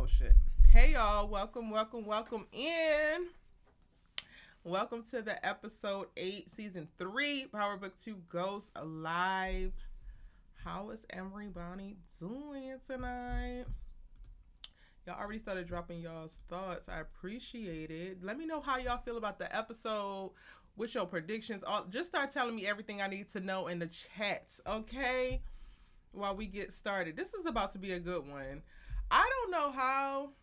shit. Hey y'all, welcome in. Welcome to the episode 8, season 3, POWERBOOK 2 Ghosts Alive. How is everybody doing tonight? Y'all already started dropping y'all's thoughts. I appreciate it. Let me know how y'all feel about the episode. What's your predictions? Just start telling me everything I need to know in the chats, okay? While we get started. This is about to be a good one. I don't know how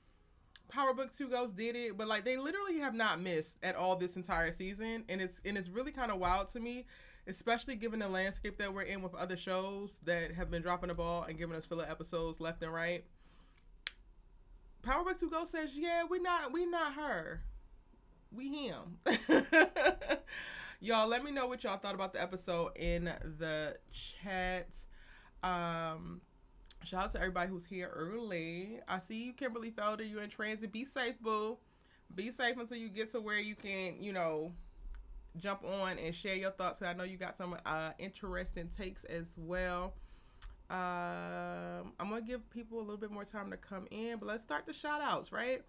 POWERBOOK 2 Ghosts did it, but like they literally have not missed at all this entire season, and it's really kind of wild to me, especially given the landscape that we're in with other shows that have been dropping the ball and giving us filler episodes left and right. POWERBOOK 2 Ghosts says, "Yeah, we not her, we him." Y'all, let me know what y'all thought about the episode in the chat. Shout out to everybody who's here early. I see you, Kimberly Felder. You in transit. Be safe, boo. Be safe until you get to where you can, jump on and share your thoughts. I know you got some interesting takes as well. I'm going to give people a little bit more time to come in, but let's start the shout outs, right?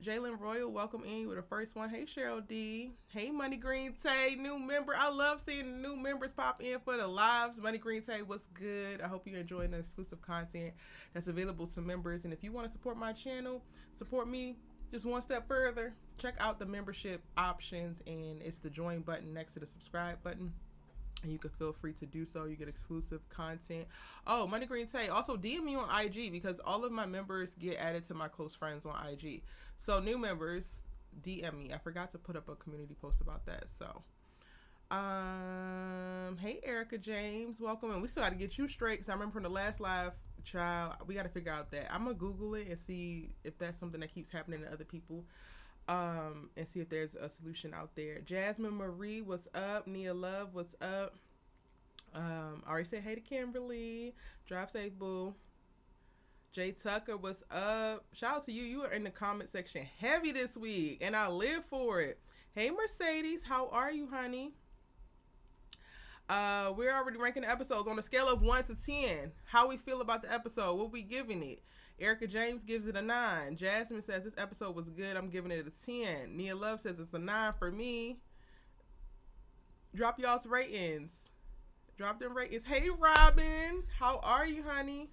Jalen Royal, welcome in. You were the first one. Hey, Cheryl D. Hey, Money Green Tay, new member. I love seeing the new members pop in for the lives. Money Green Tay, what's good? I hope you're enjoying the exclusive content that's available to members. And if you want to support my channel, support me just one step further, check out the membership options, and it's the join button next to the subscribe button. And you can feel free to do so. You get exclusive content. Oh, Money Green Tay, also DM me on IG because all of my members get added to my close friends on IG. So new members, DM me. I forgot to put up a community post about that. So, hey Erica James, welcome. And we still got to get you straight because I remember from the last live, child, we got to figure out that. I'm gonna Google it and see if that's something that keeps happening to other people. And see if there's a solution out there. Jasmine Marie, what's up? Nia Love, what's up? I already said hey to Kimberly. Drive safe, boo. Jay Tucker, what's up? Shout out to you. You were in the comment section heavy this week, and I live for it. Hey, Mercedes, how are you, honey? We're already ranking the episodes on a scale of 1 to 10. How we feel about the episode? What we giving it? Erica James gives it a 9. Jasmine says this episode was good. I'm giving it a 10. Nia Love says it's a 9 for me. Drop y'all's ratings. Drop them ratings. Hey, Robin. How are you, honey?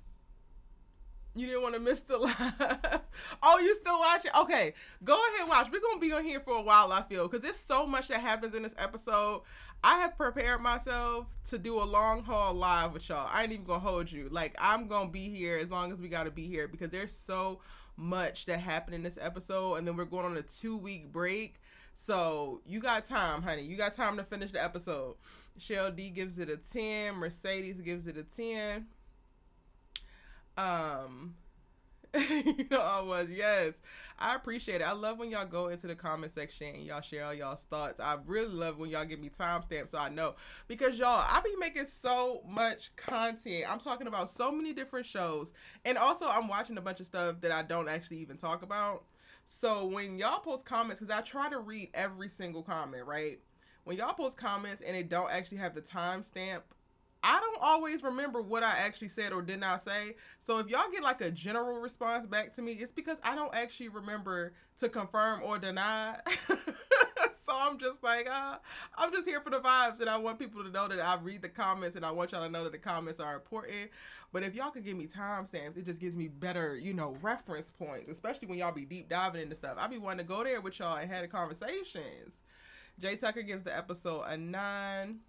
You didn't want to miss the live. Oh, you still watching? Okay, go ahead and watch. We're going to be on here for a while, I feel, because there's so much that happens in this episode. I have prepared myself to do a long haul live with y'all. I ain't even going to hold you. Like, I'm going to be here as long as we got to be here because there's so much that happened in this episode, and then we're going on a 2-week break. So you got time, honey. You got time to finish the episode. Cheryl D gives it a 10. Mercedes gives it a 10. I was, yes. I appreciate it. I love when y'all go into the comment section and y'all share all y'all's thoughts. I really love when y'all give me timestamps so I know. Because y'all, I be making so much content. I'm talking about so many different shows. And also I'm watching a bunch of stuff that I don't actually even talk about. So when y'all post comments, because I try to read every single comment, right? When y'all post comments and it don't actually have the timestamp, I don't always remember what I actually said or did not say. So if y'all get like a general response back to me, it's because I don't actually remember to confirm or deny. So I'm just like, I'm just here for the vibes, and I want people to know that I read the comments, and I want y'all to know that the comments are important. But if y'all could give me timestamps, it just gives me better, reference points, especially when y'all be deep diving into stuff. I be wanting to go there with y'all and have the conversations. Jay Tucker gives the episode a 9.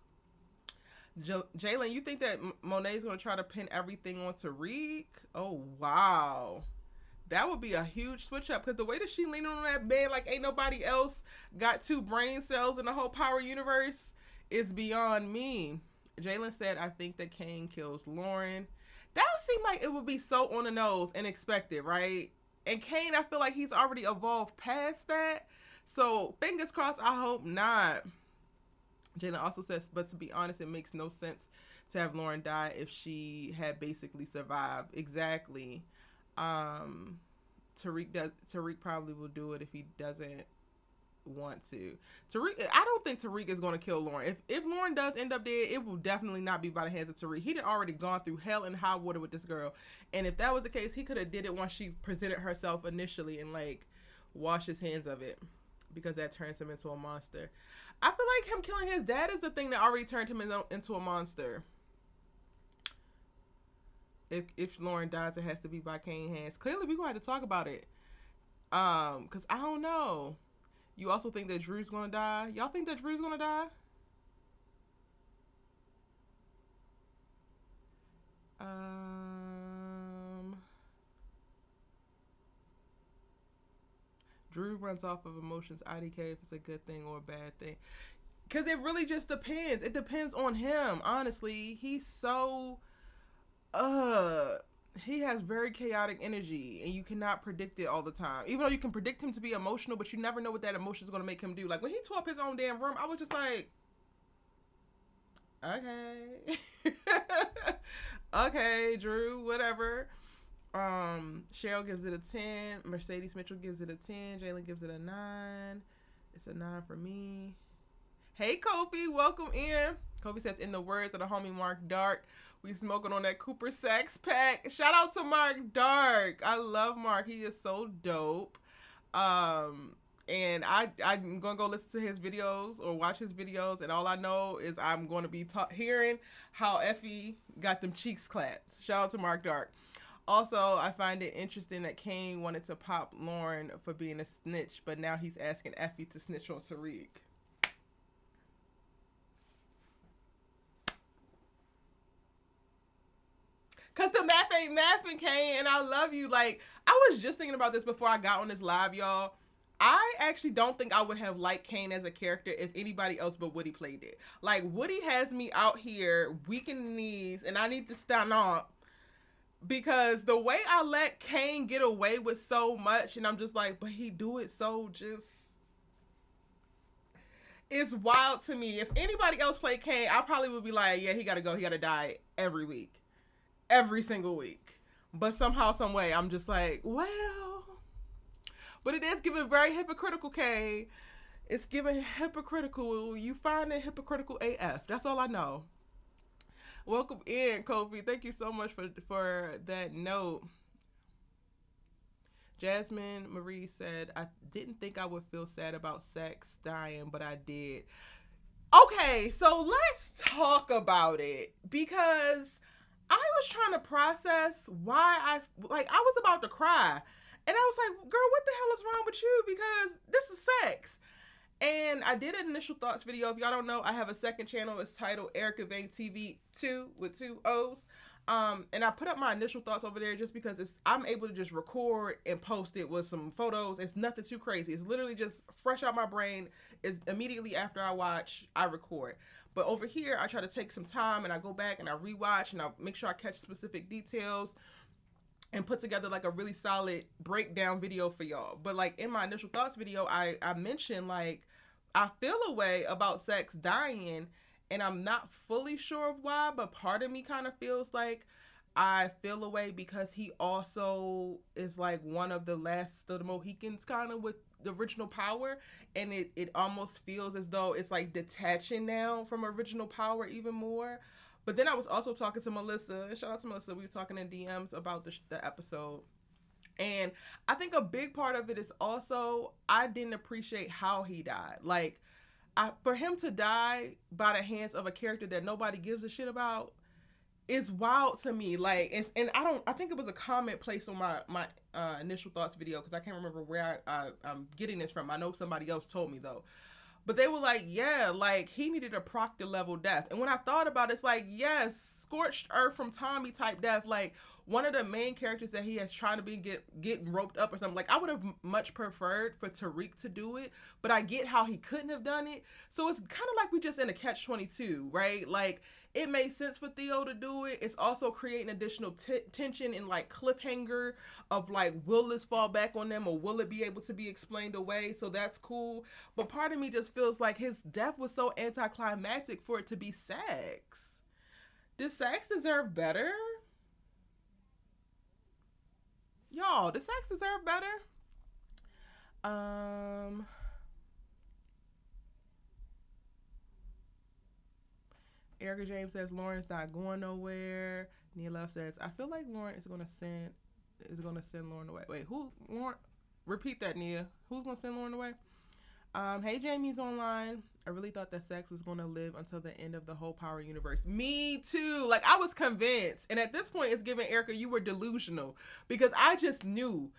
Jalen, you think that Monet's going to try to pin everything onto Reek? Oh, wow. That would be a huge switch up because the way that she leaning on that bed like ain't nobody else got 2 brain cells in the whole Power universe is beyond me. Jalen said, I think that Kane kills Lauren. That would seem like it would be so on the nose and expected, right? And Kane, I feel like he's already evolved past that. So fingers crossed, I hope not. Jalen also says, but to be honest, it makes no sense to have Lauren die if she had basically survived. Exactly. Tariq probably will do it if he doesn't want to. Tariq, I don't think Tariq is going to kill Lauren. If Lauren does end up dead, it will definitely not be by the hands of Tariq. He'd already gone through hell and high water with this girl, and if that was the case, he could have did it once she presented herself initially and like wash his hands of it, because that turns him into a monster. I feel like him killing his dad is the thing that already turned him into a monster. If Lauren dies, it has to be by Kane's hands. Clearly, we're going to have to talk about it. Because I don't know. You also think that Drew's going to die? Y'all think that Drew's going to die? Drew runs off of emotions. IDK if it's a good thing or a bad thing. Because it really just depends. It depends on him, honestly. He's so... he has very chaotic energy, and you cannot predict it all the time. Even though you can predict him to be emotional, but you never know what that emotion is going to make him do. Like, when he tore up his own damn room, I was just like... Okay. Okay, Drew, whatever. Cheryl gives it a 10. Mercedes Mitchell gives it a 10. Jalen gives it a 9. It's a 9 for me. Hey, Kofi, welcome in. Kofi says, in the words of the homie Mark Dark, we smoking on that Cooper Saxe pack. Shout out to Mark Dark. I love Mark. He is so dope. And I'm going to go listen to his videos or watch his videos. And all I know is I'm going to be hearing how Effie got them cheeks clapped. Shout out to Mark Dark. Also, I find it interesting that Kane wanted to pop Lauren for being a snitch, but now he's asking Effie to snitch on Tariq. Because the math ain't mathing, Kane, and I love you. Like, I was just thinking about this before I got on this live, y'all. I actually don't think I would have liked Kane as a character if anybody else but Woody played it. Like, Woody has me out here weak in the knees, and I need to stand up. Because the way I let Kane get away with so much, and I'm just like, but he do it so just... It's wild to me. If anybody else played Kane, I probably would be like, yeah, he gotta go. He gotta die every week. Every single week. But somehow, some way, I'm just like, well... But it is giving very hypocritical, Kane. It's giving hypocritical. You find it hypocritical AF. That's all I know. Welcome in, Kofi. Thank you so much for that note. Jasmine Marie said, I didn't think I would feel sad about Saxe dying, but I did. Okay, so let's talk about it. Because I was trying to process why I was about to cry. And I was like, girl, what the hell is wrong with you? Because this is Saxe. And I did an initial thoughts video. If y'all don't know, I have a second channel. It's titled Erica Vane TV 2 with 2 O's. And I put up my initial thoughts over there just because I'm able to just record and post it with some photos. It's nothing too crazy. It's literally just fresh out my brain. It's immediately after I watch, I record. But over here, I try to take some time and I go back and I rewatch and I make sure I catch specific details and put together like a really solid breakdown video for y'all. But like in my initial thoughts video, I mentioned like I feel a way about Saxe dying, and I'm not fully sure of why, but part of me kind of feels like I feel a way because he also is like one of the last of the Mohicans kind of with the original power, and it almost feels as though it's like detaching now from original power even more. But then I was also talking to Melissa. Shout out to Melissa. We were talking in DMs about the episode. And I think a big part of it is also I didn't appreciate how he died. Like, for him to die by the hands of a character that nobody gives a shit about is wild to me. Like, I think it was a comment placed on my initial thoughts video because I can't remember where I'm getting this from. I know somebody else told me though. But they were like, yeah, like, he needed a Proctor level death. And when I thought about it, it's like, yes, scorched earth from Tommy type death. Like, one of the main characters that he has trying to be getting roped up or something. Like, I would have much preferred for Tariq to do it. But I get how he couldn't have done it. So it's kind of like we just in a catch-22, right? Like, it made sense for Theo to do it. It's also creating additional tension and like cliffhanger of like, will this fall back on them or will it be able to be explained away? So that's cool. But part of me just feels like his death was so anticlimactic for it to be Saxe. Does Saxe deserve better? Y'all, does Saxe deserve better? Erica James says Lauren's not going nowhere. Nia Love says, I feel like Lauren is gonna send Lauren away. Wait, who? Lauren? Repeat that, Nia. Who's gonna send Lauren away? Hey, Jamie's online. I really thought that Saxe was gonna live until the end of the whole Power universe. Me too. Like, I was convinced. And at this point, it's giving Erica, you were delusional, because I just knew,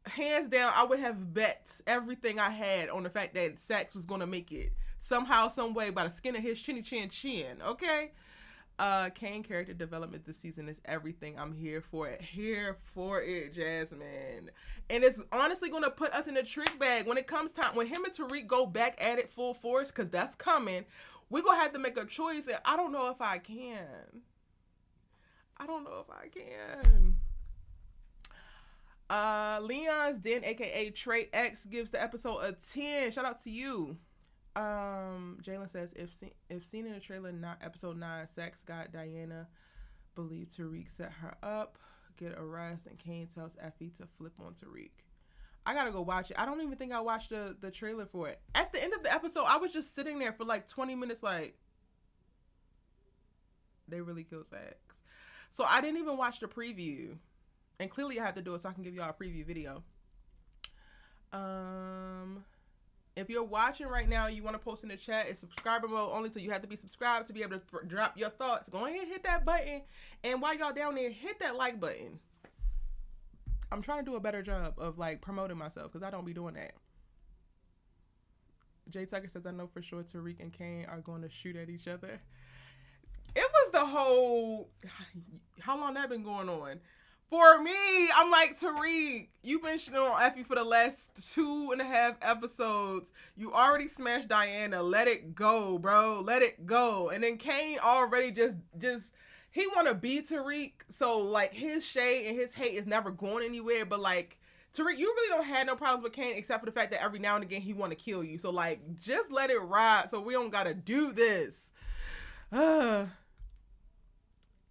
hands down, I would have bet everything I had on the fact that Saxe was gonna make it somehow, some way, by the skin of his chinny chin. Okay. Kane character development this season is everything. I'm here for it. Here for it, Jasmine. And it's honestly going to put us in a trick bag when it comes time, when him and Tariq go back at it full force, because that's coming. We're going to have to make a choice, and I don't know if I can. Leon's Den, aka Trey X, gives the episode a 10. Shout out to you. Jalen says, if seen in the trailer, not episode 9, Saxe got Diana believed Tariq set her up, get arrested, and Kane tells Effie to flip on Tariq. I gotta go watch it. I don't even think I watched the trailer for it. At the end of the episode, I was just sitting there for like 20 minutes like, they really killed Saxe. So I didn't even watch the preview. And clearly I have to do it so I can give y'all a preview video. If you're watching right now, you want to post in the chat, it's subscriber mode only, so you have to be subscribed to be able to drop your thoughts. Go ahead and hit that button. And while y'all down there, hit that like button. I'm trying to do a better job of like promoting myself, because I don't be doing that. Jay Tucker says, I know for sure Tariq and Kane are going to shoot at each other. It was the whole, how long that been going on? For me, I'm like, Tariq, you've been shitting on Effie for the last 2.5 episodes. You already smashed Diana. Let it go, bro. Let it go. And then Kane already just he want to be Tariq. So, like, his shade and his hate is never going anywhere. But, like, Tariq, you really don't have no problems with Kane except for the fact that every now and again he want to kill you. So, like, just let it ride so we don't got to do this.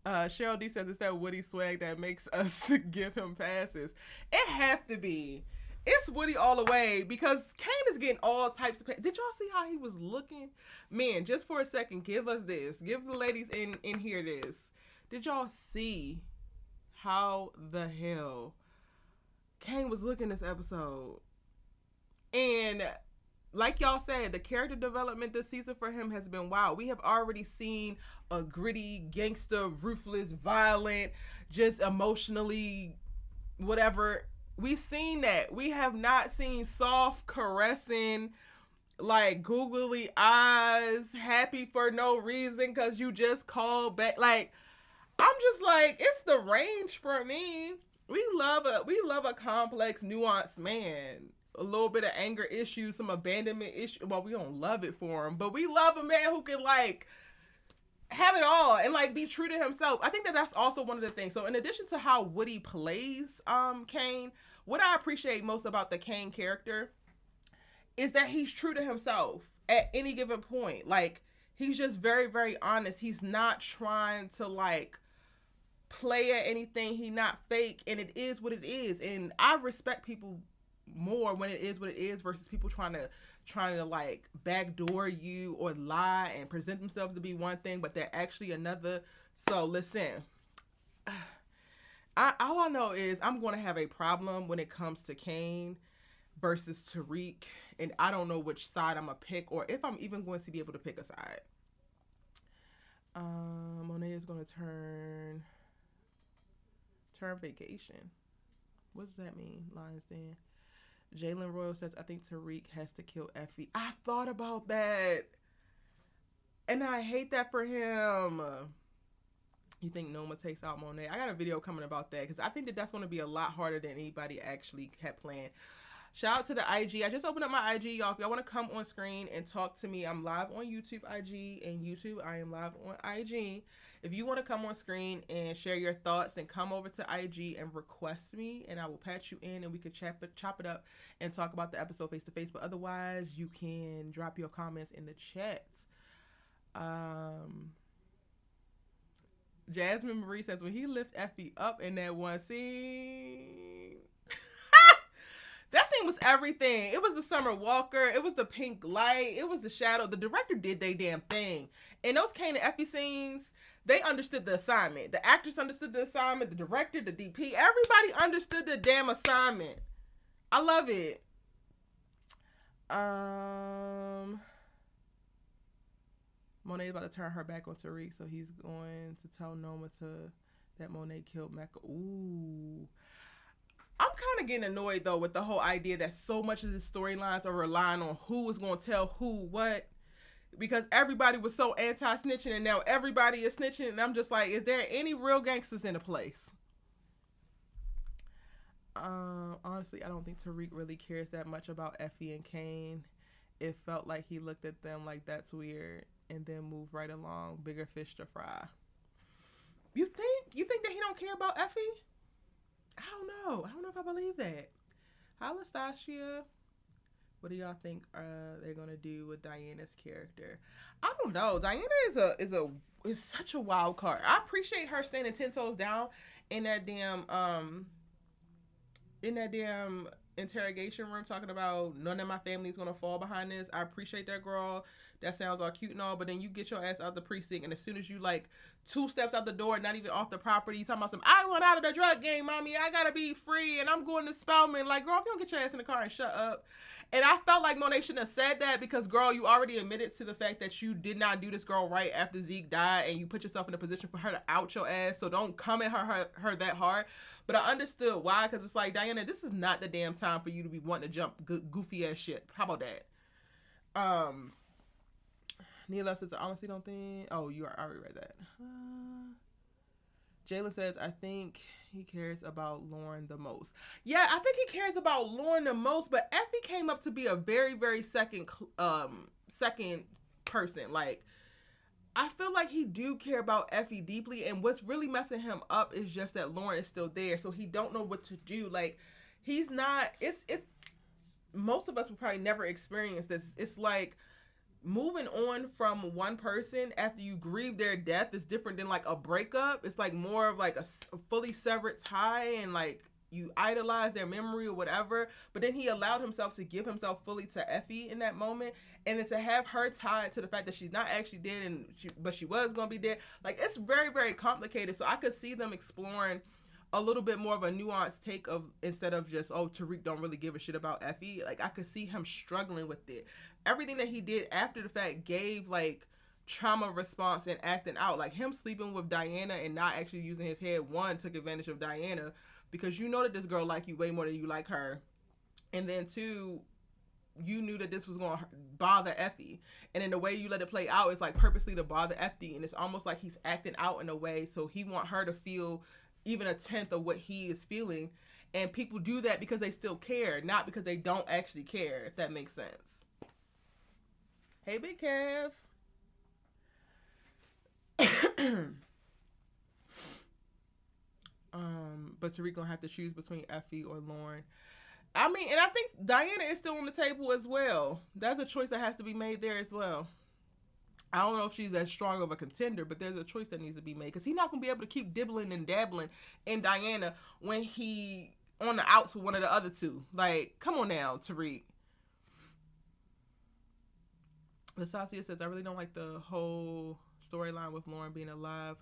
Cheryl D says it's that Woody swag that makes us give him passes. It have to be. It's Woody all the way, because Kane is getting all types of passes. Did y'all see how he was looking? Man, just for a second, give us this. Give the ladies in here this. Did y'all see how the hell Kane was looking this episode? And like y'all said, the character development this season for him has been wild. We have already seen a gritty, gangster, ruthless, violent, just emotionally, whatever. We've seen that. We have not seen soft, caressing, like googly eyes, happy for no reason because you just called back. Like, I'm just like, it's the range for me. We love a complex, nuanced man. A little bit of anger issues, some abandonment issues. Well, we don't love it for him, but we love a man who can like have it all and like be true to himself. I think that that's also one of the things. So in addition to how Woody plays Kane, what I appreciate most about the Kane character is that he's true to himself at any given point. Like, he's just very, very honest. He's not trying to like play at anything. He's not fake, and it is what it is. And I respect people more when it is what it is versus people trying to like backdoor you or lie and present themselves to be one thing but they're actually another. So listen, all I know is I'm going to have a problem when it comes to Kane versus Tariq, and I don't know which side I'm gonna pick or if I'm even going to be able to pick a side. Monet is going to turn vacation. What does that mean? Lions Den. Jalen Royal says, I think Tariq has to kill Effie. I thought about that. And I hate that for him. You think Noma takes out Monet? I got a video coming about that because I think that that's going to be a lot harder than anybody actually had planned. Shout out to the IG. I just opened up my IG, y'all. If y'all want to come on screen and talk to me, I'm live on YouTube IG and YouTube. I am live on IG. If you want to come on screen and share your thoughts, then come over to IG and request me, and I will patch you in, and we can chop it up and talk about the episode face to face. But otherwise, you can drop your comments in the chats. Jasmine Marie says, when he lift Effie up in that one scene, That scene was everything. It was the Summer Walker. It was the pink light. It was the shadow. The director did their damn thing. And those Kane and Effie scenes, they understood the assignment. The actress understood the assignment. The director, the DP, everybody understood the damn assignment. I love it. Monet's about to turn her back on Tariq, so he's going to tell Noma that Monet killed Mecca. Ooh. I'm kind of getting annoyed, though, with the whole idea that so much of the storylines are relying on who is going to tell who what, because everybody was so anti-snitching, and now everybody is snitching, and I'm just like, is there any real gangsters in the place? Honestly, I don't think Tariq really cares that much about Effie and Kane. It felt like he looked at them like, that's weird, and then moved right along. Bigger fish to fry. You think that he don't care about Effie? I don't know. I don't know if I believe that. Hi, Lastasia. What do y'all think they're gonna do with Diana's character? I don't know. Diana is such a wild card. I appreciate her standing 10 toes down in that damn interrogation room, talking about none of my family's gonna fall behind this. I appreciate that, girl. That sounds all cute and all, but then you get your ass out the precinct, and as soon as you like 2 steps out the door, not even off the property, you talking about I want out of the drug game, mommy. I gotta be free, and I'm going to Spelman. Like, girl, if you don't get your ass in the car and shut up. And I felt like Monet shouldn't have said that, because, girl, you already admitted to the fact that you did not do this girl right after Zeke died, and you put yourself in a position for her to out your ass. So don't come at her that hard. But I understood why, because it's like, Diana, this is not the damn time for you to be wanting to jump goofy ass shit. How about that? Neela says, I honestly don't think... Oh, I already read that. Jayla says, I think he cares about Lauren the most. Yeah, I think he cares about Lauren the most, but Effie came up to be a very, very second person. Like, I feel like he do care about Effie deeply, and what's really messing him up is just that Lauren is still there, so he don't know what to do. Like, he's not... It's most of us will probably never experience this. It's like... moving on from one person after you grieve their death is different than like a breakup. It's like more of like a fully severed tie, and like you idolize their memory or whatever. But then he allowed himself to give himself fully to Effie in that moment, and then to have her tied to the fact that she's not actually dead, but she was gonna be dead. Like, it's very, very complicated. So I could see them exploring a little bit more of a nuanced take of, instead of just, oh, Tariq don't really give a shit about Effie. Like, I could see him struggling with it. Everything that he did after the fact gave like trauma response and acting out. Like, him sleeping with Diana and not actually using his head, one, took advantage of Diana, because you know that this girl like you way more than you like her. And then two, you knew that this was going to bother Effie. And in the way you let it play out, it's like purposely to bother Effie. And it's almost like he's acting out in a way so he want her to feel even a tenth of what he is feeling. And people do that because they still care, not because they don't actually care, if that makes sense. Hey, Big Kev. But Tariq gonna have to choose between Effie or Lauren. I mean, and I think Diana is still on the table as well. That's a choice that has to be made there as well. I don't know if she's as strong of a contender, but there's a choice that needs to be made, because he's not going to be able to keep dibbling and dabbling in Diana when he on the outs with one of the other two. Like, come on now, Tariq. Lasasia says, I really don't like the whole storyline with Lauren being alive.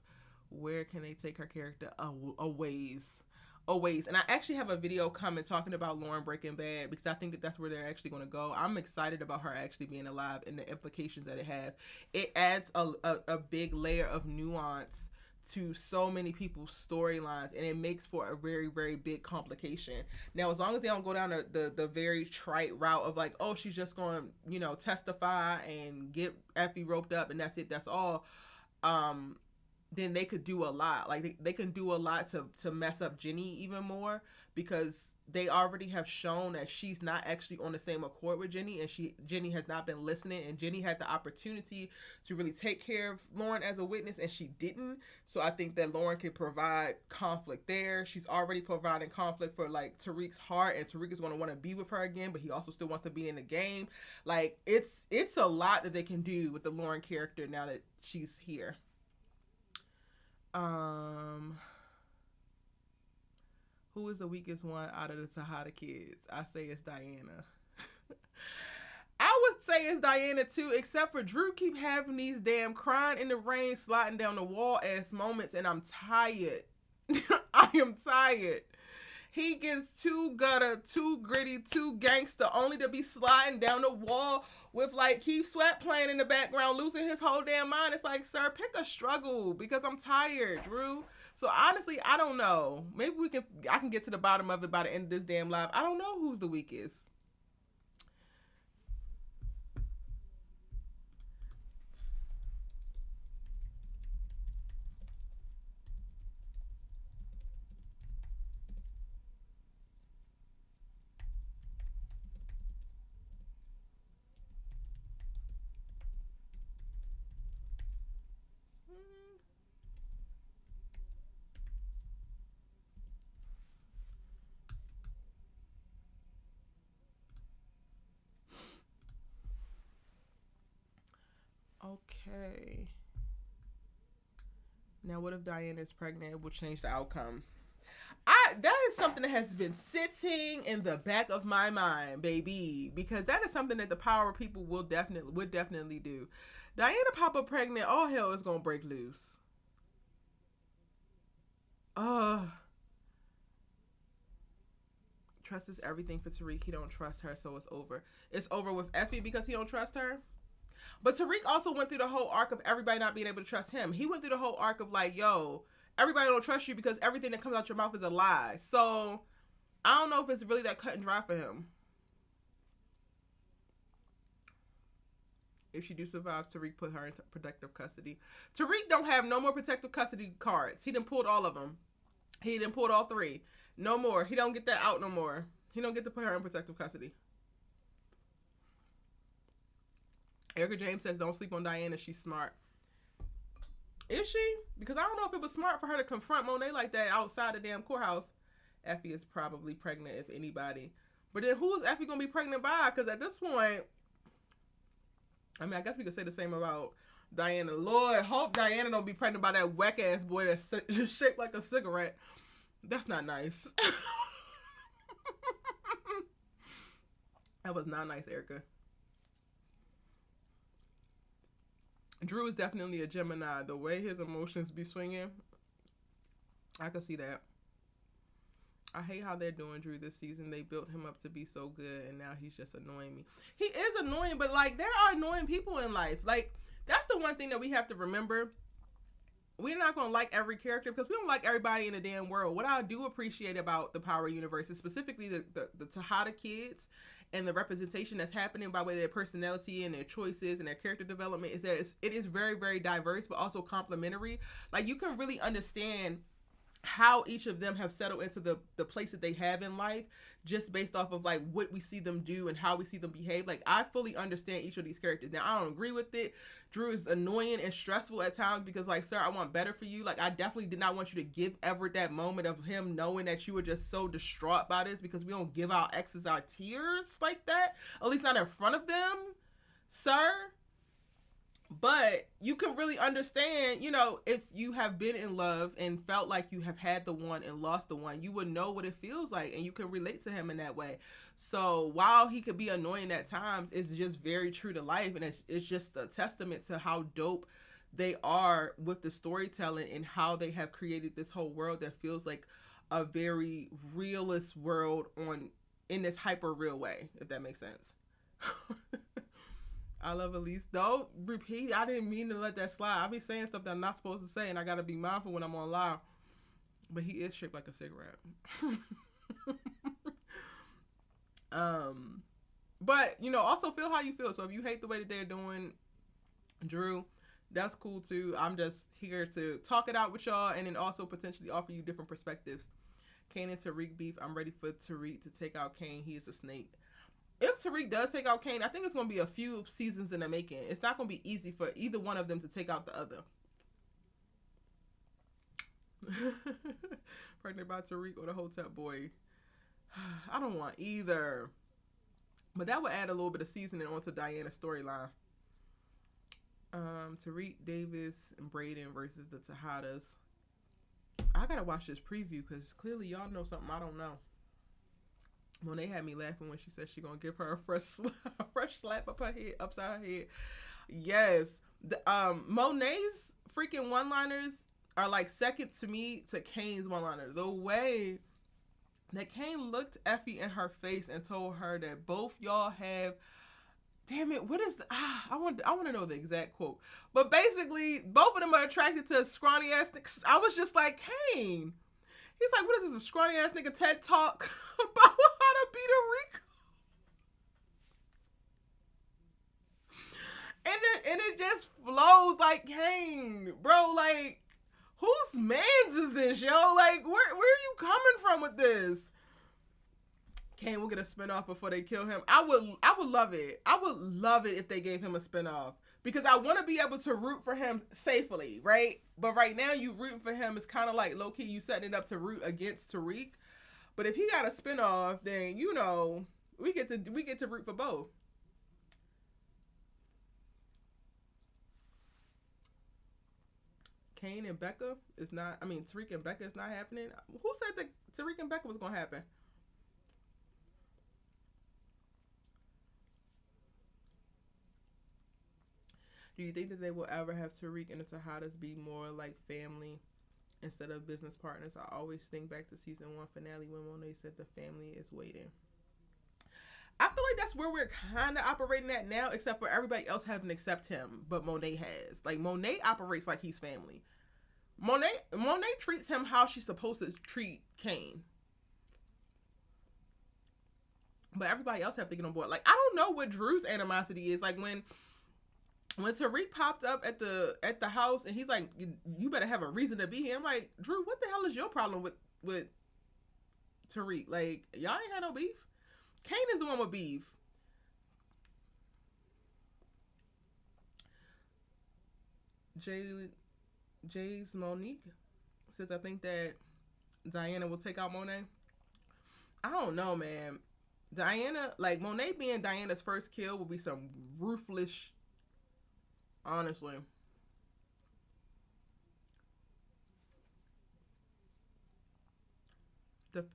Where can they take her character? A ways. And I actually have a video coming talking about Lauren Breaking Bad, because I think that that's where they're actually going to go. I'm excited about her actually being alive and the implications that it has. It adds a big layer of nuance to so many people's storylines, and it makes for a very, very big complication. Now, as long as they don't go down the very trite route of like, oh, she's just going to, testify and get Effie roped up and that's it, that's all, then they could do a lot. Like, they can do a lot to mess up Jenny even more, because they already have shown that she's not actually on the same accord with Jenny, and Jenny has not been listening, and Jenny had the opportunity to really take care of Lauren as a witness, and she didn't. So I think that Lauren can provide conflict there. She's already providing conflict for like Tariq's heart, and Tariq is going to want to be with her again, but he also still wants to be in the game. Like, it's a lot that they can do with the Lauren character now that she's here. Who is the weakest one out of the Tejada kids? I say it's Diana. I would say it's Diana too, except for Drew keep having these damn crying in the rain, sliding down the wall ass moments, and I'm tired. I am tired. He gets too gutter, too gritty, too gangster, only to be sliding down the wall with like Keith Sweat playing in the background, losing his whole damn mind. It's like, sir, pick a struggle because I'm tired, Drew. So honestly, I don't know. Maybe I can get to the bottom of it by the end of this damn live. I don't know who's the weakest. Okay. Now, what if Diana is pregnant? It will change the outcome. That is something that has been sitting in the back of my mind, baby, because that is something that the power people would definitely do. Diana Papa pregnant, all hell is gonna break loose. Trust is everything for Tariq. He don't trust her, so it's over. It's over with Effie because he don't trust her. But Tariq also went through the whole arc of everybody not being able to trust him. He went through the whole arc of like, yo, everybody don't trust you because everything that comes out your mouth is a lie. So I don't know if it's really that cut and dry for him. If she do survive, Tariq put her into protective custody. Tariq don't have no more protective custody cards. He done pulled all of them. He done pulled all 3. No more. He don't get that out no more. He don't get to put her in protective custody. Erica James says, don't sleep on Diana. She's smart. Is she? Because I don't know if it was smart for her to confront Monet like that outside the damn courthouse. Effie is probably pregnant, if anybody. But then who is Effie going to be pregnant by? Because at this point, I mean, I guess we could say the same about Diana. Lord, hope Diana don't be pregnant by that whack-ass boy that's just shaped like a cigarette. That's not nice. That was not nice, Erica. Drew is definitely a Gemini. The way his emotions be swinging, I can see that. I hate how they're doing Drew this season. They built him up to be so good, and now he's just annoying me. He is annoying, but, like, there are annoying people in life. Like, that's the one thing that we have to remember. We're not going to like every character because we don't like everybody in the damn world. What I do appreciate about the Power universe is specifically the Tejada kids and the representation that's happening by way of their personality and their choices and their character development is that it is very, very diverse, but also complementary. Like, you can really understand how each of them have settled into the place that they have in life just based off of like what we see them do and how we see them behave. Like, I fully understand each of these characters. Now, I don't agree with it. Drew is annoying and stressful at times because, like, sir, I want better for you. Like, I definitely did not want you to give Everett that moment of him knowing that you were just so distraught by this, because we don't give our exes our tears like that, at least not in front of them, sir. But you can really understand, you know, if you have been in love and felt like you have had the one and lost the one, you would know what it feels like, and you can relate to him in that way. So while he could be annoying at times, it's just very true to life, and it's just a testament to how dope they are with the storytelling and how they have created this whole world that feels like a very realist world in this hyper real way, if that makes sense. I love Elise. Don't repeat. I didn't mean to let that slide. I be saying stuff that I'm not supposed to say, and I gotta be mindful when I'm on live. But he is shaped like a cigarette. But, you know, also feel how you feel. So if you hate the way that they're doing Drew, that's cool too. I'm just here to talk it out with y'all and then also potentially offer you different perspectives. Kane and Tariq beef. I'm ready for Tariq to take out Kane. He is a snake. If Tariq does take out Kane, I think it's going to be a few seasons in the making. It's not going to be easy for either one of them to take out the other. Pregnant by Tariq or the Hotep boy. I don't want either. But that would add a little bit of seasoning onto Diana's storyline. Tariq, Davis, and Brayden versus the Tejadas. I gotta watch this preview because clearly y'all know something I don't know. Monet had me laughing when she said she gonna give her a fresh slap up her head, upside her head. Yes, Monet's freaking one-liners are like second to me to Kane's one-liner. The way that Kane looked Effie in her face and told her that both y'all have. Damn it! What is the? I want to know the exact quote. But basically, both of them are attracted to scrawny ass niggas. I was just like, Kane. He's like, what is this? A scrawny ass nigga TED talk about how to beat a RICO? And it just flows like, Kane, bro. Like, whose mans is this, yo? Like, where are you coming from with this? Kane will get a spinoff before they kill him. I would love it. I would love it if they gave him a spinoff because I want to be able to root for him safely, right? But right now, you rooting for him is kind of like low key. You setting it up to root against Tariq. But if he got a spinoff, then you know we get to root for both. Kane and Becca is not. I mean, Tariq and Becca is not happening. Who said that Tariq and Becca was gonna happen? Do you think that they will ever have Tariq and Tahadas be more like family instead of business partners? I always think back to season 1 finale when Monet said the family is waiting. I feel like that's where we're kind of operating at now, except for everybody else having accept him, but Monet has. Like, Monet operates like he's family. Monet treats him how she's supposed to treat Kane. But everybody else have to get on board. Like, I don't know what Drew's animosity is. Like, when Tariq popped up at the house and he's like, you better have a reason to be here. I'm like, Drew, what the hell is your problem with Tariq? Like, y'all ain't had no beef. Kane is the one with beef. Jay's Monique says, I think that Diana will take out Monet. I don't know, man. Diana, like, Monet being Diana's first kill will be some ruthless. Honestly.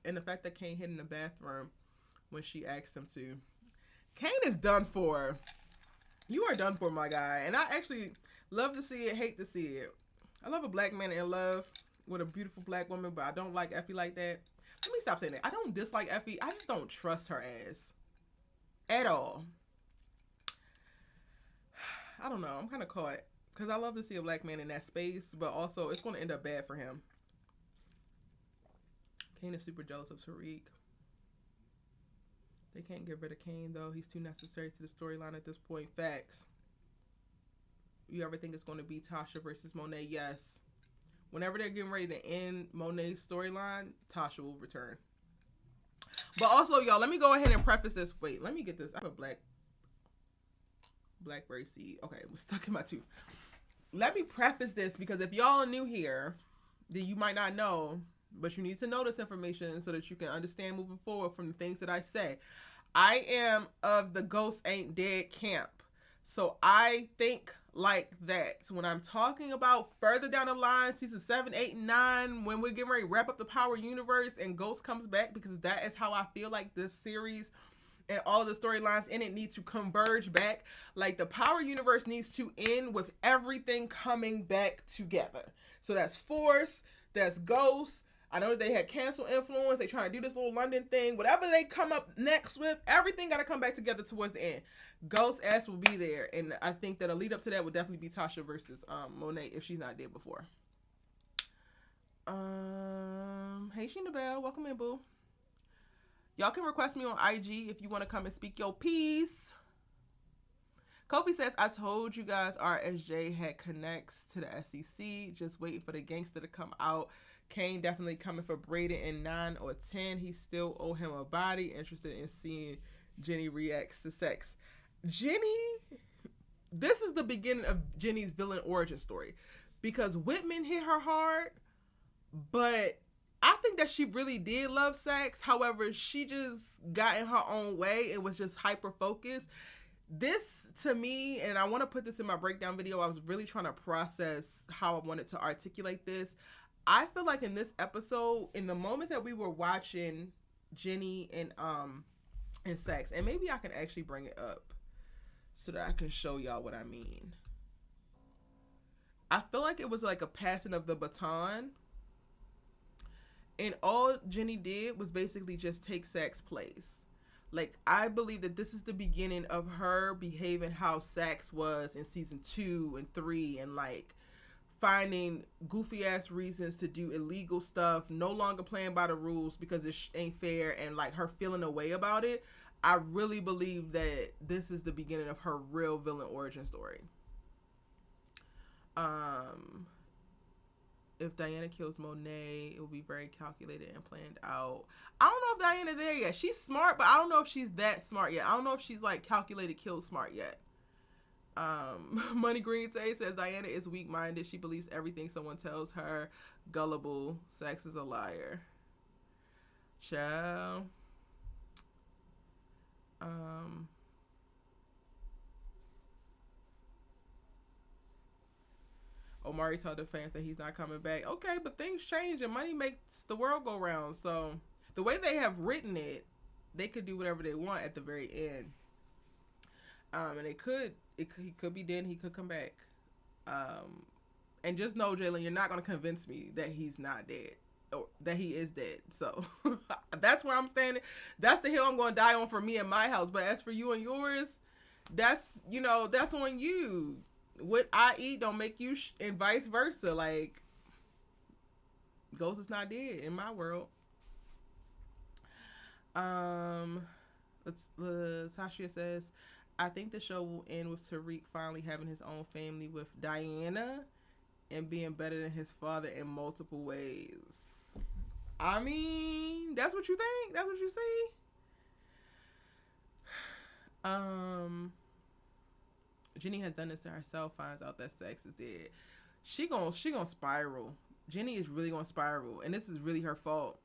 And the fact that Kane hid in the bathroom when she asked him to. Kane is done for. You are done for, my guy. And I actually love to see it, hate to see it. I love a black man in love with a beautiful black woman, but I don't like Effie like that. Let me stop saying that. I don't dislike Effie. I just don't trust her ass. At all. I don't know. I'm kind of caught. Because I love to see a black man in that space, but also it's going to end up bad for him. Kane is super jealous of Tariq. They can't get rid of Kane, though. He's too necessary to the storyline at this point. Facts. You ever think it's going to be Tasha versus Monet? Yes. Whenever they're getting ready to end Monet's storyline, Tasha will return. But also, y'all, let me go ahead and preface this. Wait, let me get this. I have a blackberry seed. Okay, it was stuck in my tooth. Let me preface this because if y'all are new here, then you might not know, but you need to know this information so that you can understand moving forward from the things that I say. I am of the ghost ain't dead camp. So I think like that. So when I'm talking about further down the line, season 7, 8, and 9, when we're getting ready to wrap up the Power universe and Ghost comes back, because that is how I feel like this series and all the storylines in it need to converge back. Like, the Power universe needs to end with everything coming back together. So that's Force, that's Ghost. I know they had cancel influence. They trying to do this little London thing. Whatever they come up next with, everything got to come back together towards the end. Ghost ass will be there. And I think that a lead up to that would definitely be Tasha versus Monet if she's not dead before. Hey, Sheena Bell. Welcome in, boo. Y'all can request me on IG if you want to come and speak your piece. Kofi says, I told you guys RSJ had connects to the SEC. Just waiting for the gangster to come out. Kane definitely coming for Braden in 9 or 10. He still owe him a body. Interested in seeing Jenny reacts to sex. Jenny, this is the beginning of Jenny's villain origin story. Because Whitman hit her hard, but I think that she really did love sex. However, she just got in her own way and was just hyper focused. This, to me, and I want to put this in my breakdown video, I was really trying to process how I wanted to articulate this. I feel like in this episode, in the moments that we were watching Jenny and Saxe, and maybe I can actually bring it up so that I can show y'all what I mean. I feel like it was like a passing of the baton, and all Jenny did was basically just take Saxe's place. Like, I believe that this is the beginning of her behaving how Saxe was in season 2 and 3, and like finding goofy ass reasons to do illegal stuff, no longer playing by the rules because it ain't fair, and like her feeling a way about it. I really believe that this is the beginning of her real villain origin story. If Diana kills Monet, it will be very calculated and planned out. I don't know if Diana's there yet. She's smart, but I don't know if she's that smart yet. I don't know if she's like calculated kill smart yet. Money Green says Diana is weak-minded. She believes everything someone tells her. Gullible. Saxe is a liar. Ciao. Omari told the fans that he's not coming back. Okay, but things change and money makes the world go round. So the way they have written it, they could do whatever they want at the very end. And he could be dead and he could come back. And just know, Jalen, you're not going to convince me that he's not dead or that he is dead. So that's where I'm standing. That's the hill I'm going to die on for me and my house. But as for you and yours, that's on you. What I eat don't make you and vice versa. Like, Ghost is not dead in my world. Tasha says, I think the show will end with Tariq finally having his own family with Diana and being better than his father in multiple ways. I mean, that's what you think? That's what you see? Jenny has done this to herself, finds out that Saxe is dead. She gonna spiral. Jenny is really gonna spiral, and this is really her fault.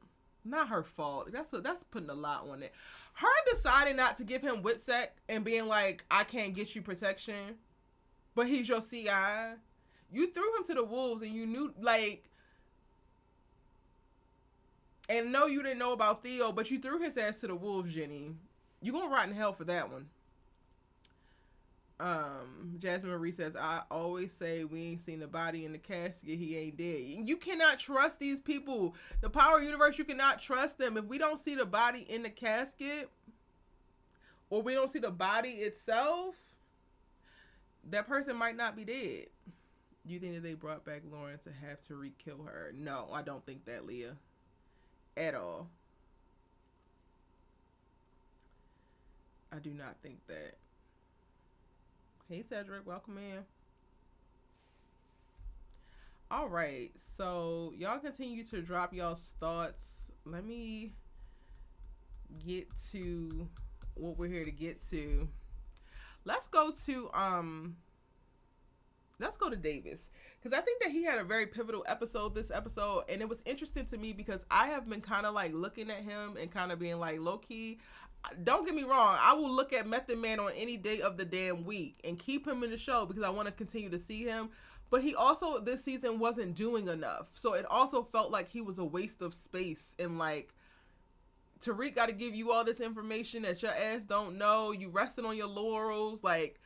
Not her fault. That's putting a lot on it. Her deciding not to give him Witsec and being like, I can't get you protection, but he's your CI. You threw him to the wolves, and you knew, like, and no, you didn't know about Theo, but you threw his ass to the wolves, Jenny. You gonna rot in hell for that one. Jasmine Marie says, I always say we ain't seen the body in the casket, he ain't dead. You cannot trust these people. The Power Universe, you cannot trust them. If we don't see the body in the casket, or we don't see the body itself, that person might not be dead. Do you think that they brought back Lauren to have Tariq kill her? No, I don't think that, Leah. At all. I do not think that. Hey, Cedric, welcome in. All right, so y'all continue to drop y'all's thoughts. Let me get to what we're here to get to. Let's go to Davis, because I think that he had a very pivotal episode this episode, and it was interesting to me because I have been kind of like looking at him and kind of being like, low key, don't get me wrong, I will look at Method Man on any day of the damn week and keep him in the show because I want to continue to see him. But he also this season wasn't doing enough, so it also felt like he was a waste of space. And like, Tariq got to give you all this information that your ass don't know. You resting on your laurels, like,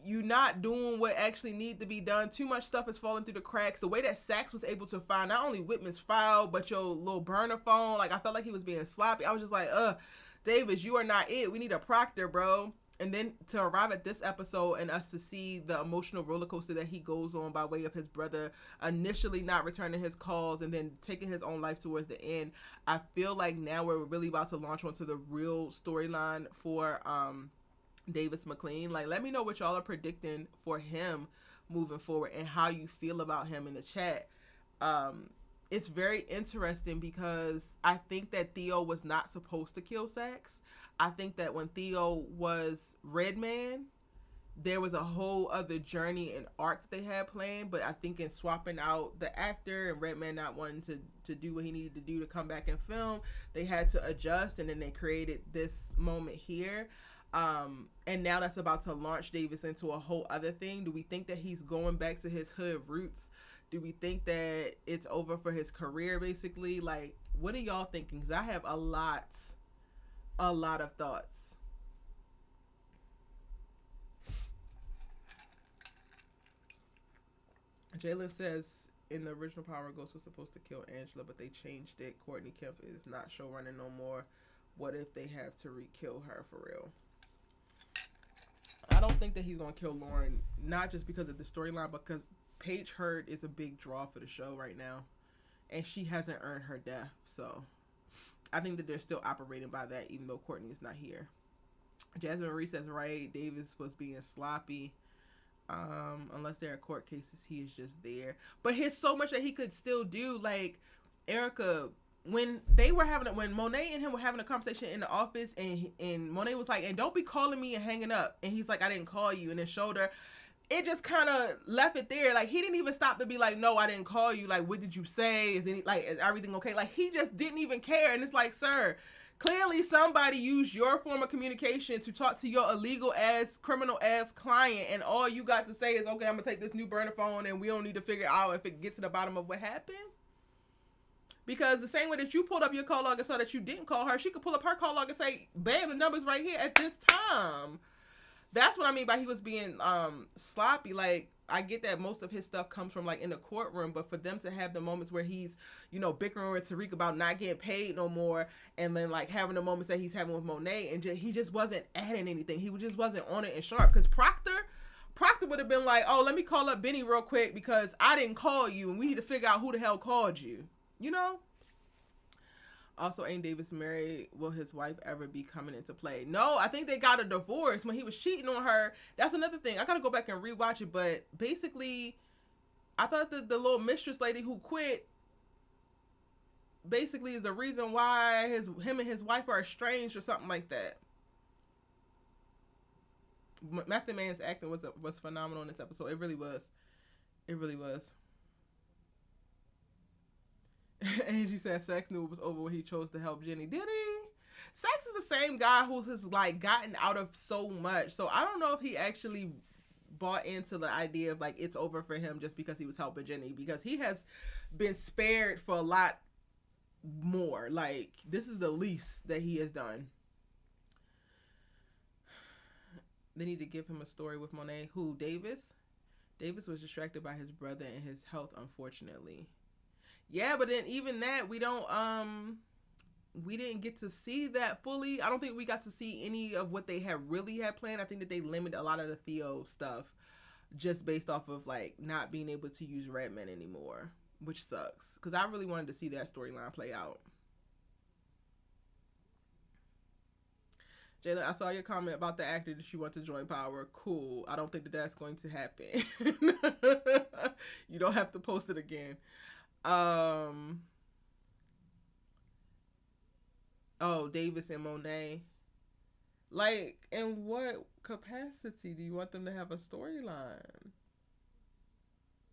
you not doing what actually need to be done. Too much stuff is falling through the cracks. The way that Saxe was able to find not only Whitman's file, but your little burner phone, like, I felt like he was being sloppy. I was just like, Davis, you are not it. We need a proctor, bro. And then to arrive at this episode and us to see the emotional roller coaster that he goes on by way of his brother initially not returning his calls and then taking his own life towards the end, I feel like now we're really about to launch onto the real storyline for Davis McLean. Like, let me know what y'all are predicting for him moving forward and how you feel about him in the chat. It's very interesting because I think that Theo was not supposed to kill Saxe. I think that when Theo was Redman, there was a whole other journey and arc that they had planned. But I think in swapping out the actor and Redman not wanting to do what he needed to do to come back and film, they had to adjust, and then they created this moment here. And now that's about to launch Davis into a whole other thing. Do we think that he's going back to his hood roots? Do we think that it's over for his career, basically? Like, what are y'all thinking? Because I have a lot of thoughts. Jalen says in the original Power, Ghost was supposed to kill Angela, but they changed it. Courtney Kemp is not showrunning no more. What if they have to re-kill her for real? I don't think that he's going to kill Lauren, not just because of the storyline, but because Paige Hurd is a big draw for the show right now, and she hasn't earned her death. So I think that they're still operating by that, even though Courtney is not here. Jasmine Marie says, right, Davis was being sloppy. Unless there are court cases, he is just there. But here's so much that he could still do. Like, Erica, when Monet and him were having a conversation in the office, and Monet was like, and don't be calling me and hanging up. And he's like, I didn't call you. And then showed her. It just kind of left it there. Like, he didn't even stop to be like, no, I didn't call you. Like, what did you say? Is everything okay? Like, he just didn't even care. And it's like, sir, clearly somebody used your form of communication to talk to your illegal ass, criminal ass client, and all you got to say is, okay, I'm gonna take this new burner phone and we don't need to figure out if it gets to the bottom of what happened. Because the same way that you pulled up your call log and saw that you didn't call her, she could pull up her call log and say, bam, the number's right here at this time. That's what I mean by he was being sloppy. Like, I get that most of his stuff comes from, like, in the courtroom, but for them to have the moments where he's, you know, bickering with Tariq about not getting paid no more, and then, like, having the moments that he's having with Monet, and he just wasn't adding anything. He just wasn't on it and sharp. Because Proctor would have been like, oh, let me call up Benny real quick because I didn't call you, and we need to figure out who the hell called you. You know? Also, ain't Davis married? Will his wife ever be coming into play? No, I think they got a divorce when he was cheating on her. That's another thing. I gotta go back and rewatch it, but basically, I thought that the little mistress lady who quit basically is the reason why him and his wife are estranged or something like that. Method Man's acting was phenomenal in this episode. It really was. It really was. Angie said Saxe knew it was over when he chose to help Jenny. Did he? Saxe is the same guy who's just, like, gotten out of so much. So I don't know if he actually bought into the idea of, like, it's over for him just because he was helping Jenny. Because he has been spared for a lot more. Like, this is the least that he has done. They need to give him a story with Monet. Who? Davis? Davis was distracted by his brother and his health, unfortunately. Yeah, but then even that, we didn't get to see that fully. I don't think we got to see any of what they had planned. I think that they limited a lot of the Theo stuff just based off of, like, not being able to use Redman anymore, which sucks. Because I really wanted to see that storyline play out. Jalen, I saw your comment about the actor that you want to join Power. Cool. I don't think that that's going to happen. You don't have to post it again. Oh, Davis and Monet. Like, in what capacity do you want them to have a storyline?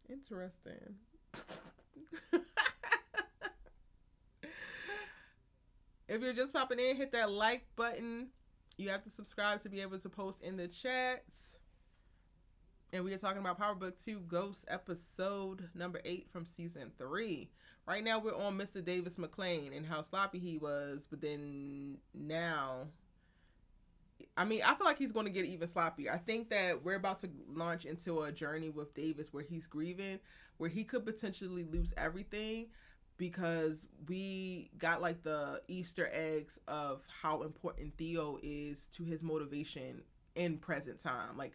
Interesting. If you're just popping in, hit that like button. You have to subscribe to be able to post in the chats. And we are talking about PowerBook 2 Ghost episode number 8 from season 3. Right now we're on Mr. Davis McClain and how sloppy he was. But then now, I mean, I feel like he's going to get even sloppier. I think that we're about to launch into a journey with Davis where he's grieving, where he could potentially lose everything. Because we got, like, the Easter eggs of how important Theo is to his motivation in present time. Like,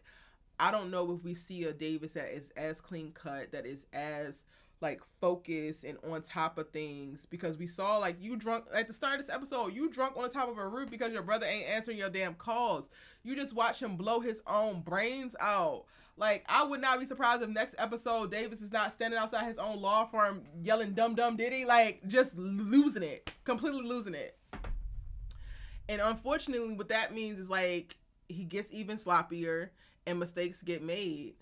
I don't know if we see a Davis that is as clean cut, that is as, like, focused and on top of things. Because we saw, like, you drunk at the start of this episode, you drunk on top of a roof because your brother ain't answering your damn calls. You just watch him blow his own brains out. Like, I would not be surprised if next episode Davis is not standing outside his own law firm yelling dumb diddy, like, just losing it, completely losing it. And unfortunately, what that means is, like, he gets even sloppier and mistakes get made.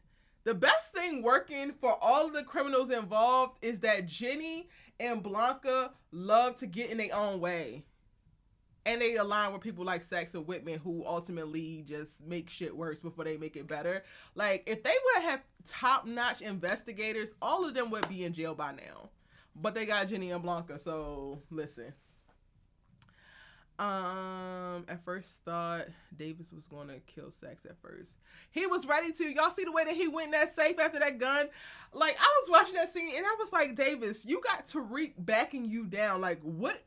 The best thing working for all of the criminals involved is that Jenny and Blanca love to get in their own way. And they align with people like Saxe and Whitman, who ultimately just make shit worse before they make it better. Like, if they would have top-notch investigators, all of them would be in jail by now. But they got Jenny and Blanca, so listen. At first thought Davis was going to kill Saxe at first. He was ready to. Y'all see the way that he went in that safe after that gun? Like, I was watching that scene and I was like, Davis, you got Tariq backing you down. Like, what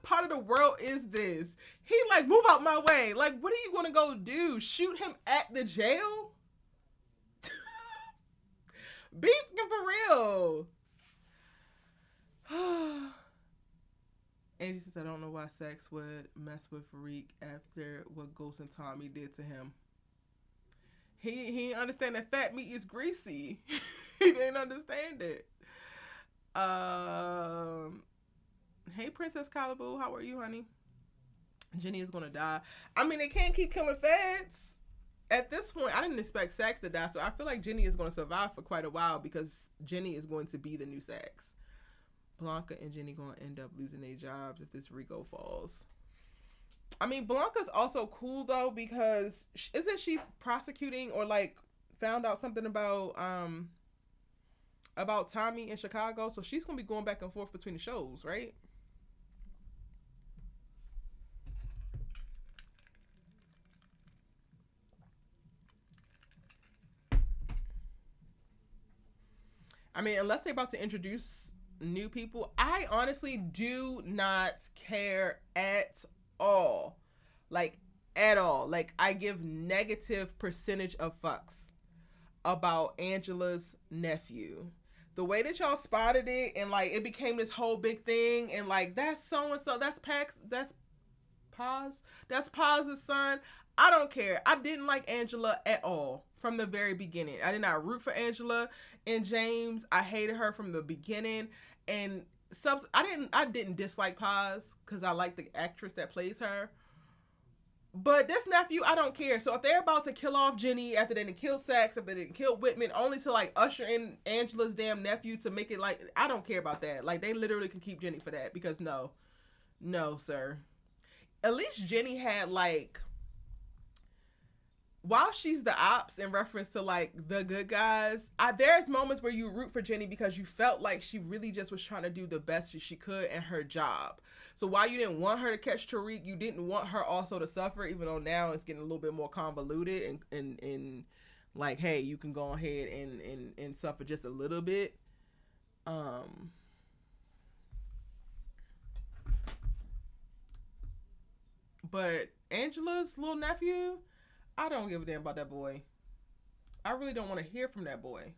part of the world is this? He like, move out my way. Like, what are you going to go do? Shoot him at the jail? Be for real. Angie says, I don't know why Saxe would mess with Farik after what Ghost and Tommy did to him. He didn't understand that fat meat is greasy. He didn't understand it. Hey, Princess Calibu, how are you, honey? Jenny is going to die. I mean, they can't keep killing feds. At this point, I didn't expect Saxe to die, so I feel like Jenny is going to survive for quite a while because Jenny is going to be the new Saxe. Blanca and Jenny going to end up losing their jobs if this RICO falls. I mean, Blanca's also cool, though, because isn't she prosecuting or, like, found out something about Tommy in Chicago? So she's going to be going back and forth between the shows, right? I mean, unless they're about to introduce new people, I honestly do not care at all. Like, at all. Like, I give negative percentage of fucks about Angela's nephew. The way that y'all spotted it and, like, it became this whole big thing and, like, that's so-and-so, that's Paz's son. I don't care. I didn't like Angela at all from the very beginning. I did not root for Angela and James. I hated her from the beginning. And I didn't dislike Paz because I like the actress that plays her. But this nephew, I don't care. So if they're about to kill off Jenny after they didn't kill Saxe, after they didn't kill Whitman, only to like usher in Angela's damn nephew to make it like, I don't care about that. Like, they literally can keep Jenny for that because no, sir. At least Jenny had like, while she's the ops in reference to like the good guys, there's moments where you root for Jenny because you felt like she really just was trying to do the best she could in her job. So while you didn't want her to catch Tariq, you didn't want her also to suffer, even though now it's getting a little bit more convoluted and like, hey, you can go ahead and suffer just a little bit. But Angela's little nephew, I don't give a damn about that boy. I really don't want to hear from that boy.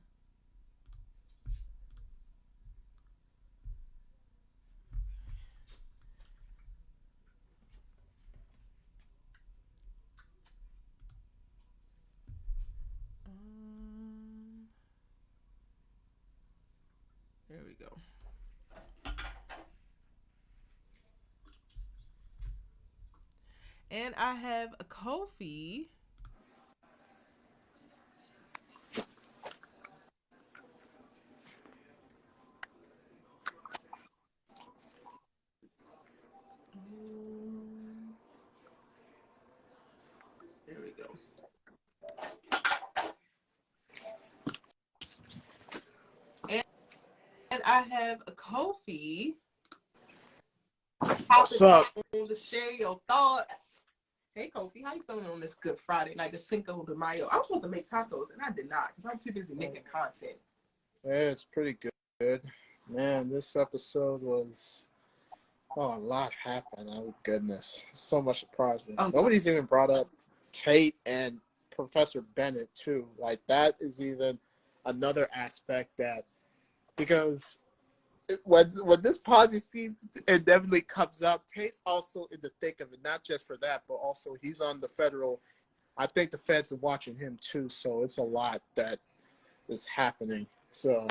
There we go. And I have a Kofi. There we go. And I have a Kofi. What's up? To share your thoughts. Hey, Kofi, how you feeling on this Good Friday night, the Cinco de Mayo? I was supposed to make tacos, and I did not because I'm too busy making content. Yeah, it's pretty good. Man, this episode was... Oh, a lot happened. Oh, goodness. So much surprises. Nobody's even brought up Tate and Professor Bennett, too. Like, that is even another aspect that... Because when this Posy scene inevitably comes up, Tate's also in the thick of it, not just for that, but also he's on the federal... I think the feds are watching him, too, so it's a lot that is happening. So...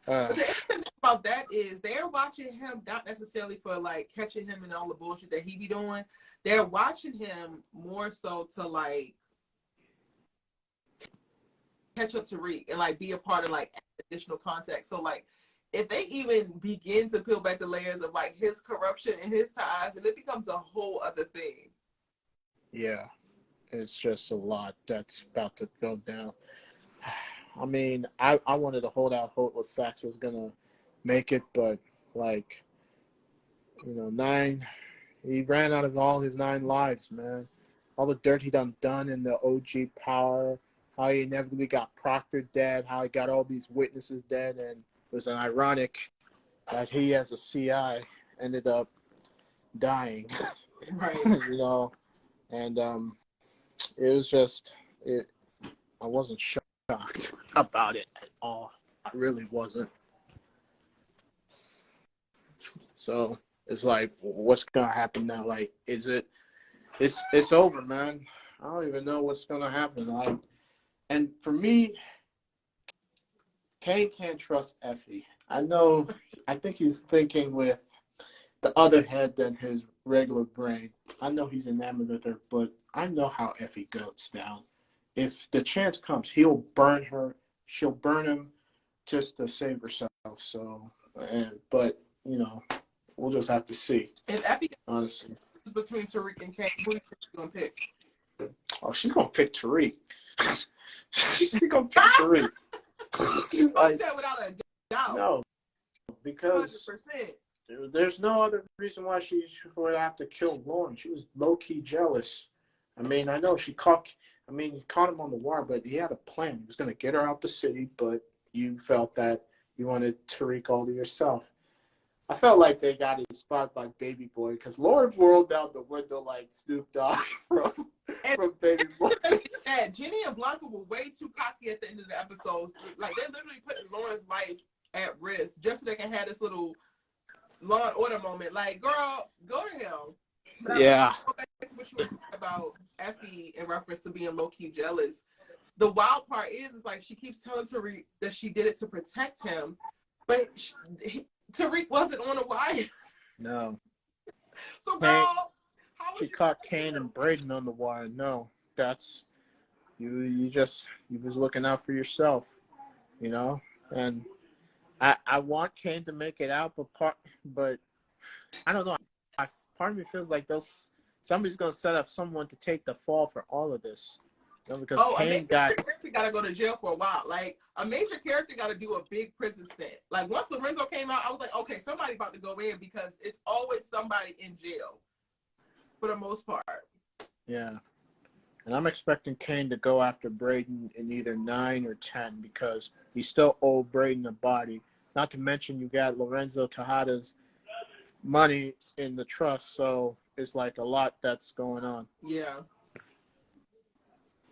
But the interesting thing about that is they're watching him not necessarily for like catching him in all the bullshit that he be doing. They're watching him more so to like catch up to Reek and like be a part of like additional contact. So like if they even begin to peel back the layers of like his corruption and his ties, and it becomes a whole other thing. Yeah, it's just a lot that's about to go down. I mean, I wanted to hold out hope that Saxe was gonna make it, but like, you know, he ran out of all his 9 lives, man. All the dirt he done in the OG power, how he inevitably got Proctor dead, how he got all these witnesses dead, and it was an ironic that he as a CI ended up dying. Right. You know, and it was just I wasn't shocked about it at all. I really wasn't. So it's like, what's gonna happen now? Like, is it? It's over, man. I don't even know what's gonna happen. And for me, Kane can't trust Effie. I think he's thinking with the other head than his regular brain. I know he's enamored with her, but I know how Effie goes down. If the chance comes, he'll burn her. She'll burn him just to save herself. So, but you know, we'll just have to see. If Effie honestly, between Tariq and Kane, who do you think she's gonna pick? Oh, she's gonna pick Tariq. She's gonna pick Tariq. Like, say without a doubt. No, because 100%. There's no other reason why she would have to kill Lauren. She was low-key jealous. I mean, I know he caught him on the wire, but he had a plan. He was going to get her out the city, but you felt that you wanted Tariq all to yourself. I felt like they got inspired by Baby Boy, because Lauren rolled out the window like Snoop Dogg from Baby Boy. Jenny and Blanca were way too cocky at the end of the episode. Like, they're literally putting Lauren's life at risk just so they can have this little Law and Order moment. Like, girl, go to hell. But yeah. Go back to what you were saying about Effie in reference to being low-key jealous. The wild part is like she keeps telling Tariq that she did it to protect him, but Tariq wasn't on the wire. No. So, girl, how she caught Kane and Braden on the wire. No, that's you was looking out for yourself, you know. And I want Kane to make it out, but I don't know. Part of me feels like somebody's gonna set up someone to take the fall for all of this. You know, because Kane got to go to jail for a while. Like, a major character got to do a big prison stint. Like, once Lorenzo came out, I was like, okay, somebody about to go in, because it's always somebody in jail for the most part. Yeah. And I'm expecting Kane to go after Braden in either 9 or 10, because he still owed Braden a body. Not to mention you got Lorenzo Tejada's money in the trust, so it's like a lot that's going on. Yeah.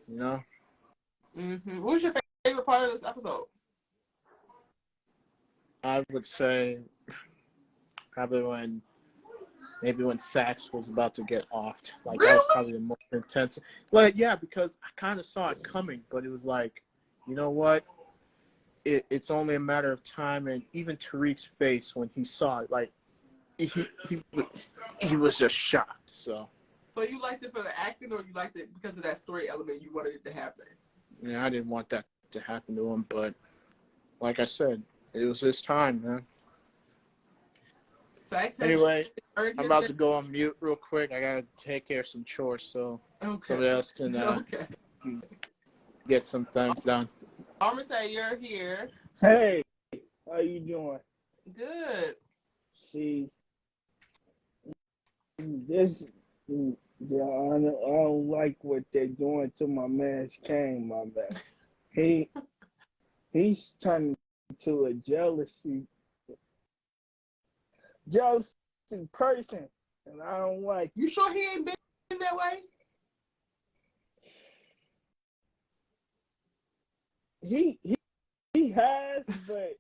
You know? Mm-hmm. What was your favorite part of this episode? I would say probably when Saxe was about to get offed. Like, really? That was probably the most intense. Like, yeah, because I kind of saw it coming, but it was like, you know what? It's only a matter of time. And even Tariq's face when he saw it, like, he was just shocked. So you liked it for the acting, or you liked it because of that story element you wanted it to happen? Yeah, I didn't want that to happen to him, but like I said, it was his time, man. Anyway, I'm about to go on mute real quick. I gotta take care of some chores, so somebody else can get some things done. Armisa, you're here. Hey, how you doing? Good. See, this, I don't like what they're doing to my man Kane, my man. He's turning to a jealous person, and I don't like. You sure he ain't been that way? He has, but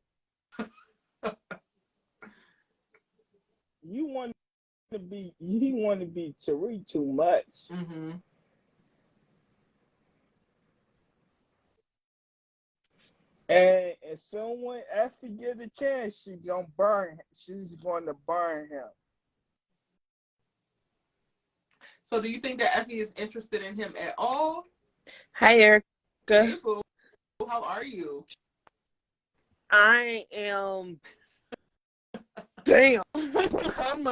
he want to be Tariq too much. Mm-hmm. And as soon when Effie get a chance, she's going to burn him. So do you think that Effie is interested in him at all? Hi, Erica. Hey, boo. How are you? I am damn. I'm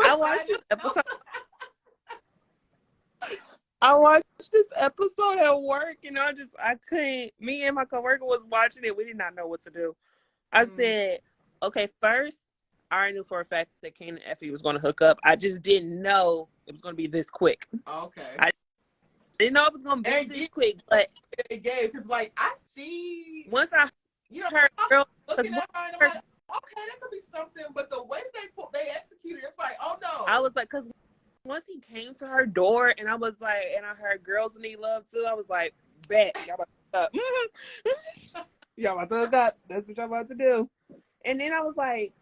I watched this episode. I watched this episode at work, and I couldn't. Me and my coworker was watching it. We did not know what to do. I said, okay, first, I already knew for a fact that Kane and Effie was going to hook up. I just didn't know it was going to be this quick. Okay. I didn't know it was going to be this quick, but because like I see once I heard girl looking at her, and I'm like, okay, that could be something, but the way that they executed, it's like, oh no. I was like, because once he came to her door, and I was like, and I heard girls need love too. I was like, bet y'all about to hook up. Y'all about to hook up. That's what y'all about to do. And then I was like,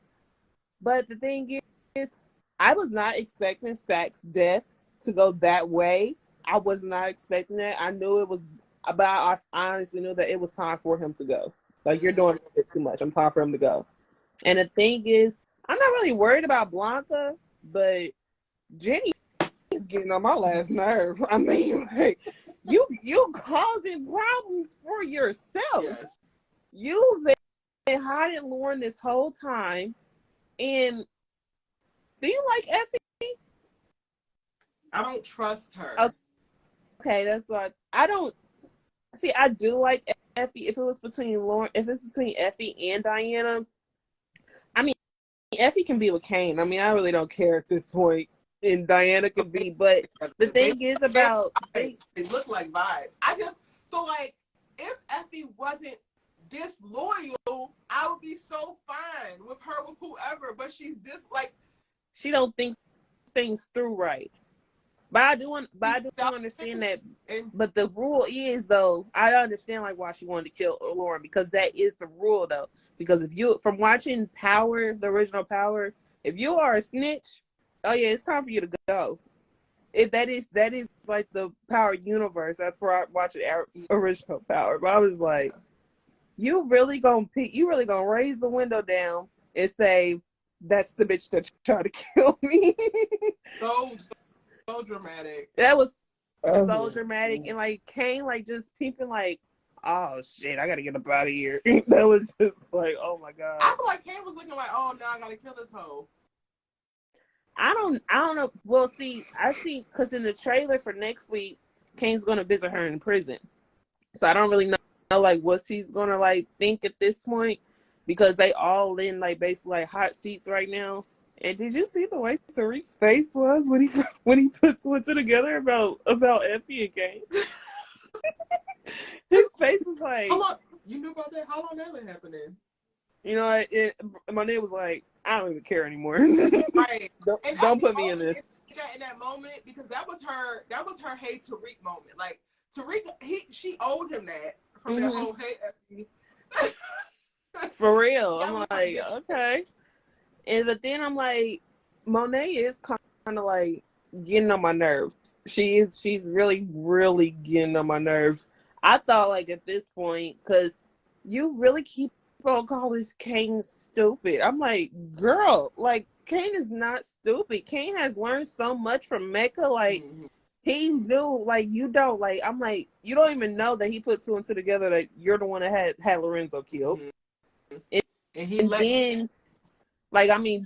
but the thing is, I was not expecting Saxe's death to go that way. I was not expecting that. I knew it was about. I honestly knew that it was time for him to go. Like, you're doing a bit too much. I'm time for him to go. And the thing is, I'm not really worried about Blanca, but Jenny is getting on my last nerve. I mean, like, you causing problems for yourself. Yes. You've been hiding Lauren this whole time. And do you like Effie? I don't trust her. Okay, that's what I don't see. I do like Effie. If it's between Effie and Diana, I mean, Effie can be with Kane. I mean, I really don't care at this point. And Diana could be, but the thing is about they look like vibes. So like, if Effie wasn't disloyal, I would be so fine with her, with whoever, but she's she don't think things through right. But I do understand that. But the rule is, though, I understand like why she wanted to kill Lauren, because that is the rule, though. Because if you, from watching Power, the original Power, if you are a snitch, oh yeah, it's time for you to go. If that is like the Power universe. That's where I watched the original Power. But I was like, you really gonna raise the window down and say, that's the bitch that tried to kill me. So dramatic. That was so dramatic. And like Kane, like just peeping like, oh shit, I gotta get up out of here. That was just like, oh my god. I feel like Kane was looking like, oh, now I gotta kill this hoe. I don't know. Well, I see, because in the trailer for next week, Kane's gonna visit her in prison. So I don't really know like what he's gonna like think at this point, because they all in like basically like hot seats right now. And did you see the way Tariq's face was when he put two and two together about Effie and Kane? His face was like, you knew about that? How long that been happening? You know, my name was like, I don't even care anymore. Right. Don't put me in this. In that moment, because that was her hey Tariq moment. Like Tariq, she owed him that from that whole hey. For real, I'm like, okay. But then I'm like, Monet is kind of like getting on my nerves. She's really, really getting on my nerves. I thought like at this point, because you really keep on calling Kane stupid. I'm like, girl, like Kane is not stupid. Kane has learned so much from Mecca. Like he knew, like you don't. Like I'm like, you don't even know that he put two and two together. That you're the one that had Lorenzo killed. And then, like, I mean,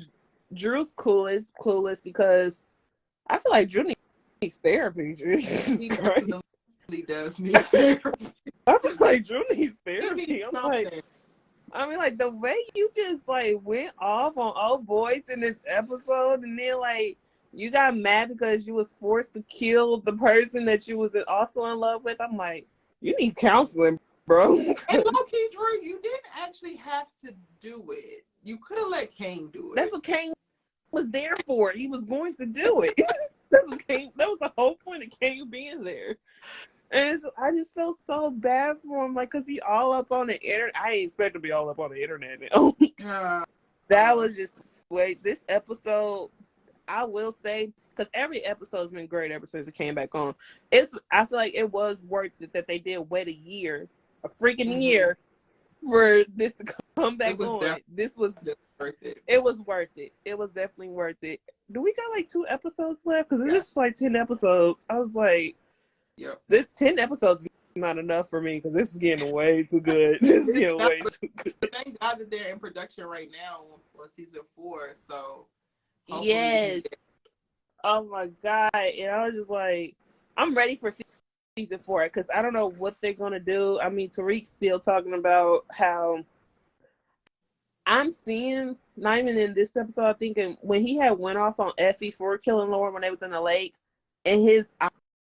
Drew's clueless because I feel like Drew needs therapy. He does need therapy. I feel like Drew needs therapy. I mean, like, the way you just, like, went off on old boys in this episode, and then, like, you got mad because you was forced to kill the person that you was also in love with. I'm like, you need counseling, bro. And low-key, Drew, you didn't actually have to do it. You could have let Kane do it. That's what Kane was there for. He was going to do it. That was the whole point of Kane being there. And I just feel so bad for him, like, because he all up on the internet. I didn't expect to be all up on the internet now. That was just, wait, this episode, I will say, because every episode's been great ever since it came back on. I feel like it was worth it that they did wait a freaking year, for this to come back on. This was worth it. It was worth it. It was definitely worth it. Do we got like 2 episodes left? Because it was like 10 episodes. I was like, yep. This 10 episodes not enough for me because this is getting way too good. This is getting way too good. But thank God that they're in production right now on season 4. So hopefully yes. Oh my God. And I was just like, I'm ready for season 4 because I don't know what they're gonna do. I mean, Tariq's still talking about how I'm seeing, not even in this episode, thinking when he had went off on Effie for killing Lauren when they was in the lake, and his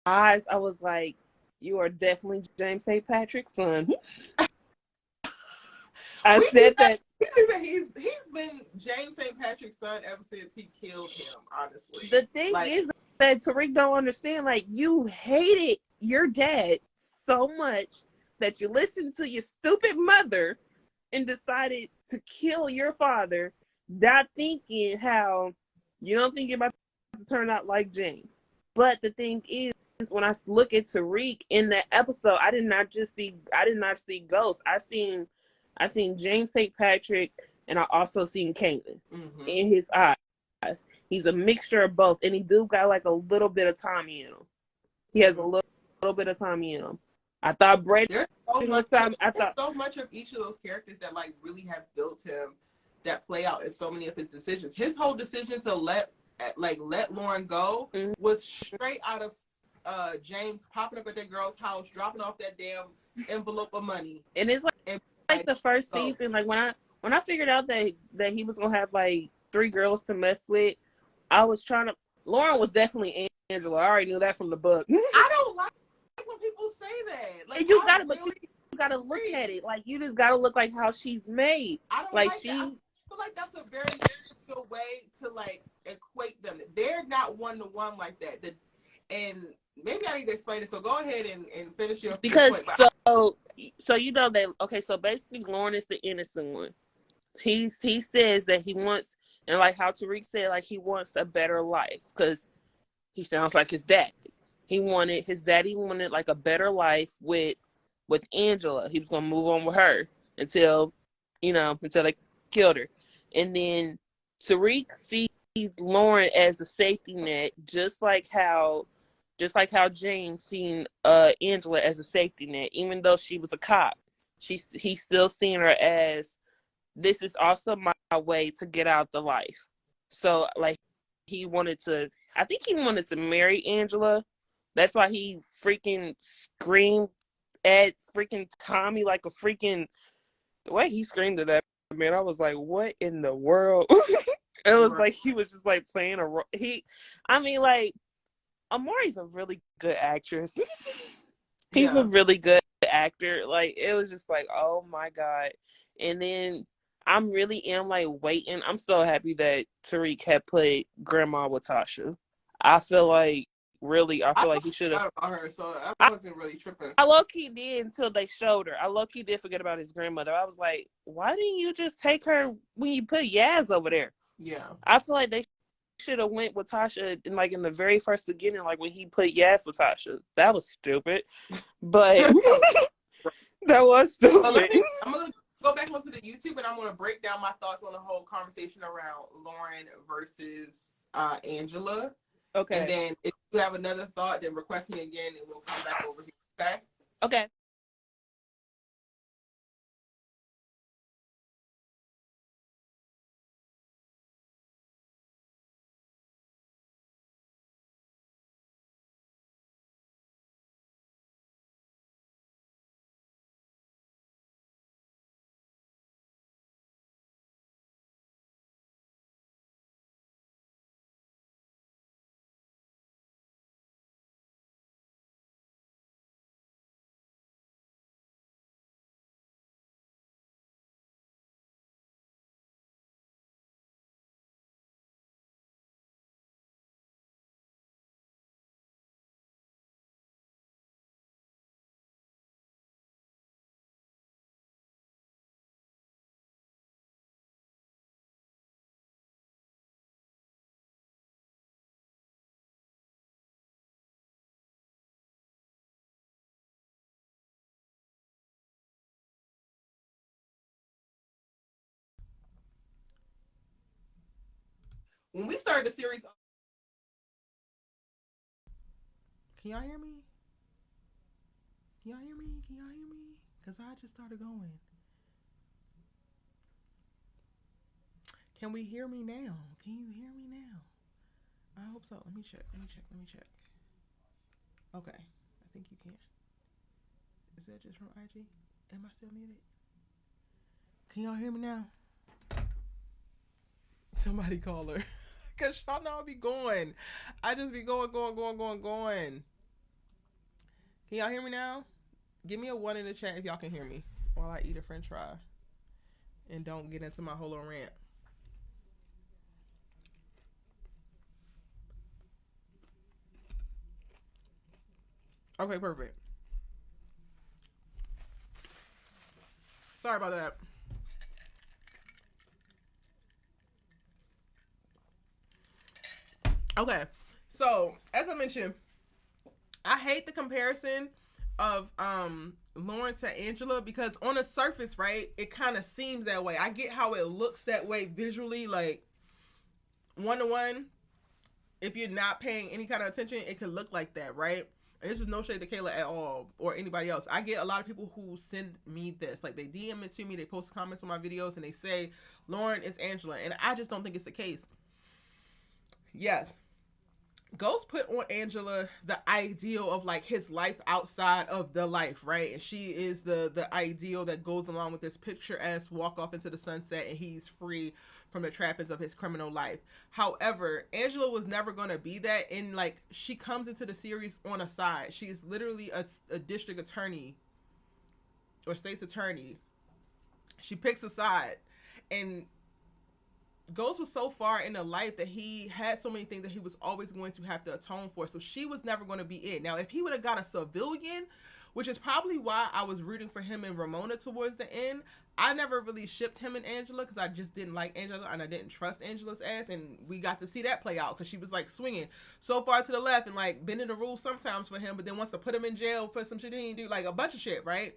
eyes, I was like, you are definitely James St. Patrick's son. I said that. He's been James St. Patrick's son ever since he killed him, honestly. The thing is that Tariq don't understand, like, you hated your dad so much that you listened to your stupid mother and decided to kill your father, not thinking how you don't think you're about to turn out like James. But the thing is, when I look at Tariq in that episode, I did not see ghosts. I seen James St. Patrick, and I also seen Kanan in his eyes. He's a mixture of both, and he do got like a little bit of Tommy in him. He has a little bit of Tommy in him. I thought Brady. There's so much of each of those characters that like really have built him that play out in so many of his decisions. His whole decision to let Lauren go was straight out of James popping up at that girl's house, dropping off that damn envelope of money. And it's like the first season, like when I figured out that he was gonna have like 3 girls to mess with, I was trying to. Lauren was definitely Angela. I already knew that from the book. I don't like when people say that. Like, you gotta look at it. Like, you just gotta look like how she's made. I don't like that. I feel like that's a very useful way to like equate them. They're not one-to-one like that. And maybe I need to explain it. So go ahead and finish your because so you know that. Okay, so basically Lauren is the innocent one. He says that he wants, and like how Tariq said, like he wants a better life because he sounds like his dad. His daddy wanted like a better life with Angela. He was gonna move on with her until they killed her. And then Tariq sees Lauren as a safety net, just like how James seen Angela as a safety net. Even though she was a cop, he's still seeing her as, this is also my way to get out the life. So like he wanted to marry Angela. That's why he freaking screamed at freaking Tommy like a freaking, the way he screamed at that man, I was like, what in the world? It was like he was just like playing a role. Like, Amari's a really good actress. He's a really good actor. Like, it was just like, oh my God. And then I really am like waiting. I'm so happy that Tariq had played Grandma with Tasha. I feel like he should have. Her, so I wasn't really tripping. I low-key did until they showed her. I low-key did forget about his grandmother. I was like, why didn't you just take her when you put Yaz over there? Yeah. I feel like they should have went with Tasha in the very first beginning, like when he put Yaz with Tasha. That was stupid. But that was stupid. I'm going to go back onto the YouTube and I'm going to break down my thoughts on the whole conversation around Lauren versus Angela. Okay. And then if you have another thought, then request me again and we'll come back over here. Okay? Okay. When we started the series, can y'all hear me? Can y'all hear me? Can y'all hear me? Because I just started going. Can we hear me now? Can you hear me now? I hope so. Let me check. Okay. I think you can. Is that just from IG? Am I still muted? Can y'all hear me now? Somebody call her. Because y'all know I be going. I just be going. Can y'all hear me now? Give me a 1 in the chat if y'all can hear me while I eat a french fry. And don't get into my whole little rant. Okay, perfect. Sorry about that. Okay, so as I mentioned, I hate the comparison of Lauren to Angela because on the surface, right, it kind of seems that way. I get how it looks that way visually, like 1-to-1. If you're not paying any kind of attention, it could look like that, right? And this is no shade to Kayla at all or anybody else. I get a lot of people who send me this. Like, they DM it to me, they post comments on my videos, and they say, Lauren is Angela. And I just don't think it's the case. Yes. Ghost put on Angela the ideal of, like, his life outside of the life, right? And she is the ideal that goes along with this picture-esque walk off into the sunset, and he's free from the trappings of his criminal life. However, Angela was never going to be that. And, like, she comes into the series on a side. She's literally a district attorney or state's attorney. She picks a side. And Ghost was so far in the life that he had so many things that he was always going to have to atone for. So she was never going to be it. Now, if he would have got a civilian, which is probably why I was rooting for him and Ramona towards the end, I never really shipped him and Angela because I just didn't like Angela and I didn't trust Angela's ass. And we got to see that play out because she was, like, swinging so far to the left and, like, bending the rules sometimes for him, but then wants to put him in jail for some shit he didn't do, like a bunch of shit, right?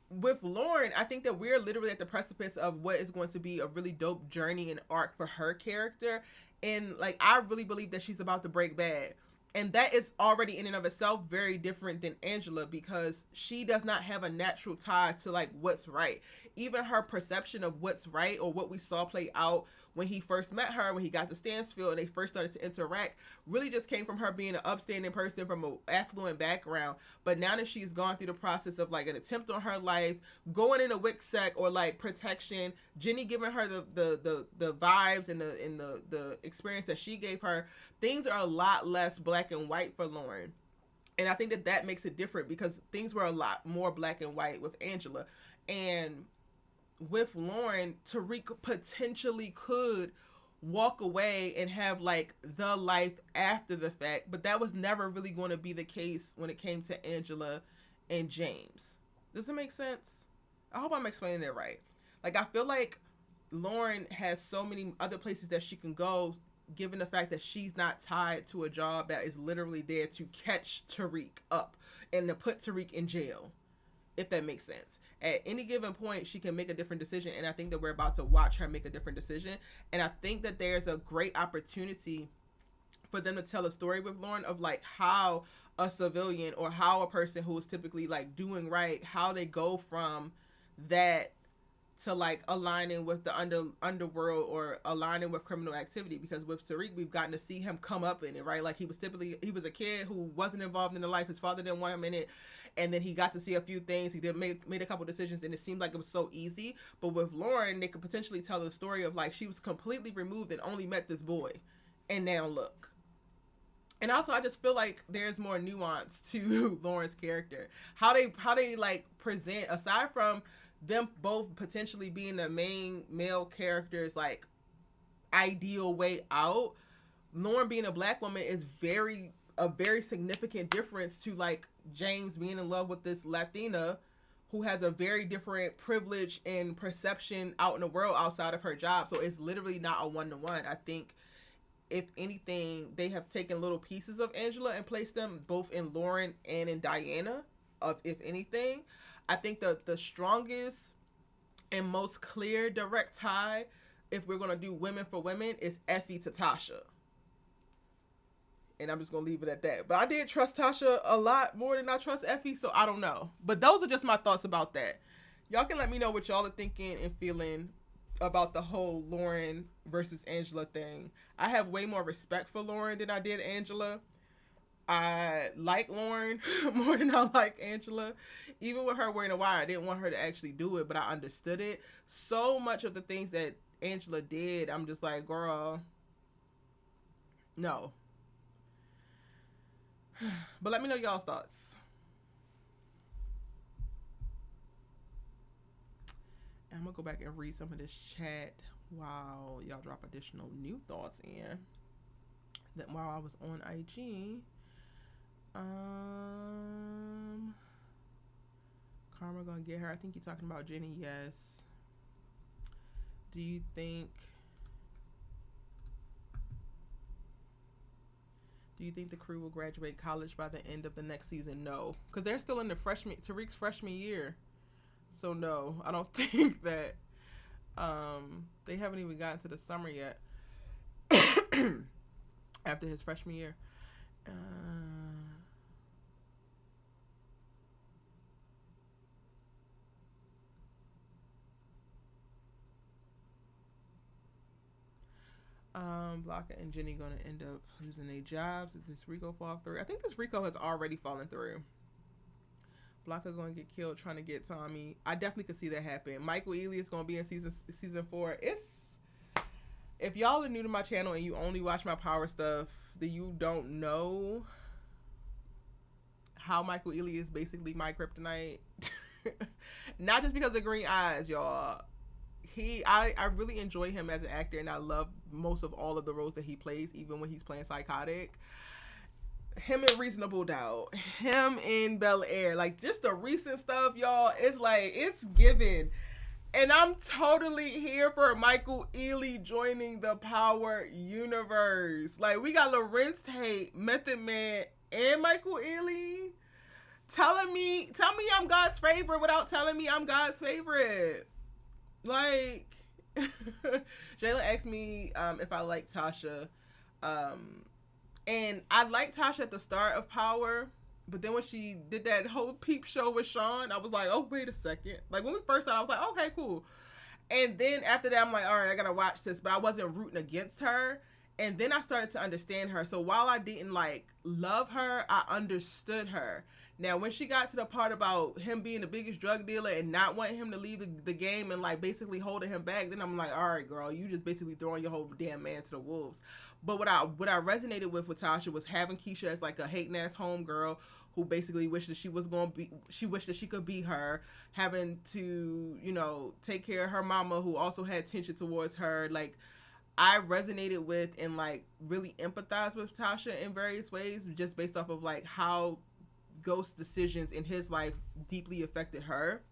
With Lauren, I think that we're literally at the precipice of what is going to be a really dope journey and arc for her character. And, like, I really believe that she's about to break bad. And that is already in and of itself very different than Angela because she does not have a natural tie to, like, what's right. Even her perception of what's right or what we saw play out when he first met her, when he got to Stansfield and they first started to interact, really just came from her being an upstanding person from an affluent background. But now that she's gone through the process of, like, an attempt on her life, going in a WIC or, like, protection, Jenny giving her the vibes and the experience that she gave her, things are a lot less black and white for Lauren. And I think that makes it different because things were a lot more black and white with Angela. And with Lauren, Tariq potentially could walk away and have, like, the life after the fact, but that was never really going to be the case when it came to Angela and James. Does it make sense? I hope I'm explaining it right. Like, I feel like Lauren has so many other places that she can go, given the fact that she's not tied to a job that is literally there to catch Tariq up and to put Tariq in jail, if that makes sense. At any given point, she can make a different decision, and I think that we're about to watch her make a different decision. And I think that there's a great opportunity for them to tell a story with Lauren of, like, how a civilian or how a person who is typically, like, doing right, how they go from that to, like, aligning with the underworld or aligning with criminal activity. Because with Tariq, we've gotten to see him come up in it, right? Like, he was a kid who wasn't involved in the life. His father didn't want him in it. And then he got to see a few things. He made a couple decisions, and it seemed like it was so easy. But with Lauren, they could potentially tell the story of, like, she was completely removed and only met this boy. And now look. And also, I just feel like there's more nuance to Lauren's character. How they like present, aside from them both potentially being the main male characters, like, ideal way out, Lauren being a black woman is a very significant difference to, like, James being in love with this Latina who has a very different privilege and perception out in the world outside of her job. So it's literally not a 1-to-1. I think, if anything, they have taken little pieces of Angela and placed them both in Lauren and in Diana, if anything. I think the strongest and most clear direct tie, if we're going to do women for women, is Effie to Tasha. And I'm just going to leave it at that. But I did trust Tasha a lot more than I trust Effie, so I don't know. But those are just my thoughts about that. Y'all can let me know what y'all are thinking and feeling about the whole Lauren versus Angela thing. I have way more respect for Lauren than I did Angela. I like Lauren more than I like Angela. Even with her wearing a wire, I didn't want her to actually do it, but I understood it. So much of the things that Angela did, I'm just like, girl, no. But let me know y'all's thoughts. I'm going to go back and read some of this chat while y'all drop additional new thoughts in. That while I was on IG, Karma going to get her. I think you're talking about Jenny. Yes. Do you think the crew will graduate college by the end of the next season? No, because they're still in the Tariq's freshman year. So no, I don't think that they haven't even gotten to the summer yet. After his freshman year. Blanca and Jenny gonna end up losing their jobs if this RICO fall through. I think this RICO has already fallen through. Blanca gonna get killed trying to get Tommy. I definitely could see that happen. Michael Ealy is gonna be in season 4. If y'all are new to my channel and you only watch my power stuff, then you don't know how Michael Ealy is basically my kryptonite. Not just because of green eyes, y'all. I really enjoy him as an actor, and I love most of all of the roles that he plays, even when he's playing psychotic. Him in Reasonable Doubt, him in Bel Air, like just the recent stuff, y'all, it's like, it's given. And I'm totally here for Michael Ealy joining the Power universe. Like, we got Lorenz Tate, Method Man, and Michael Ealy tell me I'm God's favorite without telling me I'm God's favorite. Like, Jayla asked me if I like Tasha. And I liked Tasha at the start of Power, but then when she did that whole peep show with Sean, I was like, oh, wait a second. Like, when we first started, I was like, okay, cool. And then after that, I'm like, all right, I gotta watch this. But I wasn't rooting against her. And then I started to understand her. So while I didn't, like, love her, I understood her. Now, when she got to the part about him being the biggest drug dealer and not wanting him to leave the game and, like, basically holding him back, then I'm like, all right, girl, you just basically throwing your whole damn man to the wolves. But what I resonated with Tasha was having Keisha as, like, a hating-ass homegirl who basically wished that she wished that she could be her, having to, you know, take care of her mama who also had tension towards her. Like, I resonated with and, like, really empathized with Tasha in various ways, just based off of, like, how Ghost's decisions in his life deeply affected her.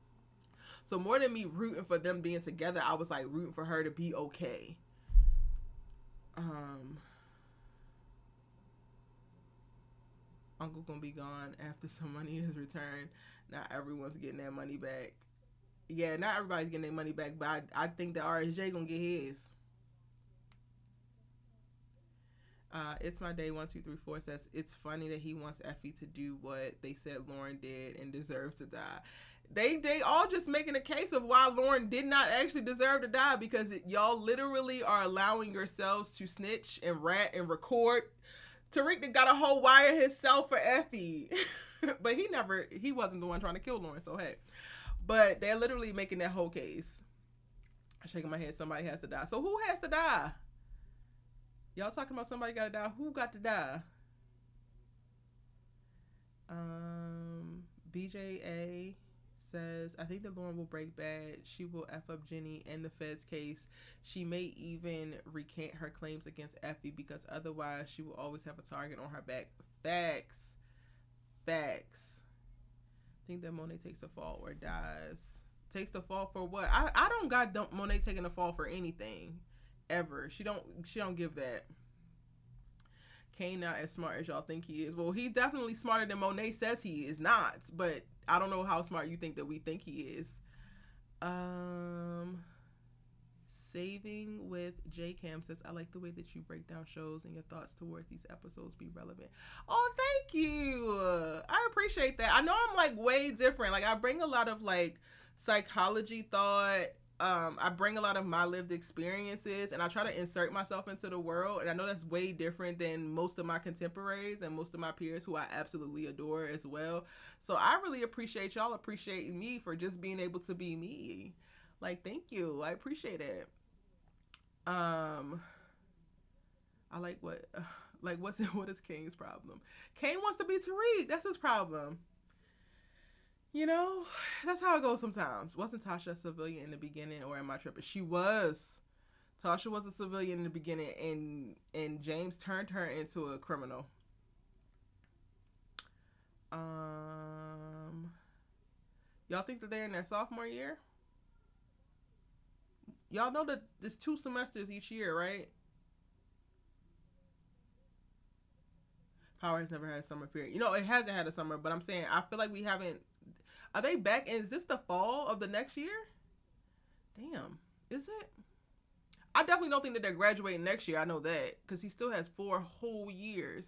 So more than me rooting for them being together, I was, like, rooting for her to be okay. Uncle gonna be gone after some money is returned. Not everyone's getting their money back. Yeah, not everybody's getting their money back, but I think that RSJ gonna get his. It's my day 1234 says it's funny that he wants Effie to do what they said Lauren did and deserves to die. They all just making a case of why Lauren did not actually deserve to die, because y'all literally are allowing yourselves to snitch and rat and record. Tariq got a whole wire himself for Effie. But he wasn't the one trying to kill Lauren, so hey. But they're literally making that whole case. I'm shaking my head, somebody has to die. So who has to die? Y'all talking about somebody gotta die. Who got to die? BJA says, I think that Lauren will break bad. She will F up Jenny and the Fed's case. She may even recant her claims against Effie because otherwise she will always have a target on her back. Facts. I think that Monet takes the fall or dies. Takes the fall for what? I don't got Monet taking the fall for anything. Ever. She don't give that. Kane not as smart as y'all think he is. Well, he's definitely smarter than Monet says he is not, but I don't know how smart you think that we think he is. Saving with J Cam says, I like the way that you break down shows and your thoughts toward these episodes be relevant. Oh, thank you. I appreciate that. I know I'm like way different. Like I bring a lot of like psychology thought. I bring a lot of my lived experiences and I try to insert myself into the world. And I know that's way different than most of my contemporaries and most of my peers who I absolutely adore as well. So I really appreciate y'all appreciating me for just being able to be me. Like, thank you. I appreciate it. I like what is Kane's problem? Kane wants to be Tariq. That's his problem. You know, that's how it goes sometimes. Wasn't Tasha a civilian in the beginning, or am I tripping? She was. Tasha was a civilian in the beginning, and James turned her into a criminal. Y'all think that they're in their sophomore year? Y'all know that there's 2 semesters each year, right? Power has never had a summer period. You know, it hasn't had a summer, but I'm saying I feel like we haven't. Are they back? Is this the fall of the next year? Damn. Is it? I definitely don't think that they're graduating next year. I know that. Because he still has 4 whole years.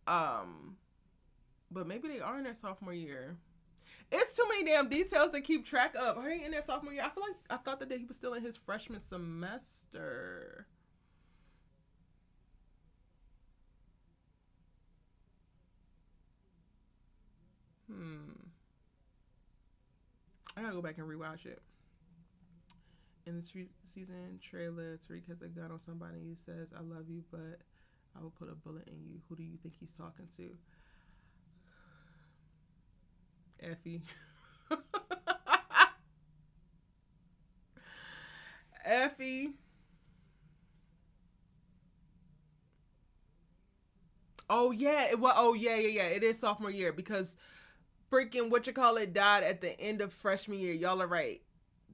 But maybe they are in their sophomore year. It's too many damn details to keep track of. Are they in their sophomore year? I feel like I thought that he was still in his freshman semester. I gotta go back and rewatch it. In the season trailer, Tariq has a gun on somebody. He says, I love you, but I will put a bullet in you. Who do you think he's talking to? Effie. Effie. Oh yeah, it is sophomore year because freaking died at the end of freshman year. Y'all are right.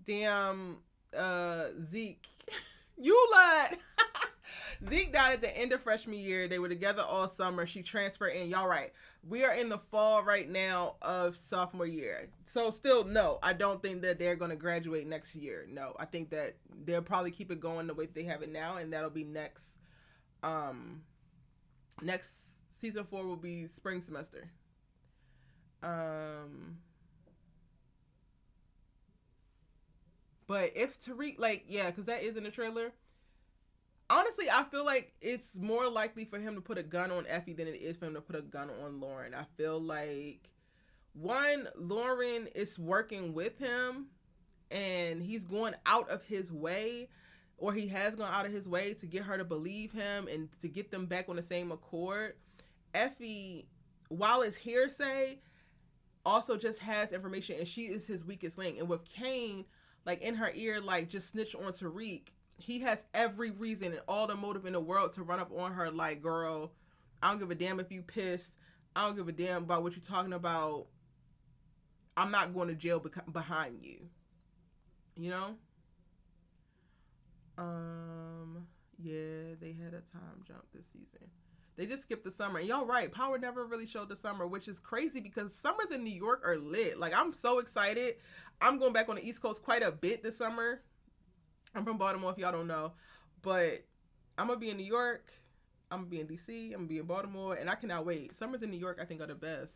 Damn, Zeke, you lied. Zeke died at the end of freshman year. They were together all summer. She transferred in. Y'all right. We are in the fall right now of sophomore year. So still, no, I don't think that they're going to graduate next year. No, I think that they'll probably keep it going the way they have it now, and that'll be next season 4 will be spring semester. But if Tariq, like, yeah, because that is in the trailer. Honestly, I feel like it's more likely for him to put a gun on Effie than it is for him to put a gun on Lauren. I feel like, one, Lauren is working with him and he's going out of his way, or he has gone out of his way to get her to believe him and to get them back on the same accord. Effie, while it's hearsay, also just has information and she is his weakest link. And with Kane, like, in her ear, like, just snitch on Tariq, he has every reason and all the motive in the world to run up on her like, girl, I don't give a damn if you pissed. I don't give a damn about what you're talking about. I'm not going to jail behind you. You know? Yeah, they had a time jump this season. They just skipped the summer. And y'all right, Power never really showed the summer, which is crazy because summers in New York are lit. Like, I'm so excited. I'm going back on the East Coast quite a bit this summer. I'm from Baltimore, if y'all don't know. But I'm going to be in New York. I'm going to be in D.C. I'm going to be in Baltimore. And I cannot wait. Summers in New York, I think, are the best.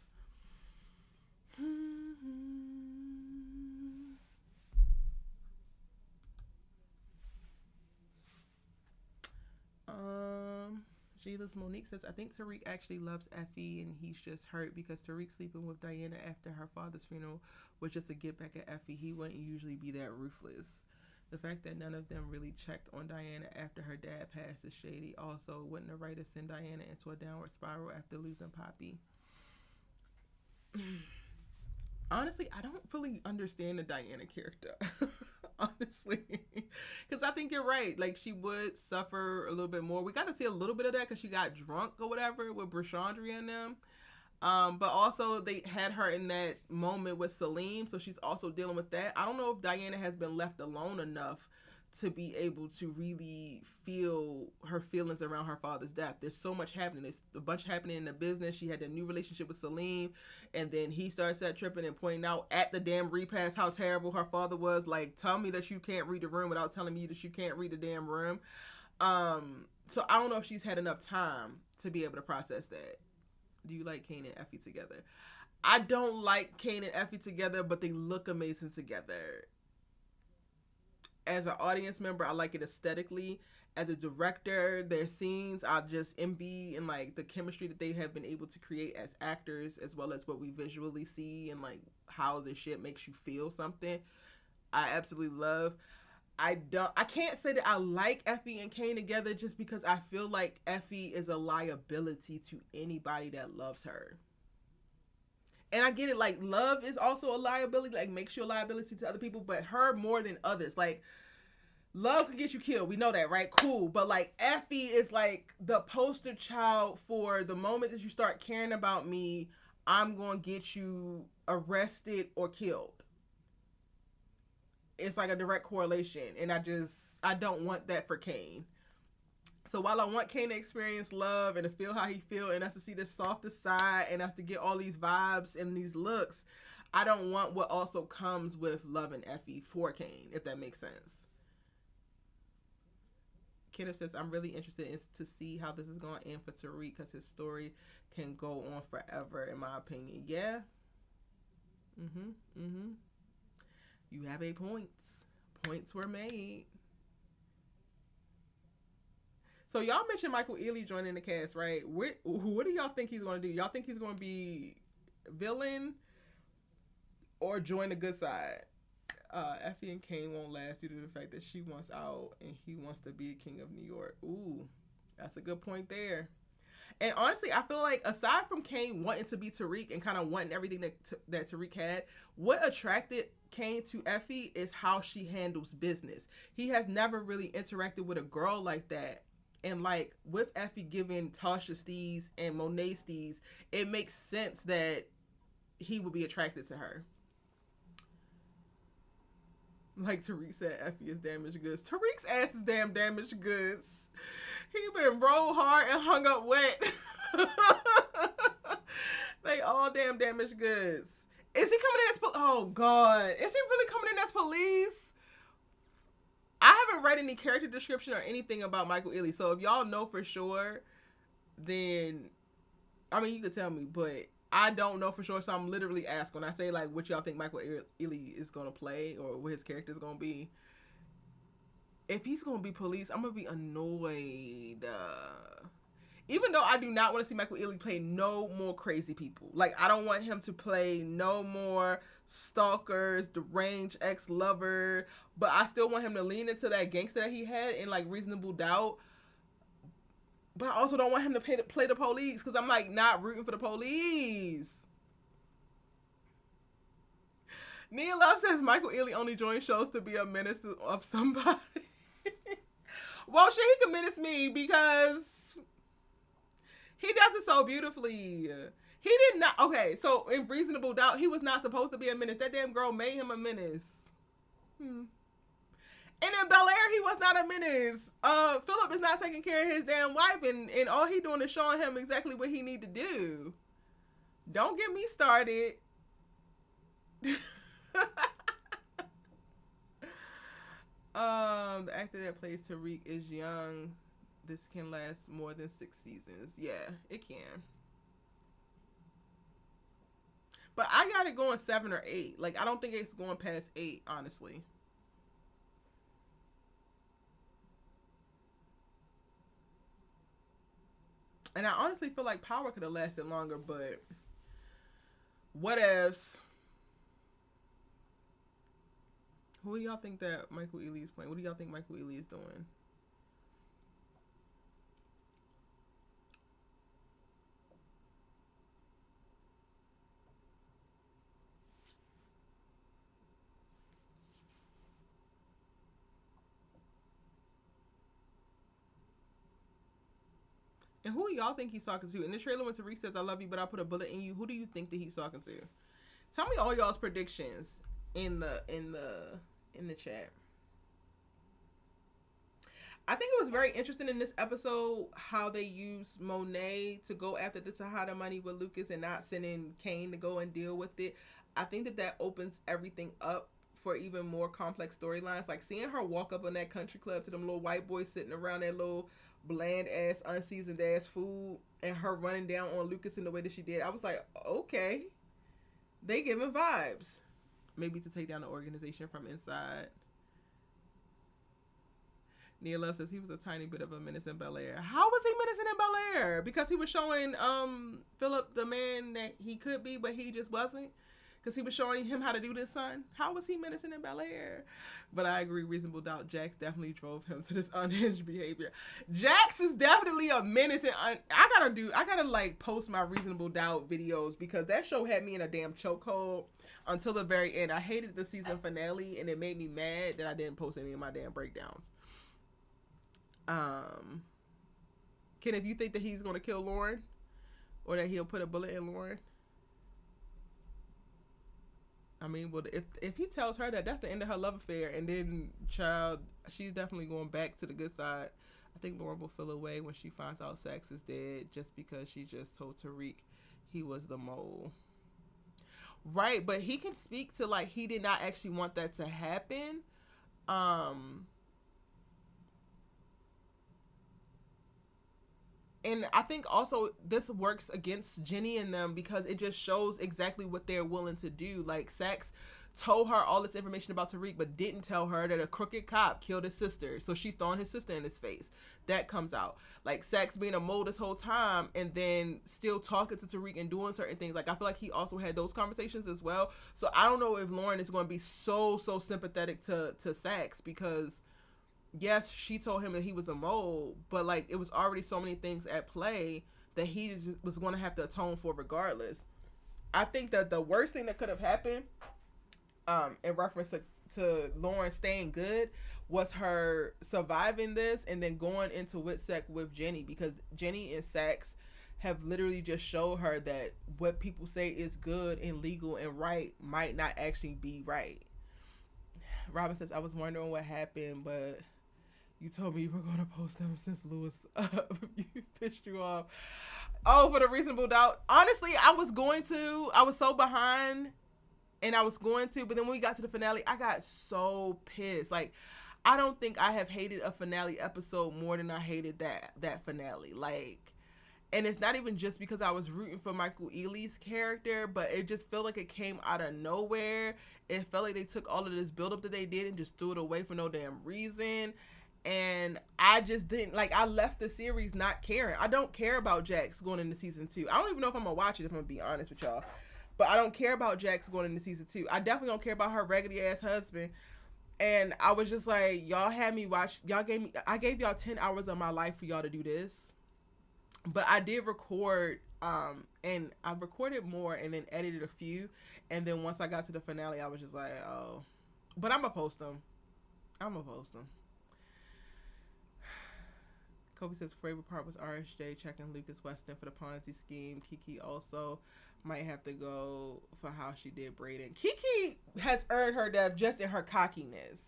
Gila's Monique says, I think Tariq actually loves Effie and he's just hurt because Tariq sleeping with Diana after her father's funeral was just to get back at Effie. He wouldn't usually be that ruthless. The fact that none of them really checked on Diana after her dad passed is shady. Also, wouldn't the writer send Diana into a downward spiral after losing Poppy? Honestly, I don't fully understand the Diana character. Honestly. Because I think you're right. Like, she would suffer a little bit more. We got to see a little bit of that because she got drunk or whatever with Brashandria and them. But also, they had her in that moment with Salim, so she's also dealing with that. I don't know if Diana has been left alone enough to be able to really feel her feelings around her father's death. There's so much happening. There's a bunch happening in the business. She had a new relationship with Salim, and then he starts that tripping and pointing out at the damn repast how terrible her father was. Like, tell me that you can't read the room without telling me that you can't read the damn room. So I don't know if she's had enough time to be able to process that. Do you like Kane and Effie together? I don't like Kane and Effie together, but they look amazing together. As an audience member, I like it aesthetically. As a director, their scenes, I just envy and like the chemistry that they have been able to create as actors, as well as what we visually see and like how this shit makes you feel something. I absolutely love. I can't say that I like Effie and Kane together just because I feel like Effie is a liability to anybody that loves her. And I get it, like, love is also a liability, like, makes you a liability to other people, but her more than others. Like, love can get you killed. We know that, right? Cool. But, like, Effie is, like, the poster child for the moment that you start caring about me, I'm going to get you arrested or killed. It's like a direct correlation. And I don't want that for Kane. So while I want Kane to experience love and to feel how he feels and us to see the softest side and us to get all these vibes and these looks, I don't want what also comes with love and Effie for Kane, if that makes sense. Kenneth says, I'm really interested to see how this is going to end for Tariq because his story can go on forever, in my opinion. Yeah. You have 8 points. Points were made. So y'all mentioned Michael Ealy joining the cast, right? What do y'all think he's going to do? Y'all think he's going to be villain or join the good side? Effie and Kane won't last due to the fact that she wants out and he wants to be king of New York. Ooh, that's a good point there. And honestly, I feel like aside from Kane wanting to be Tariq and kind of wanting everything that Tariq had, what attracted Kane to Effie is how she handles business. He has never really interacted with a girl like that. And like with Effie giving Tasha steez and Monet steez, it makes sense that he would be attracted to her. Like Tariq said, Effie is damaged goods. Tariq's ass is damn damaged goods. He been rolled hard and hung up wet. They all damn damaged goods. Is he coming in as oh God. Is he really coming in as police? I haven't read any character description or anything about Michael Ealy. So if y'all know for sure, then I mean you could tell me, but I don't know for sure, so I'm literally asking. When I say like what y'all think Michael Ealy is gonna play or what his character is gonna be, if he's gonna be police, I'm gonna be annoyed. Even though I do not want to see Michael Ealy play no more crazy people. Like, I don't want him to play no more stalkers, deranged ex-lover, but I still want him to lean into that gangster that he had in, like, Reasonable Doubt. But I also don't want him to play the police, because I'm, like, not rooting for the police. Nia Love says Michael Ealy only joins shows to be a menace of somebody. Well, shit, he can menace me, because he does it so beautifully. He did not. Okay, so in Reasonable Doubt, he was not supposed to be a menace. That damn girl made him a menace. And in Bel Air, he was not a menace. Philip is not taking care of his damn wife, and all he doing is showing him exactly what he need to do. Don't get me started. The actor that plays Tariq is young. This can last more than 6 seasons. Yeah, it can. But I got it going 7 or 8. Like, I don't think it's going past 8, honestly. And I honestly feel like Power could have lasted longer, but whatevs. Who do y'all think that Michael Ealy is playing? What do y'all think Michael Ealy is doing? And who do y'all think he's talking to? In the trailer when Tariq says, I love you, but I put a bullet in you, who do you think that he's talking to? Tell me all y'all's predictions in the chat. I think it was very interesting in this episode how they used Monet to go after the Tejada money with Lucas and not sending Kane to go and deal with it. I think that opens everything up for even more complex storylines. Like seeing her walk up in that country club to them little white boys sitting around that little bland ass, unseasoned ass food, and her running down on Lucas in the way that she did. I was like, okay, they giving vibes. Maybe to take down the organization from inside. Nia Love says he was a tiny bit of a menace in Bel Air. How was he menacing in Bel Air? Because he was showing Philip the man that he could be, but he just wasn't. Because he was showing him how to do this, son. How was he menacing in Bel Air? But I agree, reasonable doubt. Jax definitely drove him to this unhinged behavior. Jax is definitely a menace. And I gotta like post my reasonable doubt videos because that show had me in a damn chokehold until the very end. I hated the season finale and it made me mad that I didn't post any of my damn breakdowns. Kenneth, you think that he's gonna kill Lauren, or that he'll put a bullet in Lauren? I mean, well, if he tells her that that's the end of her love affair, and then child, she's definitely going back to the good side. I think Lauren will feel away when she finds out Saxe is dead, just because she just told Tariq he was the mole. Right, but he can speak to like he did not actually want that to happen. And I think also this works against Jenny and them because it just shows exactly what they're willing to do. Like Saxe told her all this information about Tariq, but didn't tell her that a crooked cop killed his sister. So she's throwing his sister in his face. That comes out. Like Saxe being a mole this whole time and then still talking to Tariq and doing certain things. Like I feel like he also had those conversations as well. So I don't know if Lauren is going to be so sympathetic to Saxe because yes, she told him that he was a mole, but like it was already so many things at play that he just was going to have to atone for regardless. I think that the worst thing that could have happened in reference to Lauren staying good was her surviving this and then going into WITSEC with Jenny, because Jenny and Saxe have literally just showed her that what people say is good and legal and right might not actually be right. Robin says, I was wondering what happened, but you told me you were going to post them since Lewis you pissed you off. Oh, for the reasonable doubt. Honestly, I was so behind and I was going to, but then when we got to the finale, I got so pissed. Like, I don't think I have hated a finale episode more than I hated that finale. Like, and it's not even just because I was rooting for Michael Ealy's character, but it just felt like it came out of nowhere. It felt like they took all of this buildup that they did and just threw it away for no damn reason. And I just didn't, like, I left the series not caring. I don't care about Jax going into season 2. I don't even know if I'm going to watch it, if I'm going to be honest with y'all. But I don't care about Jax going into season 2. I definitely don't care about her raggedy ass husband. And I was just like, y'all had me watch, I gave y'all 10 hours of my life for y'all to do this. But I did record, and I recorded more and then edited a few. And then once I got to the finale, I was just like, oh. But I'm going to post them. Kobe says favorite part was RSJ checking Lucas Weston for the Ponzi scheme. Kiki also might have to go for how she did Brayden. Kiki has earned her death just in her cockiness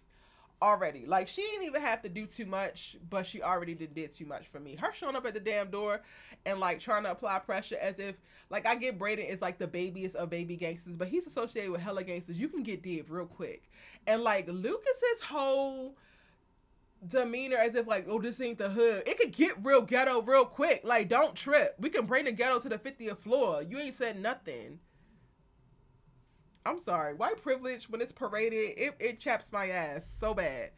already. Like, she didn't even have to do too much, but she already did too much for me. Her showing up at the damn door and like trying to apply pressure as if, like, I get Brayden is like the babiest of baby gangsters, but he's associated with hella gangsters. You can get dead real quick. And like Lucas's whole demeanor as if like, oh, this ain't the hood. It could get real ghetto real quick. Like, don't trip. We can bring the ghetto to the 50th floor. You ain't said nothing. I'm sorry. White privilege, when it's paraded, it chaps my ass so bad.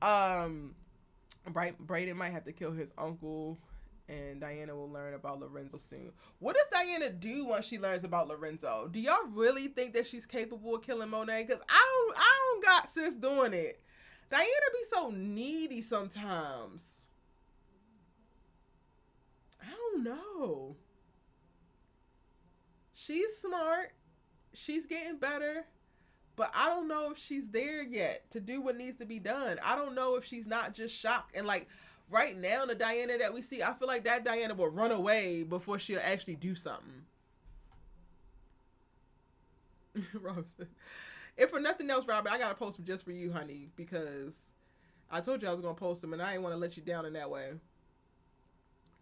Brayden might have to kill his uncle, and Diana will learn about Lorenzo soon. What does Diana do once she learns about Lorenzo? Do y'all really think that she's capable of killing Monet? Because I don't got sis doing it. Diana be so needy sometimes. I don't know. She's smart. She's getting better. But I don't know if she's there yet to do what needs to be done. I don't know if she's not just shocked. And like right now, the Diana that we see, I feel like that Diana will run away before she'll actually do something. Robinson. If for nothing else, Robin, I got to post them just for you, honey, because I told you I was gonna post them, and I ain't want to let you down in that way.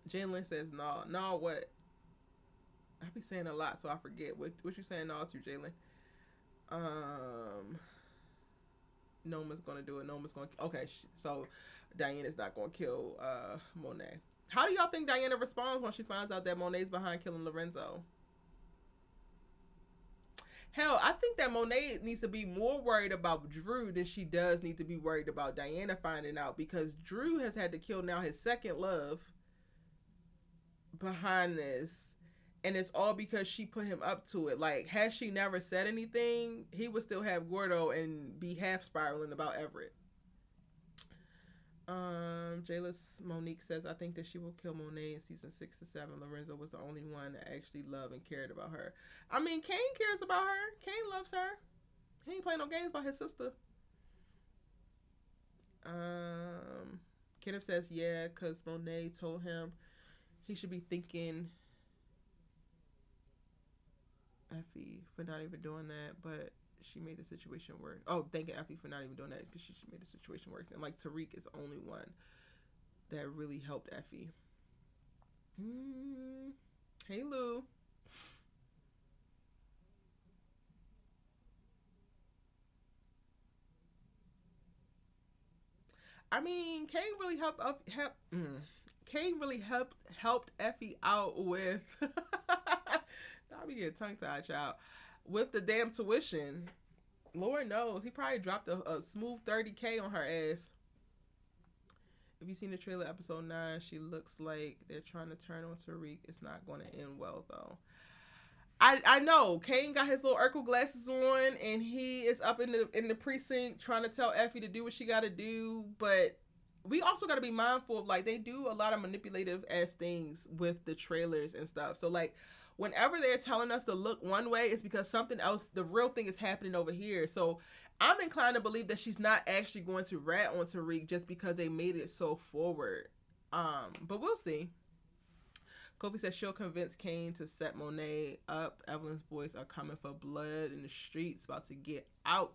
Jalen says no, no. What? I be saying a lot, so I forget. What you saying no to, Jalen? Noma's gonna do it. Noma's gonna. Okay, so Diana's not gonna kill Monet. How do y'all think Diana responds when she finds out that Monet's behind killing Lorenzo? Hell, I think that Monet needs to be more worried about Drew than she does need to be worried about Diana finding out, because Drew has had to kill now his second love behind this, and it's all because she put him up to it. Like, had she never said anything, he would still have Gordo and be half spiraling about Everett. Jayla Monique says, I think that she will kill Monet in season 6 to 7. Lorenzo was the only one that actually loved and cared about her. I mean, Kane cares about her. Kane loves her. He ain't playing no games about his sister. Kenneth says, yeah, because Monet told him he should be thanking Effie for not even doing that, but she made the situation worse. Oh, thanking Effie for not even doing that because she made the situation worse. And like, Tariq is the only one that really helped Effie. Hey, Lou. I mean, Kane really helped Effie out with. I'll be getting tongue tied, child. With the damn tuition. Lord knows, he probably dropped a smooth $30K on her ass. If you've seen the trailer, episode 9, she looks like they're trying to turn on Tariq. It's not going to end well, though. I know Kane got his little Urkel glasses on, and he is up in the precinct trying to tell Effie to do what she got to do. But we also got to be mindful of, like, they do a lot of manipulative ass things with the trailers and stuff. So like, whenever they're telling us to look one way, it's because something else, the real thing, is happening over here. So I'm inclined to believe that she's not actually going to rat on Tariq just because they made it so forward. But we'll see. Kofi says she'll convince Kane to set Monet up. Evelyn's boys are coming for blood in the streets, about to get out.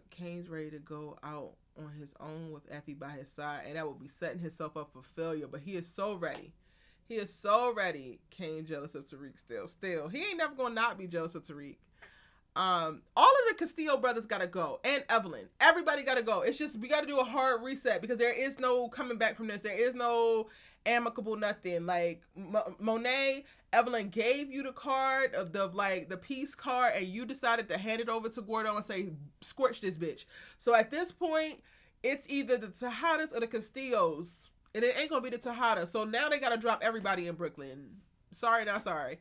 Kane's ready to go out on his own with Effie by his side, and that will be setting himself up for failure. But he is so ready. He is so ready. Kane jealous of Tariq still. He ain't never gonna not be jealous of Tariq. All of the Castillo brothers gotta go, and Evelyn. Everybody gotta go. It's just, we gotta do a hard reset, because there is no coming back from this. There is no amicable nothing. Like, Monet, Evelyn gave you the card of the peace card, and you decided to hand it over to Gordo and say, scorch this bitch. So at this point, it's either the Tejadas or the Castillos, and it ain't gonna be the Tejada. So now they gotta drop everybody in Brooklyn. Sorry, not sorry.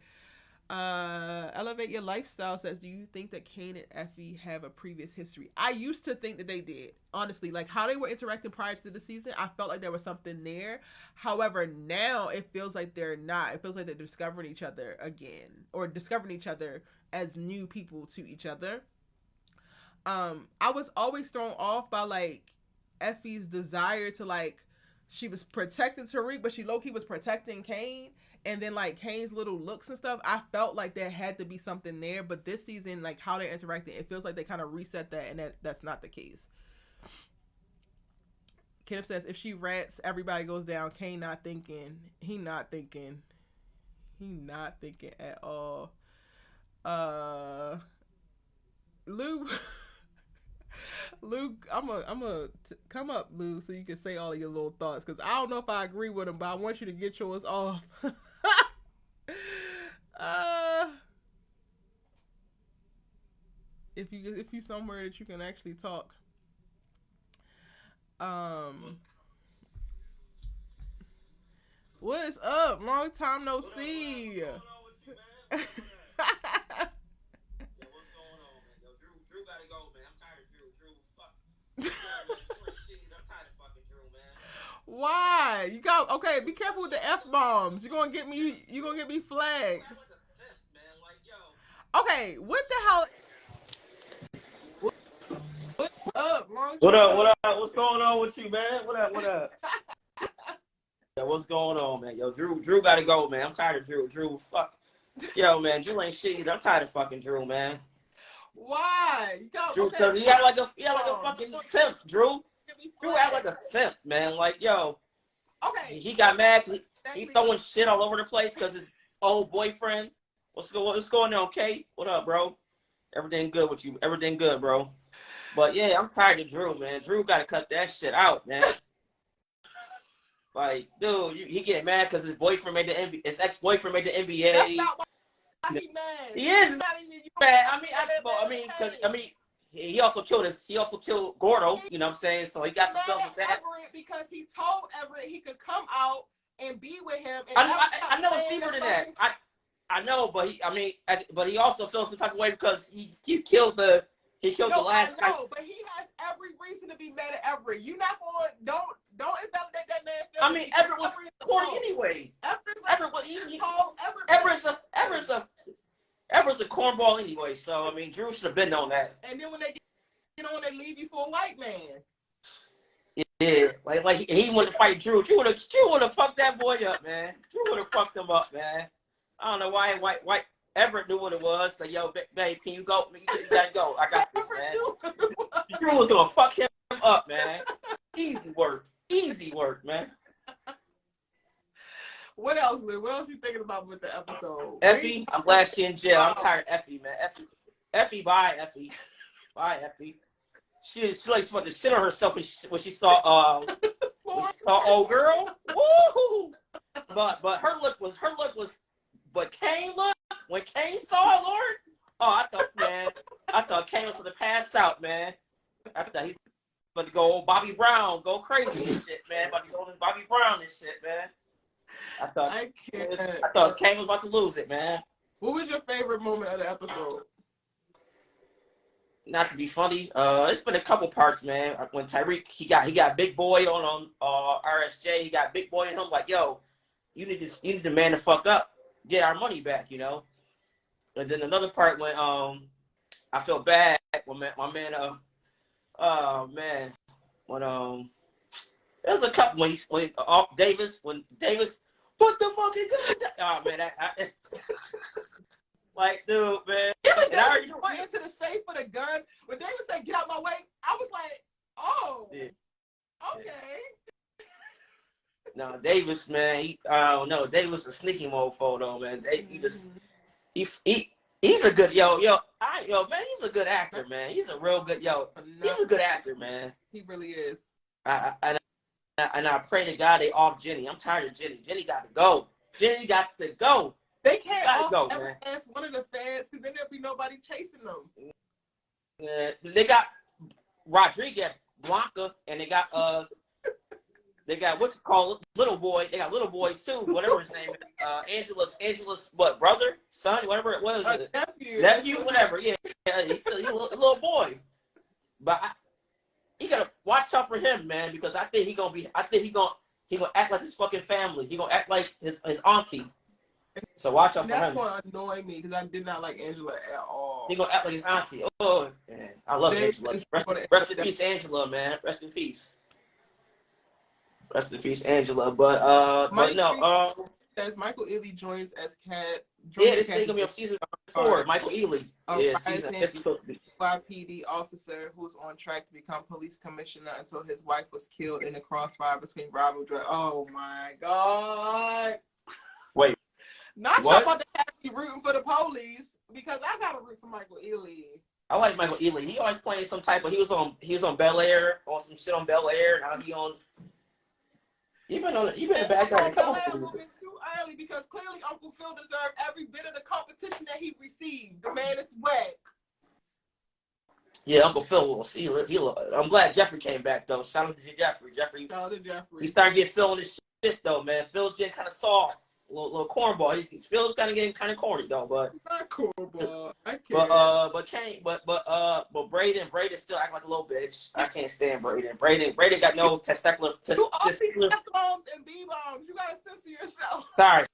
Elevate Your Lifestyle says, do you think that Kane and Effie have a previous history? I used to think that they did. Honestly, like how they were interacting prior to the season, I felt like there was something there. However, now it feels like they're not. It feels like they're discovering each other again, or discovering each other as new people to each other. I was always thrown off by like Effie's desire to, like, she was protecting Tariq, but she low-key was protecting Kane. And then, like, Kane's little looks and stuff, I felt like there had to be something there. But this season, like, how they're interacting, it feels like they kind of reset that, and that's not the case. Kenneth says, if she rats, everybody goes down. Kane not thinking. He not thinking at all. Luke, I'm a come up, Lou, so you can say all of your little thoughts, because I don't know if I agree with him, but I want you to get yours off. If you somewhere that you can actually talk. What is up? Long time no see. Why? You got okay, be careful with the F-bombs. You're gonna get me flagged. Okay, what the hell? What's up? What up? What's going on with you, man? What up? Yo, what's going on, man? Yo, Drew gotta go, man. I'm tired of Drew. Fuck. Yo, man, Drew ain't shit. I'm tired of fucking Drew, man. Why? Drew, because he had like a fucking simp, Drew. Drew had like a simp, man. Like, yo. Okay. He got mad. He throwing shit all over the place because his old boyfriend. What's going on, Kate? What up, bro? Everything good with you? Everything good, bro? But yeah, I'm tired of Drew, man. Drew got to cut that shit out, man. Like, dude, he getting mad because his boyfriend made the NBA. His ex-boyfriend made the NBA. That's not why he mad. He is mad. I mean, he also killed Gordo. You know what I'm saying? So he got some stuff with that. Everett because he told Everett he could come out and be with him. And I know it's deeper than that. I know, but he also feels some type of way because he killed the last guy. I know, but he has every reason to be mad at Everett. You not going don't invalidate that man. I mean, Everett was corny anyway. Everett's a cornball anyway. So I mean, Drew should have been on that. And then when they get on, they leave you for a white man. Yeah, like he wanted to fight Drew. Drew would have fucked that boy up, man. Drew would have fucked him up, man. I don't know why white Everett knew what it was. So, yo, babe, can you go? You gotta go. I got this, man. Drew was gonna fuck him up, man. Easy work, man. What else, Lou? What else you thinking about with the episode? Effie, I'm glad she in jail. I'm tired of Effie, man. Effie, bye, Effie. Bye, Effie. She like supposed to shit on herself when she saw old girl. Woo! But her look was but Kane look when Kane saw her, Lord. Oh, I thought Kane was for the pass out, man. I thought he about to go Bobby Brown, go crazy and shit, man. About to go this Bobby Brown and shit, man. I thought Kane was about to lose it, man. What was your favorite moment of the episode? Not to be funny, it's been a couple parts, man. When Tyreek he got Big Boy on RSJ, he got Big Boy in him. Like, yo, you need to man the fuck up, get our money back, you know. And then another part when I felt bad when my man when there's a couple when Davis what the fuck is good? Oh man, like, dude, man. And I already went into the safe for the gun. When David said, "Get out my way," I was like, "Oh, yeah. Okay." No, Davis, man. I don't know. Davis a sneaky mofo though, man. He's a good man. He's a good actor, man. He's a real good He's a good actor, man. He really is. And I pray to God they off Jenny. I'm tired of Jenny. Jenny got to go. Jenny got to go. They can't off one of the fans because then there'll be nobody chasing them. Yeah, they got Rodriguez, Blanca, and they got what you call little boy. They got little boy too, whatever his name is. Angela's what, brother, son, whatever it was. Nephew, whatever. Yeah, he's a little boy. But you gotta watch out for him, man, because I think he gonna act like his fucking family. He gonna act like his auntie. So watch out for him. That's gonna annoy me because I did not like Angela at all. He gonna act like his auntie. Oh man, I love Angela. Rest in peace, Angela, man. Rest in peace. Rest in peace, Angela. But no. Says Michael Ealy joins as Cat. Yeah, this is gonna be on season 4. Michael Ealy. Season NYPD officer who's on track to become police commissioner until his wife was killed in the crossfire between rival drug. Oh my God. Wait. Not sure about to have me rooting for the police because I gotta root for Michael Ealy. I like Michael Ealy. He always playing some type of. He was on Bel Air, on some shit on Bel Air. Now he been a bad guy. Bel Air a little bit too early because clearly Uncle Phil deserved every bit of the competition that he received. The man is whack. Yeah, Uncle Phil. I'm glad Jeffrey came back though. Shout out to Jeffrey. Jeffrey. He started getting Phil in this shit though, man. Phil's getting kind of soft. Little cornball. Phil's kind of getting kind of corny though, but not cornball. I can't. But Braden still act like a little bitch. I can't stand Braden. Braden got no testicular. You all these F-bombs and B-bombs. You gotta censor yourself. Sorry.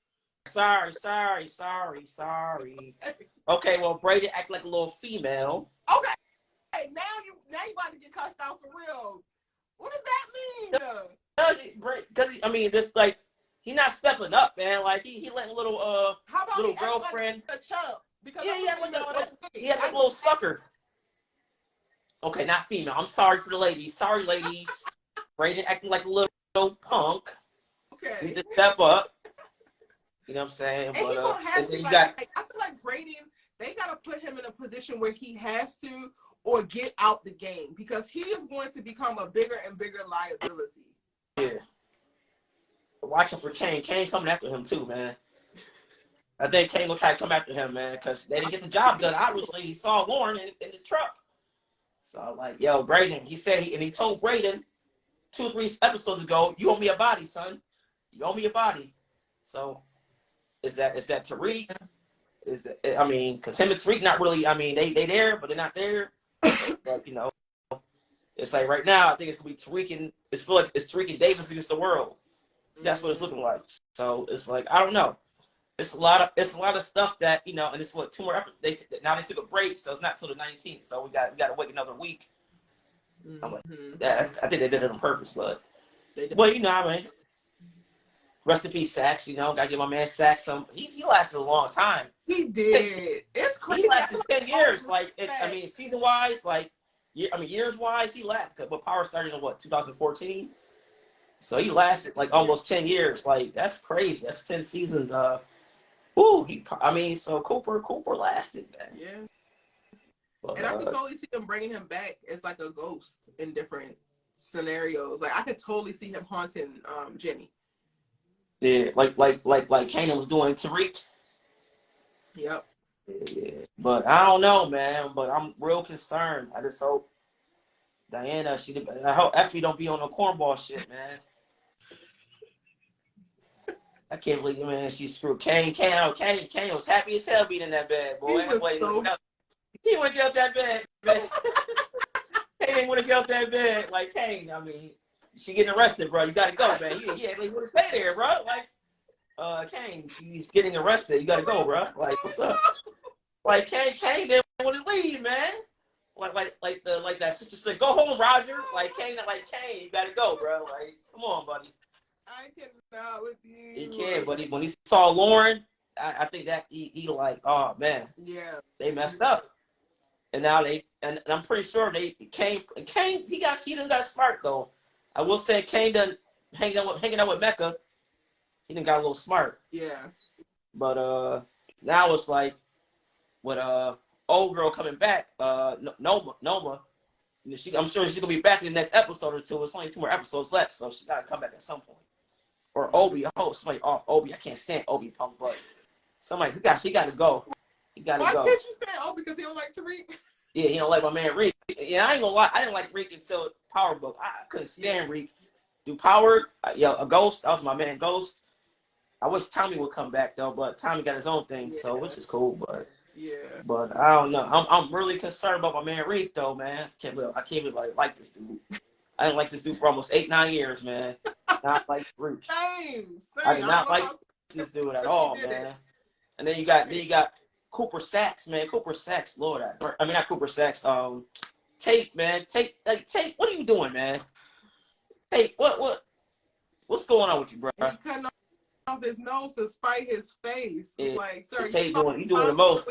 Okay, well Braden act like a little female. Okay. Hey, now you about to get cussed out for real. What does that mean? Because this like. He not stepping up, man. Like he letting little how about little girlfriend. Like a chump? Because he had like a little sucker. Okay, not female. I'm sorry for the ladies. Sorry, ladies. Brayden acting like a little punk. Okay. Need to step up. You know what I'm saying? And but he gonna have to, I feel like Brayden, they gotta put him in a position where he has to or get out the game because he is going to become a bigger and bigger liability. Yeah. Watching for Kane. Kane coming after him too, man. I think Kane will try to come after him, man, because they didn't get the job done. Obviously, he saw Lauren in the truck. So I'm like, yo, Brayden, he told Brayden 2 or 3 episodes ago, you owe me a body, son. You owe me a body. So is that Tariq? Because him and Tariq not really, they there, but they're not there. But, it's like right now, I think it's going to be Tariq and, it's Tariq and Davis against the world. That's what it's looking like. So it's like, I don't know. It's a lot of stuff that, and it's 2 more episodes. Now they took a break, so it's not till the 19th. So we got to wait another week. I'm like, I think they did it on purpose, but rest in peace, Saxe. Gotta give my man Saxe some. He lasted a long time. He did. It's crazy. He lasted 10 years. Season wise, years wise, he lasted. But Power started in 2014. So he lasted almost 10 years. That's crazy. That's 10 seasons. So Cooper lasted, man. Yeah. But, and I could totally see them bringing him back as like a ghost in different scenarios. I could totally see him haunting Jenny. Yeah, like Kanan was doing Tariq. Yep. Yeah. But I don't know, man. But I'm real concerned. I just hope Diana, I hope Effie don't be on no cornball shit, man. I can't believe, man, she screwed Kane. Kane was happy as hell being in that bed, boy. He wouldn't get out that bed, man. Kane ain't want to get out that bed. Like, Kane, she getting arrested, bro. You got to go, man. Yeah, they want to stay there, bro. Kane, she's getting arrested. You got to go, bro. What's up? Kane didn't want to leave, man. Like that sister said, go home, Roger. Kane, you got to go, bro. Come on, buddy. I cannot with you. He can, but when he saw Lauren, I think that he oh man, yeah, they messed up, and now and I'm pretty sure Kane he done got smart though. I will say Kane done hanging out with Mecca, he done got a little smart. Yeah, but now it's with old girl coming back, Noma. I'm sure she's gonna be back in the next episode or 2. It's only 2 more episodes left, so she gotta come back at some point. Or Obi, somebody off Obi. I can't stand Obi punk, but somebody he got to go. He got to go. Why can't you stand Obi? Because he don't like Tariq. Yeah, he don't like my man Rick. Yeah, I ain't gonna lie. I didn't like Rick until POWERBOOK. I couldn't stand Rick. Do Power, a Ghost. That was my man Ghost. I wish Tommy would come back though, but Tommy got his own thing, so which is cool. But I don't know. I'm really concerned about my man Rick though, man. I can't really like this dude. I didn't like this dude for almost 8-9 years, man. Not like Rick. Same. I did not like this dude at all, man. And then you got Cooper Saxe, man. Cooper Saxe, Lord. Not Cooper Saxe. Tate, man. Tate, what are you doing, man? Tate, what's going on with you, bro? He cutting off his nose to spite his face. Yeah. Sir, Tate doing the most.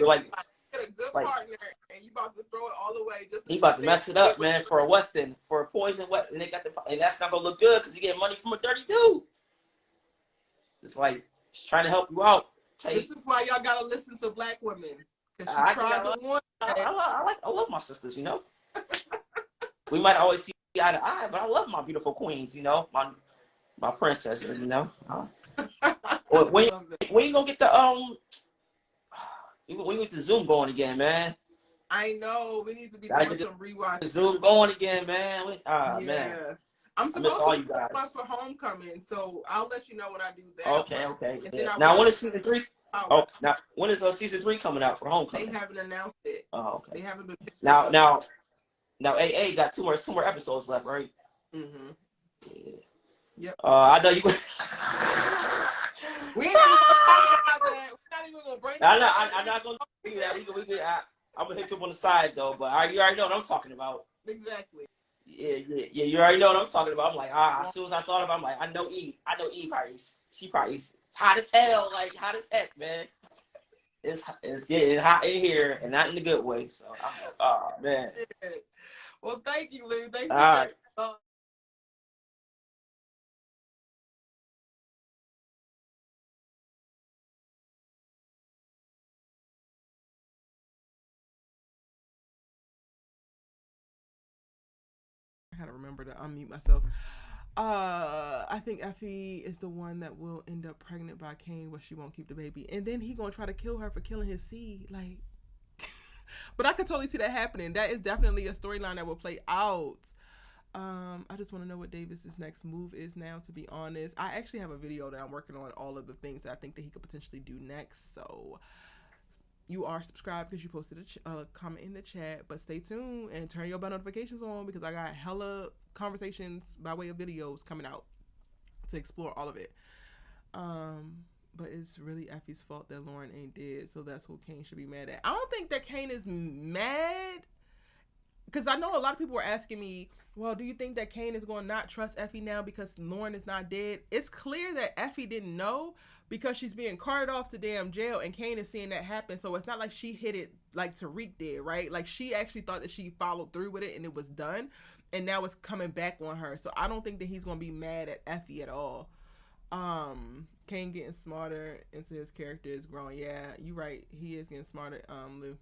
Get a good partner, and you about to throw it all away. He about to mess it up, man, for a Weston, for a poison Weston. And that's not gonna look good because he getting money from a dirty dude. It's she's trying to help you out. This is why y'all gotta listen to black women. Because she tried to warn. I love my sisters, We might always see eye to eye, but I love my beautiful queens, my princesses, When you gonna get the we get the Zoom going again, man. I know. We need to be doing some rewatch. The Zoom going again, man. Man. I'm supposed to be one for Homecoming, so I'll let you know when I do that. Okay. Now, when is season 3? Oh, now when is season 3 coming out for Homecoming? They haven't announced it. Oh, okay. They haven't been. Now, AA got 2 more episodes left, right? Mm-hmm. Yeah. Yep. I know you. We ain't even talking about that. We're not even gonna bring that. I'm not gonna do that. I'm gonna hit you up on the side though, but you already know what I'm talking about. Exactly. Yeah. You already know what I'm talking about. I'm as soon as I thought about it, I know Eve probably. She probably hot as hell, hot as heck, man. It's getting hot in here and not in the good way. So, man. Well, thank you, Lou. Thank you All for right. sharing. I had to remember to unmute myself. I think Effie is the one that will end up pregnant by Kane, but she won't keep the baby, and then he gonna try to kill her for killing his seed. Like, but I could totally see that happening. That is definitely a storyline that will play out. I just want to know what Davis's next move is now, to be honest. I actually have a video that I'm working on, all of the things that I think that he could potentially do next. So you are subscribed because you posted a comment in the chat, but stay tuned and turn your bell notifications on because I got hella conversations by way of videos coming out to explore all of it. But it's really Effie's fault that Lauren ain't dead, so that's who Kane should be mad at. I don't think that Kane is mad, because I know a lot of people were asking me, well, do you think that Kane is going to not trust Effie now because Lauren is not dead? It's clear that Effie didn't know because she's being carted off to damn jail and Kane is seeing that happen. So it's not like she hit it like Tariq did, right? Like, she actually thought that she followed through with it and it was done, and now it's coming back on her. So I don't think that he's going to be mad at Effie at all. Kane getting smarter into his character is growing. Yeah, you right. He is getting smarter, Lou.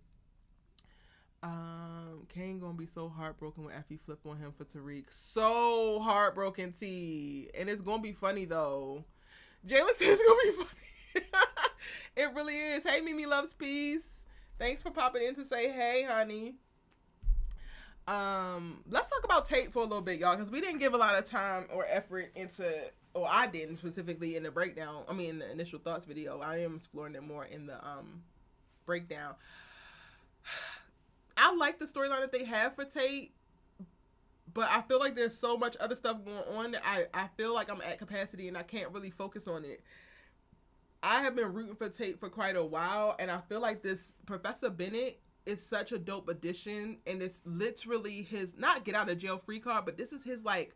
Kane gonna be so heartbroken when Effie flip on him for Tariq. So heartbroken, T. And it's gonna be funny though. Jayla says it's gonna be funny. It really is. Hey, Mimi loves peace. Thanks for popping in to say hey, honey. Let's talk about Tate for a little bit, y'all, because we didn't give a lot of time or effort into, or I didn't specifically in the breakdown. I mean, in the initial thoughts video. I am exploring it more in the breakdown. I like the storyline that they have for Tate, but I feel like there's so much other stuff going on that I feel like I'm at capacity and I can't really focus on it. I have been rooting for Tate for quite a while, and I feel like this Professor Bennett is such a dope addition, and it's literally his, not get out of jail free card, but this is his, like,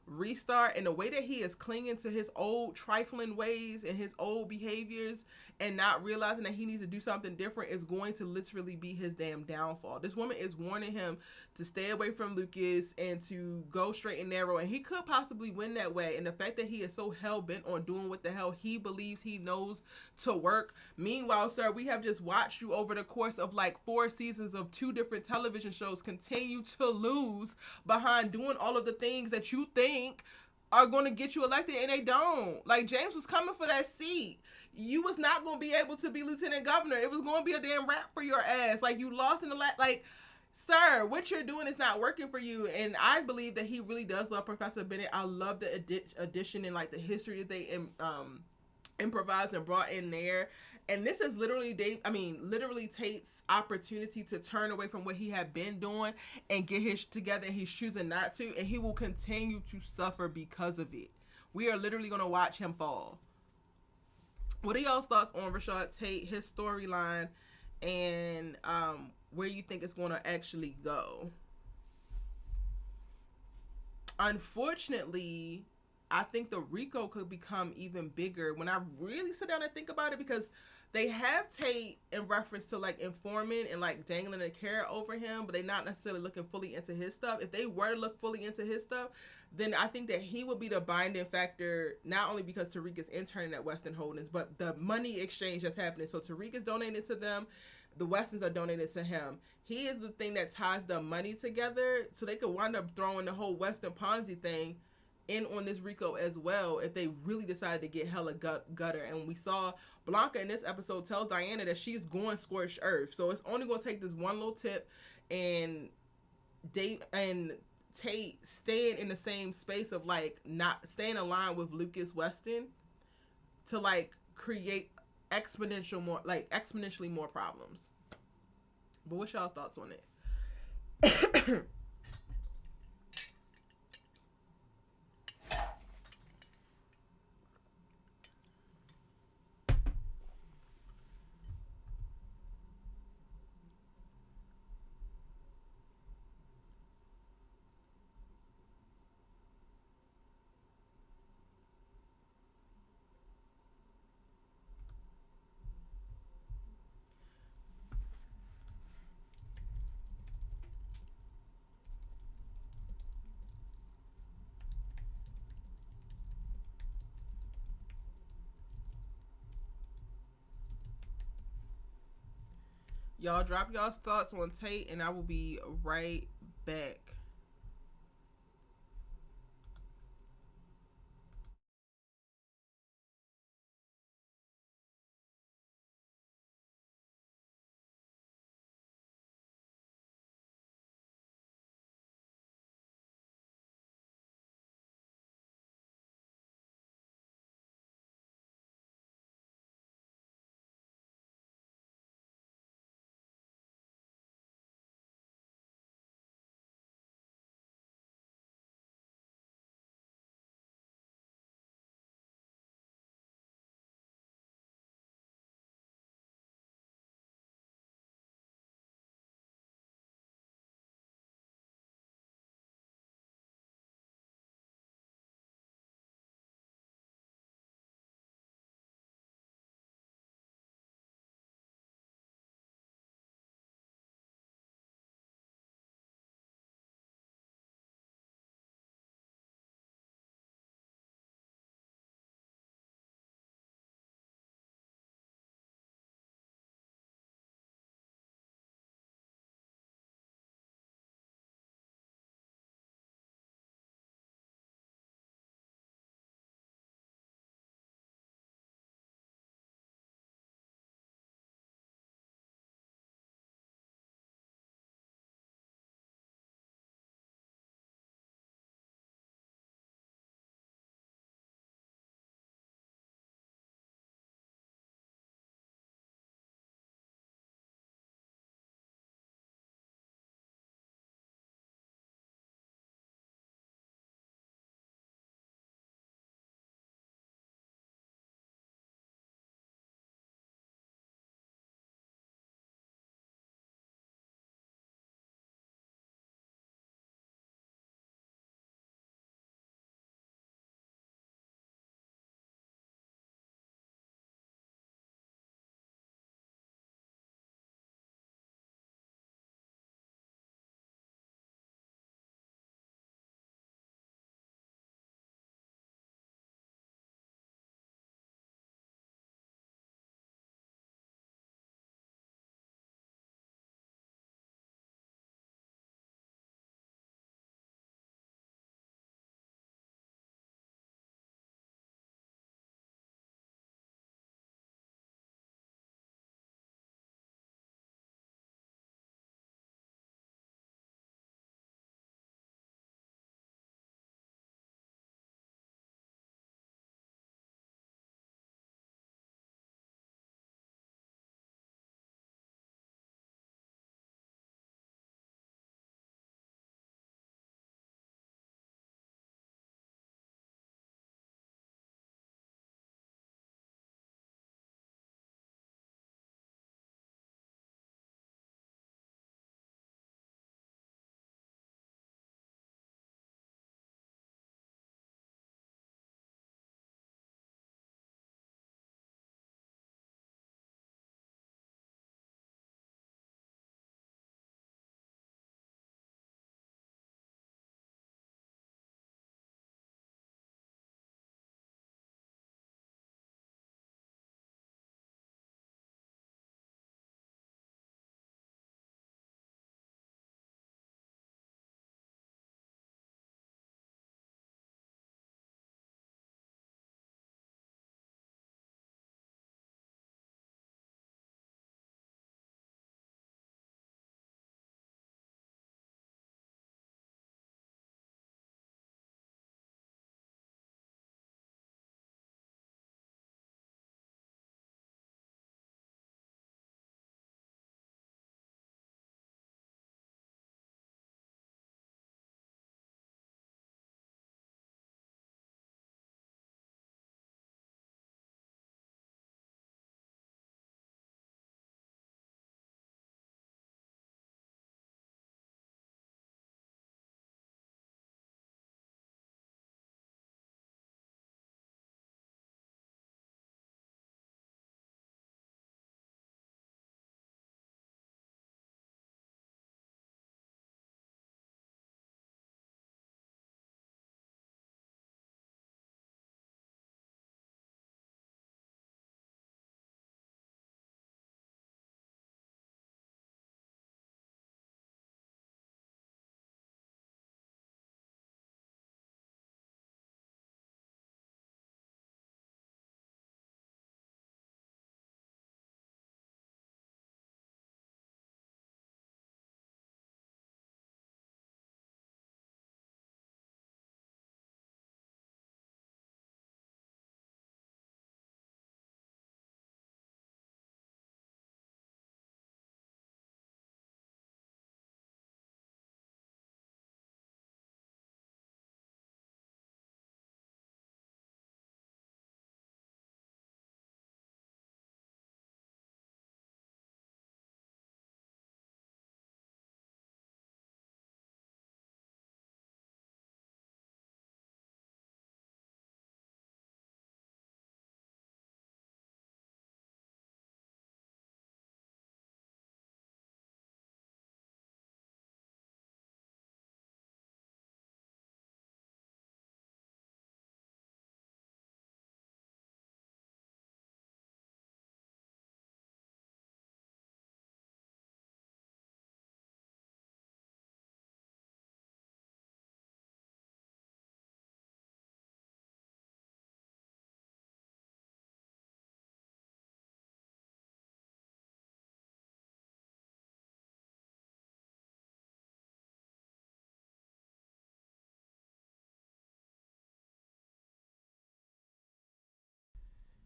restart, and the way that he is clinging to his old trifling ways and his old behaviors and not realizing that he needs to do something different is going to literally be his damn downfall. This woman is warning him to stay away from Lucas and to go straight and narrow, and he could possibly win that way. And the fact that he is so hell-bent on doing what the hell he believes he knows to work. Meanwhile, sir, we have just watched you over the course of like 4 seasons of 2 different television shows continue to lose behind doing all of the things that you think are going to get you elected, and they don't. Like, James was coming for that seat. You was not going to be able to be lieutenant governor. It was going to be a damn rap for your ass. Like, you lost in the like, sir, what you're doing is not working for you. And I believe that he really does love Professor Bennett. I love the addition and like the history that they improvised and brought in there. And this is literally literally Tate's opportunity to turn away from what he had been doing and get his together, and he's choosing not to, and he will continue to suffer because of it. We are literally going to watch him fall. What are y'all's thoughts on Rashad Tate, his storyline, and where you think it's going to actually go? Unfortunately, I think the RICO could become even bigger when I really sit down and think about it, because they have Tate in reference to like informant and like dangling a carrot over him, but they're not necessarily looking fully into his stuff. If they were to look fully into his stuff, then I think that he would be the binding factor, not only because Tariq is interning at Weston Holdings, but the money exchange that's happening. So Tariq is donated to them, the Westons are donated to him. He is the thing that ties the money together, so they could wind up throwing the whole Weston Ponzi thing in on this RICO as well if they really decided to get hella gutter. And we saw Blanca in this episode tell Diana that she's going scorched earth. So it's only going to take this one little tip and Tate staying in the same space of like not staying aligned with Lucas Weston to like create exponentially more problems. But what's y'all thoughts on it? Y'all drop y'all's thoughts on Tate, and I will be right back.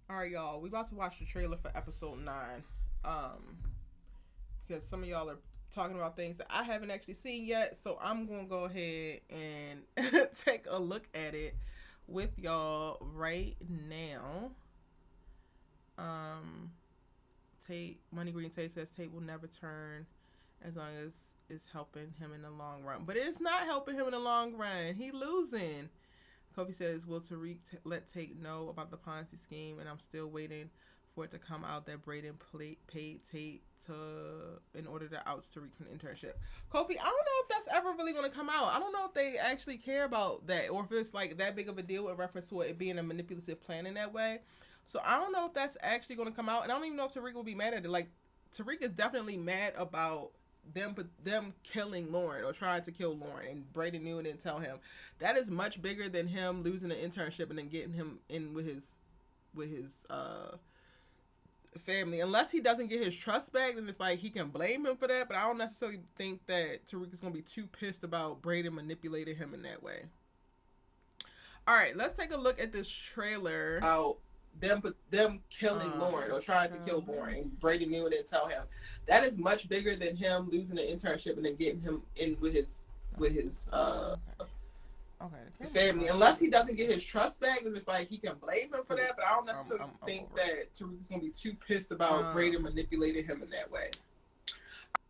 All right, y'all. We about to watch the trailer for episode 9. Because some of y'all are talking about things that I haven't actually seen yet. So I'm going to go ahead and take a look at it with y'all right now. Money Green Tate says Tate will never turn as long as it's helping him in the long run. But it's not helping him in the long run. He losing. Kofi says, will Tariq let Tate know about the Ponzi scheme? And I'm still waiting for it to come out that Braden paid Tate in order to oust Tariq from the internship. Kofi, I don't know if that's ever really going to come out. I don't know if they actually care about that or if it's like that big of a deal in reference to it being a manipulative plan in that way. So I don't know if that's actually going to come out. And I don't even know if Tariq will be mad at it. Like, Tariq is definitely mad about them killing Lauren or trying to kill Lauren, and Brady knew and didn't tell him. That is much bigger than him losing an internship and then getting him in with his family. Unless he doesn't get his trust back, then it's like he can blame him for that. But I don't necessarily think that Tariq is gonna be too pissed about Brady manipulating him in that way. All right, let's take a look at this trailer. Them killing Lauren or trying to kill Lauren. Brady knew and didn't tell him. That is much bigger than him losing an internship and then getting him in with his family. Unless he doesn't get his trust back, then it's like he can blame him for that. But I don't necessarily think that Tariq's gonna be too pissed about Brady manipulating him in that way.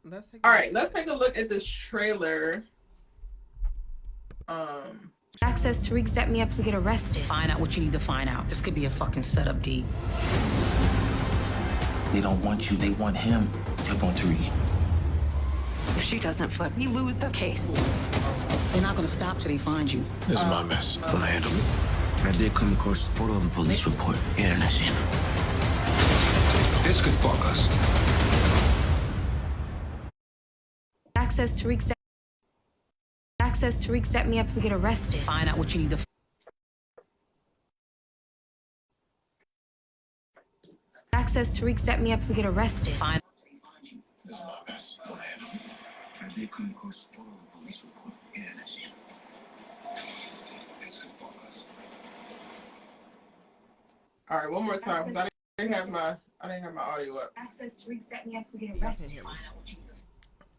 Let's take a look at this trailer. Jack says Tariq set me up to get arrested. Find out what you need to find out. This could be a fucking setup, D. They don't want you, they want him. Tip on Tariq. If she doesn't flip, we lose the case. They're not gonna stop till they find you. This is my mess. I'm gonna handle it. I did come across a photo of a police report. Yeah, that's it. This could fuck us. Jack says Tariq set me up to get arrested. Find out what you need to. Jack says Tariq set me up to get arrested. Find. This is my mess. I'm gonna handle it. I did come across a photo of a police report. Yeah, that's it. This could fuck us. All right, one more time because I didn't have my audio up. Jack says Tariq set me up to get arrested.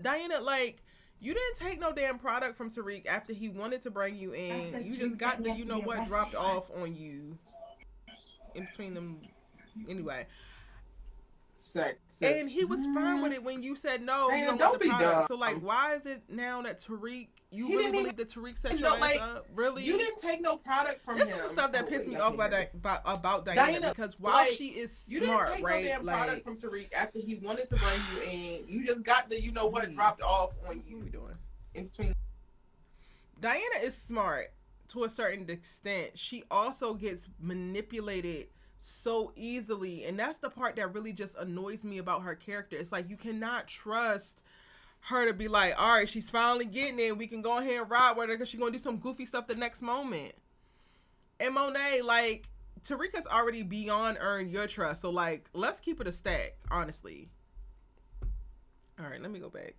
Diana, like, you didn't take no damn product from Tariq after he wanted to bring you in. You just got the, you know what, dropped off on you in between them. Anyway. And he was fine with it when you said no. Man, you don't want the product. So, like, why is it now that Tariq, you really believe that Tariq set your ass up? Really? You didn't take no product from him. This is the stuff that pissed me off about Diana, because while she is smart, you didn't take right? no damn product from Tariq after he wanted to bring you in. You just got the, you know what, dropped off on you. What are we doing? In between. Diana is smart to a certain extent. She also gets manipulated so easily, and that's the part that really just annoys me about her character. It's like you cannot trust her to be like, all right, she's finally getting it, we can go ahead and ride with her because she's gonna do some goofy stuff the next moment. And Monet, like, Tariq has already beyond earned your trust, so like, let's keep it a stack, honestly. All right, let me go back.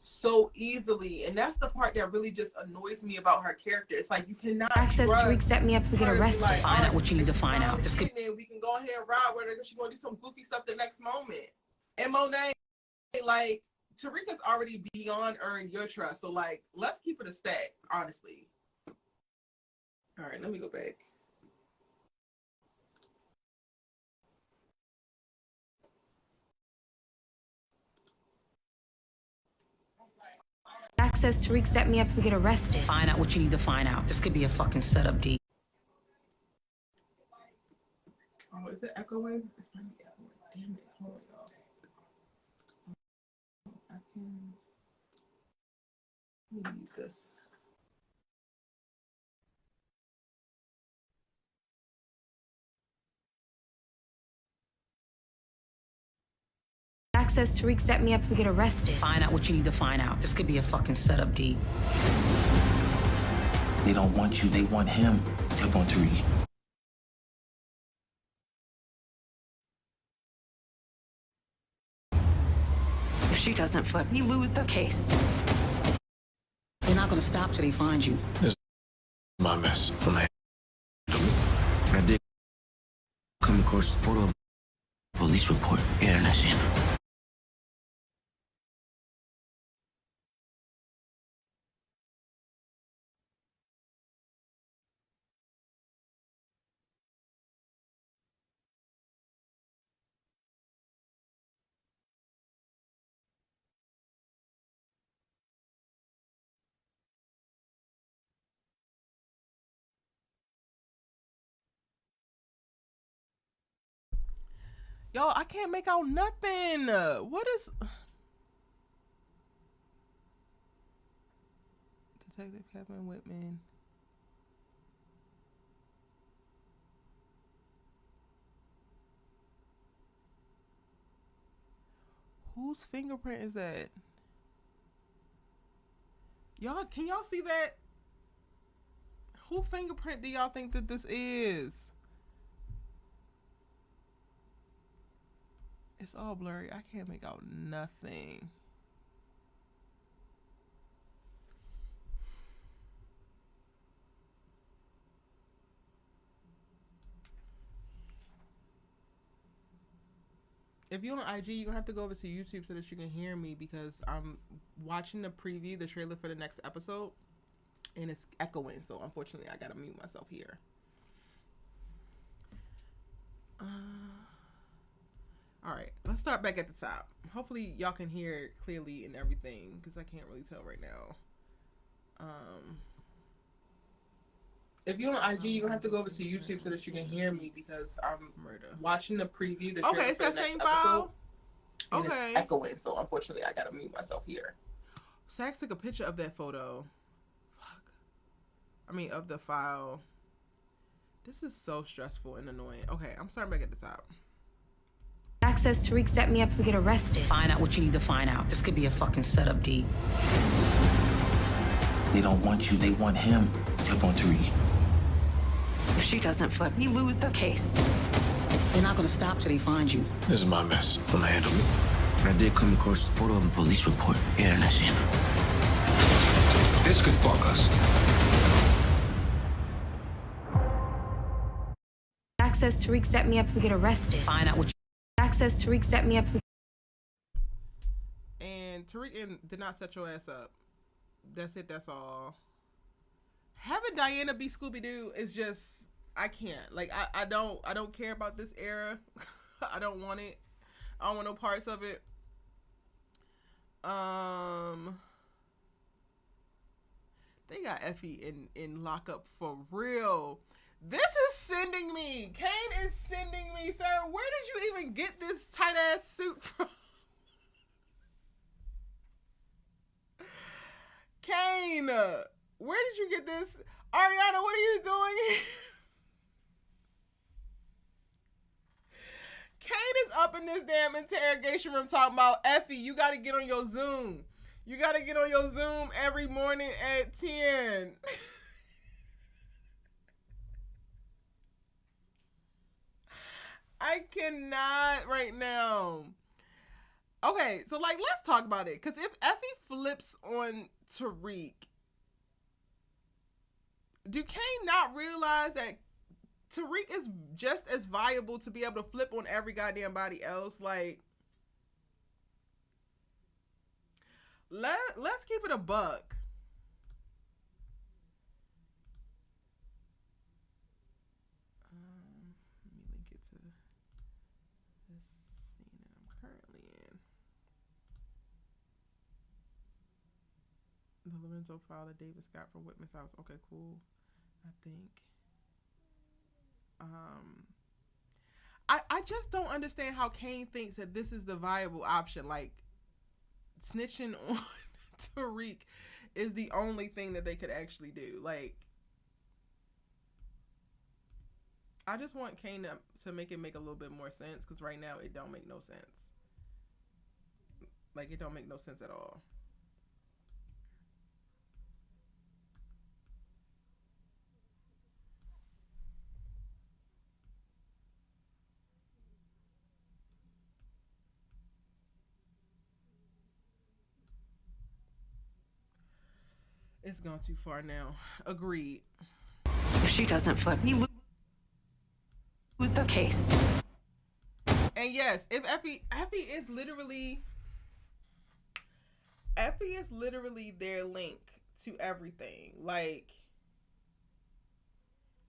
So easily, and that's the part that really just annoys me about her character. It's like you cannot Jack says Tariq set me up to get arrested. Like, Find out what you need to find out. This could... We can go ahead and ride with her because she's gonna do some goofy stuff the next moment. And Monet, like, Tariq has already beyond earned your trust, so like, let's keep it a stack, honestly. All right, let me go back. Jack says Tariq set me up to get arrested. Find out what you need to find out. This could be a fucking setup, D. Oh, is it echo wave? It's probably echo wave. Damn it. Hold on, y'all. I can... Let me use this. Jack says Tariq set me up to get arrested. Find out what you need to find out. This could be a fucking setup, D. They don't want you, they want him. Tip on Tariq. If she doesn't flip, we lose the case. They're not gonna stop till they find you. This is my mess. I'm gonna handle it. come across a photo of a police report here in the scene. Yo, I can't make out nothing. What is... Detective Kevin Whitman. Whose fingerprint is that? Y'all, can y'all see that? Who fingerprint do y'all think that this is? It's all blurry. I can't make out nothing. If you're on IG, you're gonna have to go over to YouTube so that you can hear me, because I'm watching the preview, the trailer for the next episode, and it's echoing. So unfortunately, I gotta mute myself here. All right, let's start back at the top. Hopefully, y'all can hear it clearly and everything, because I can't really tell right now. If you're on IG, you're gonna have to go over to YouTube so that you can hear me, because I'm watching the preview, the trailer for the next episode. And it's echoing, so unfortunately, I gotta mute myself here. Saxe took a picture of that photo. Fuck. I mean, of the file. This is so stressful and annoying. Okay, I'm starting back at the top. Access Tariq set me up to get arrested. Find out what you need to find out. This could be a fucking setup, D. They don't want you, they want him. Flip on Tariq. If she doesn't flip, we lose the case. They're not gonna stop till they find you. This is my mess. I'm gonna handle it. I did come across a photo of a police report here in the scene. This could fuck us. Access Tariq set me up to get arrested. Find out what you... Access Tariq set me up to... And Tariq did not set your ass up. That's it, that's all. Having Diana be Scooby-Doo is just... I can't. Like, I don't care about this era. I don't want it. I don't want no parts of it. They got Effie in lockup for real. This is sending me. Kane is sending me, sir. Where did you even get this tight ass suit from? Kane, where did you get this? Ariana, what are you doing here? Kane is up in this damn interrogation room talking about, Effie, you got to get on your Zoom. You got to get on your Zoom every morning at 10. I cannot right now. Okay, so like, let's talk about it. Because if Effie flips on Tariq, do Kane not realize that Tariq is just as viable to be able to flip on every goddamn body else? Like, let's keep it a buck. Let me link it to this scene that I'm currently in. The Lorenzo file that Davis got from Whitman's house. Okay, cool. I think. I just don't understand how Kane thinks that this is the viable option. Like, snitching on Tariq is the only thing that they could actually do. Like, I just want Kane to make it make a little bit more sense, because right now it don't make no sense. Like, it don't make no sense at all. It's gone too far now. Agreed. If she doesn't flip, we lose. lose the case. And yes, if Effie is literally their link to everything. Like,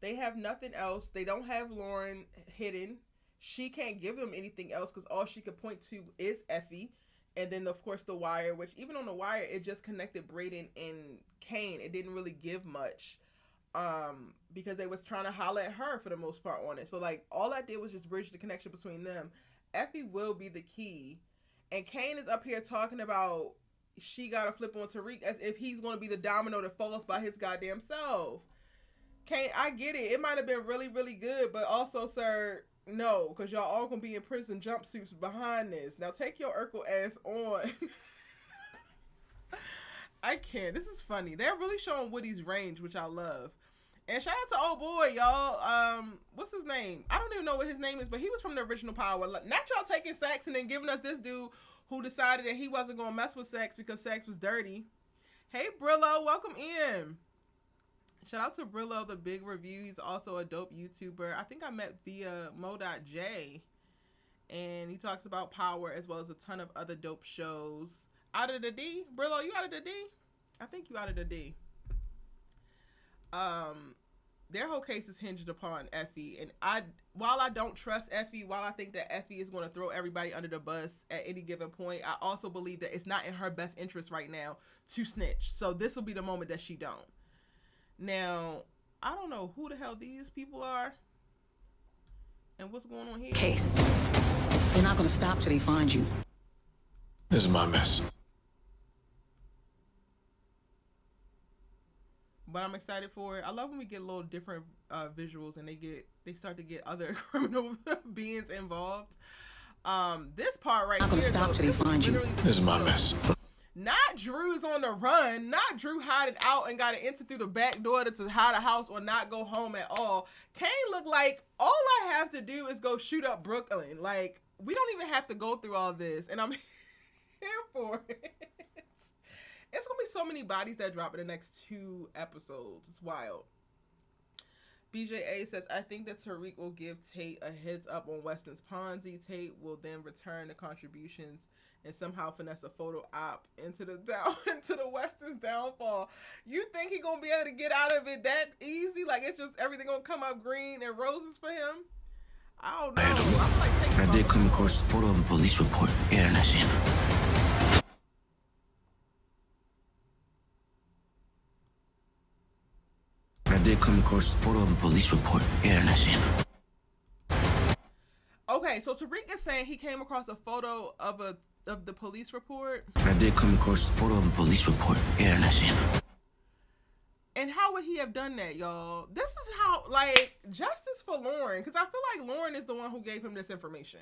they have nothing else. They don't have Lauren hidden. She can't give them anything else because all she could point to is Effie. And then, of course, The Wire, which even on The Wire, it just connected Brayden and Kane. It didn't really give much because they was trying to holler at her for the most part on it. So, like, all I did was just bridge the connection between them. Effie will be the key. And Kane is up here talking about she got to flip on Tariq as if he's going to be the domino that falls by his goddamn self. Kane, I get it. It might have been really, really good, but also, sir, no, because y'all all going to be in prison jumpsuits behind this. Now, take your Urkel ass on. I can't. This is funny. They're really showing Woody's range, which I love. And shout out to old boy, y'all. What's his name? I don't even know what his name is, but he was from the original Power. Not y'all taking Saxe and then giving us this dude who decided that he wasn't going to mess with Saxe because Saxe was dirty. Hey, Brillo, welcome in. Shout out to Brillo, the big review. He's also a dope YouTuber. I think I met via Mo.J. And he talks about Power as well as a ton of other dope shows. Out of the D? Brillo, you out of the D? I think you out of the D. Their whole case is hinged upon Effie. And while I don't trust Effie, while I think that Effie is going to throw everybody under the bus at any given point, I also believe that it's not in her best interest right now to snitch. So this will be the moment that she don't. Now, I don't know who the hell these people are and what's going on here. Case. They're not going to stop till they find you. This is my mess. But I'm excited for it. I love when we get a little different visuals and they start to get other criminal beings involved. This part right here, stop till they find you. This is my mess. Not Drew's on the run. Not Drew hiding out and got to enter through the back door to hide a house or not go home at all. Kane looked like all I have to do is go shoot up Brooklyn. Like, we don't even have to go through all this. And I'm here for it. It's going to be so many bodies that drop in the next 2 episodes. It's wild. BJA says, I think that Tariq will give Tate a heads up on Weston's Ponzi. Tate will then return the contributions and somehow finesse a photo op into the Weston's downfall. You think he gonna be able to get out of it that easy? Like, it's just everything gonna come up green and roses for him? I don't know. I did come across a photo of a police report here in Asia. Okay, so Tariq is saying he came across a photo of the police report. I did come across a photo of a police report here in Asia. And how would he have done that, y'all? This is how, like, justice for Lauren. Because I feel like Lauren is the one who gave him this information.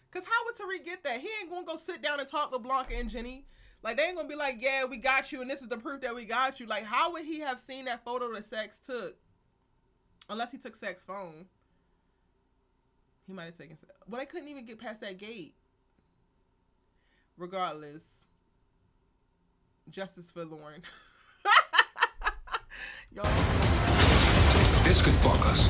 Because how would Tariq get that? He ain't going to go sit down and talk to Blanca and Jenny. Like, they ain't going to be like, yeah, we got you, and this is the proof that we got you. Like, how would he have seen that photo that Saxe took? Unless he took Saxe's phone. He might have taken... Well, they couldn't even get past that gate. Regardless. Justice for Lauren. Yo. This could fuck us.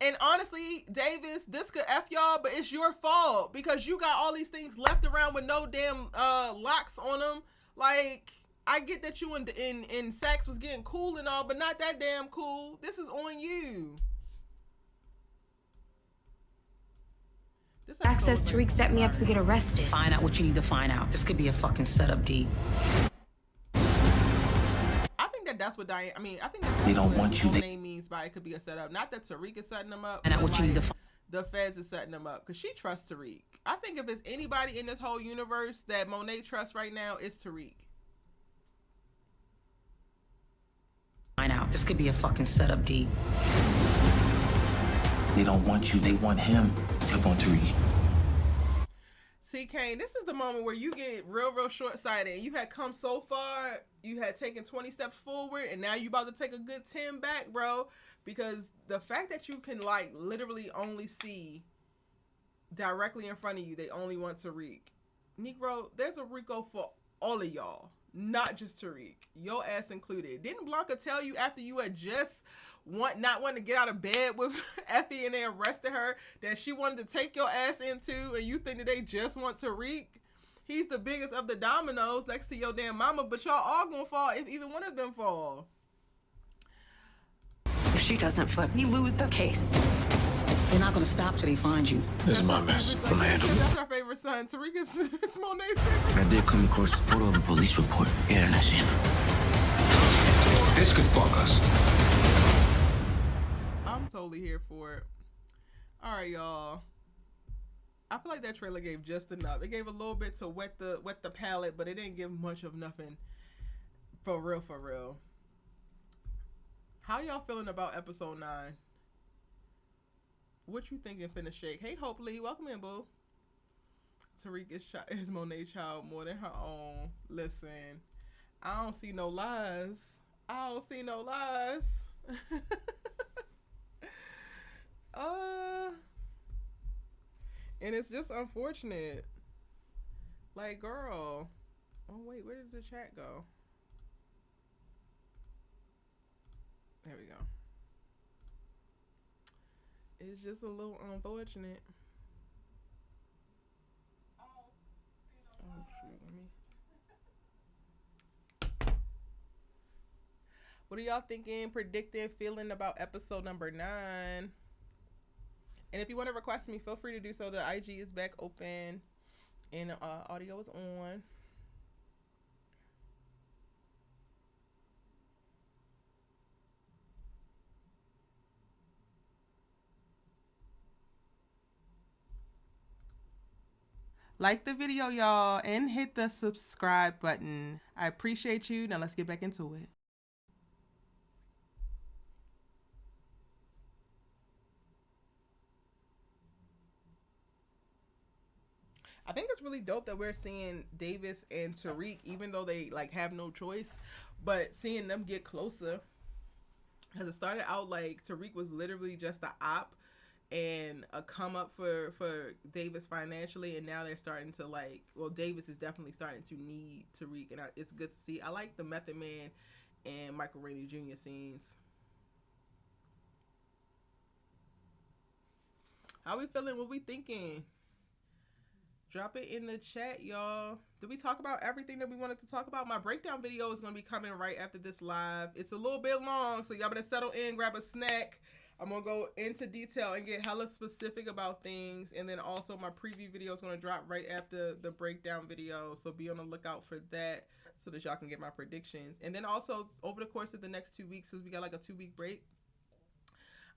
And honestly, Davis, this could F y'all, but it's your fault. Because you got all these things left around with no damn locks on them. Like... I get that you in Saxe was getting cool and all, but not that damn cool. This is on you. Access to Tariq set me up to get arrested. Find out what you need to find out. This could be a fucking setup, D. I think that's what Diane. I mean, I think that's they don't what want you. Name means by it could be a setup. Not that Tariq is setting them up. Find out what you need to find. The feds is setting them up because she trusts Tariq. I think if it's anybody in this whole universe that Monet trusts right now, it's Tariq. Find out. This could be a fucking setup, D. They don't want you. They want him. Flip on Tariq. See, Kane, this is the moment where you get real short-sighted. You had come so far. You had taken 20 steps forward, and now you about to take a good 10 back, bro. Because the fact that you can, like, literally only see directly in front of you, they only want Tariq. Negro, there's a RICO for all of y'all. not just Tariq, your ass included. Didn't Blanca tell you after you had just not wanting to get out of bed with Effie and they arrested her that she wanted to take your ass into, and you think that they just want Tariq? He's the biggest of the dominoes next to your damn mama, but y'all all gonna fall if either one of them fall. If she doesn't flip, we lose the case. They're not gonna stop till they find you. This is my mess. I'm gonna handle it. That's our favorite son. Tariq is Monet's favorite. I did come across a photo of a police report. Yeah, that's it. This could fuck us. I'm totally here for it. All right, y'all. I feel like that trailer gave just enough. It gave a little bit to wet the palate, but it didn't give much of nothing. For real, for real. How y'all feeling about episode 9? What you thinking finna shake? Hey, Hope Lee, welcome in, boo. Tariq is Monet's child more than her own. Listen, I don't see no lies. I don't see no lies. And it's just unfortunate. Like, girl. Oh, wait, where did the chat go? There we go. It's just a little unfortunate. Oh, shoot, let me. What are y'all thinking, predicting, feeling about episode number 9? And if you want to request me, feel free to do so. The IG is back open and audio is on. Like the video, y'all, and hit the subscribe button. I appreciate you. Now let's get back into it. I think it's really dope that we're seeing Davis and Tariq, even though they like have no choice, but seeing them get closer. Because it started out like Tariq was literally just a op and a come up for Davis financially, and now they're starting to like, well, Davis is definitely starting to need Tariq, and it's good to see. I like the Method Man and Michael Rainey Jr. scenes. How we feeling? What we thinking? Drop it in the chat, y'all. Did we talk about everything that we wanted to talk about? My breakdown video is going to be coming right after this live. It's a little bit long, so y'all better settle in, grab a snack. I'm going to go into detail and get hella specific about things. And then also my preview video is going to drop right after the breakdown video. So be on the lookout for that so that y'all can get my predictions. And then also over the course of the next 2 weeks, because we got like a 2-week break,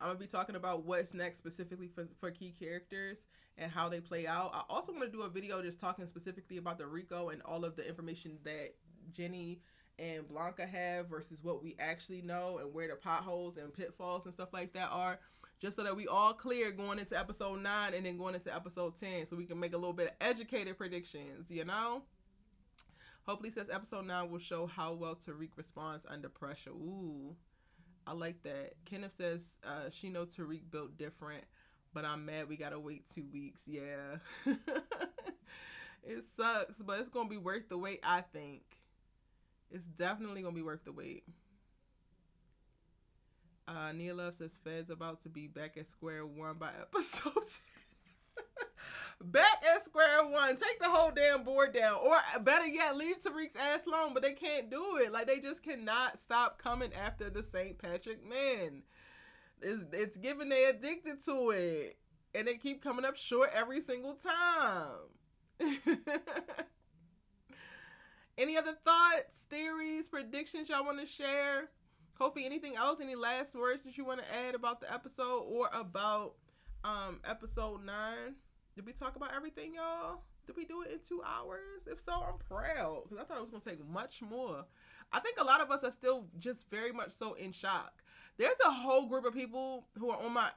I'm going to be talking about what's next specifically for key characters and how they play out. I also want to do a video just talking specifically about the RICO and all of the information that Jenny and Blanca have versus what we actually know and where the potholes and pitfalls and stuff like that are, just so that we all clear going into episode 9 and then going into episode 10 so we can make a little bit of educated predictions, you know? Hopefully says episode 9 will show how well Tariq responds under pressure. Ooh, I like that. Kenneth says she knows Tariq built different, but I'm mad we gotta wait 2 weeks. Yeah. It sucks, but it's gonna be worth the wait, I think. It's definitely gonna be worth the wait. Nia Love says Fed's about to be back at square one by episode 10. Back at square one. Take the whole damn board down. Or better yet, leave Tariq's ass alone, but they can't do it. Like, they just cannot stop coming after the St. Patrick men. It's given they addicted to it. And they keep coming up short every single time. Any other thoughts, theories, predictions y'all want to share? Kofi, anything else? Any last words that you want to add about the episode or about episode 9? Did we talk about everything, y'all? Did we do it in 2 hours? If so, I'm proud, because I thought it was going to take much more. I think a lot of us are still just very much so in shock. There's a whole group of people who are on my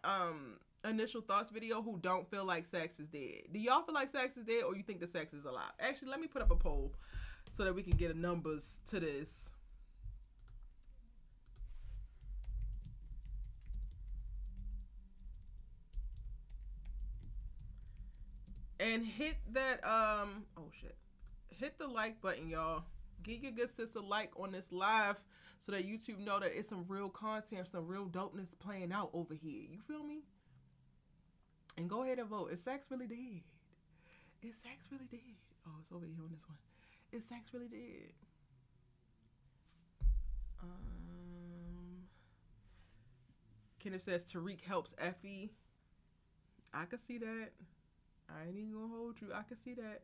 initial thoughts video who don't feel like Saxe is dead. Do y'all feel like Saxe is dead, or you think that Saxe is alive? Actually, let me put up a poll so that we can get numbers to this. And hit that, oh shit. Hit the like button, y'all. Give your good sister like on this live so that YouTube know that it's some real content, some real dopeness playing out over here. You feel me? And go ahead and vote. Is Saxe really dead? Is Saxe really dead? Oh, it's over here on this one. Is Saxe really dead? Kenneth says Tariq helps Effie. I can see that. I ain't even gonna hold you. I can see that.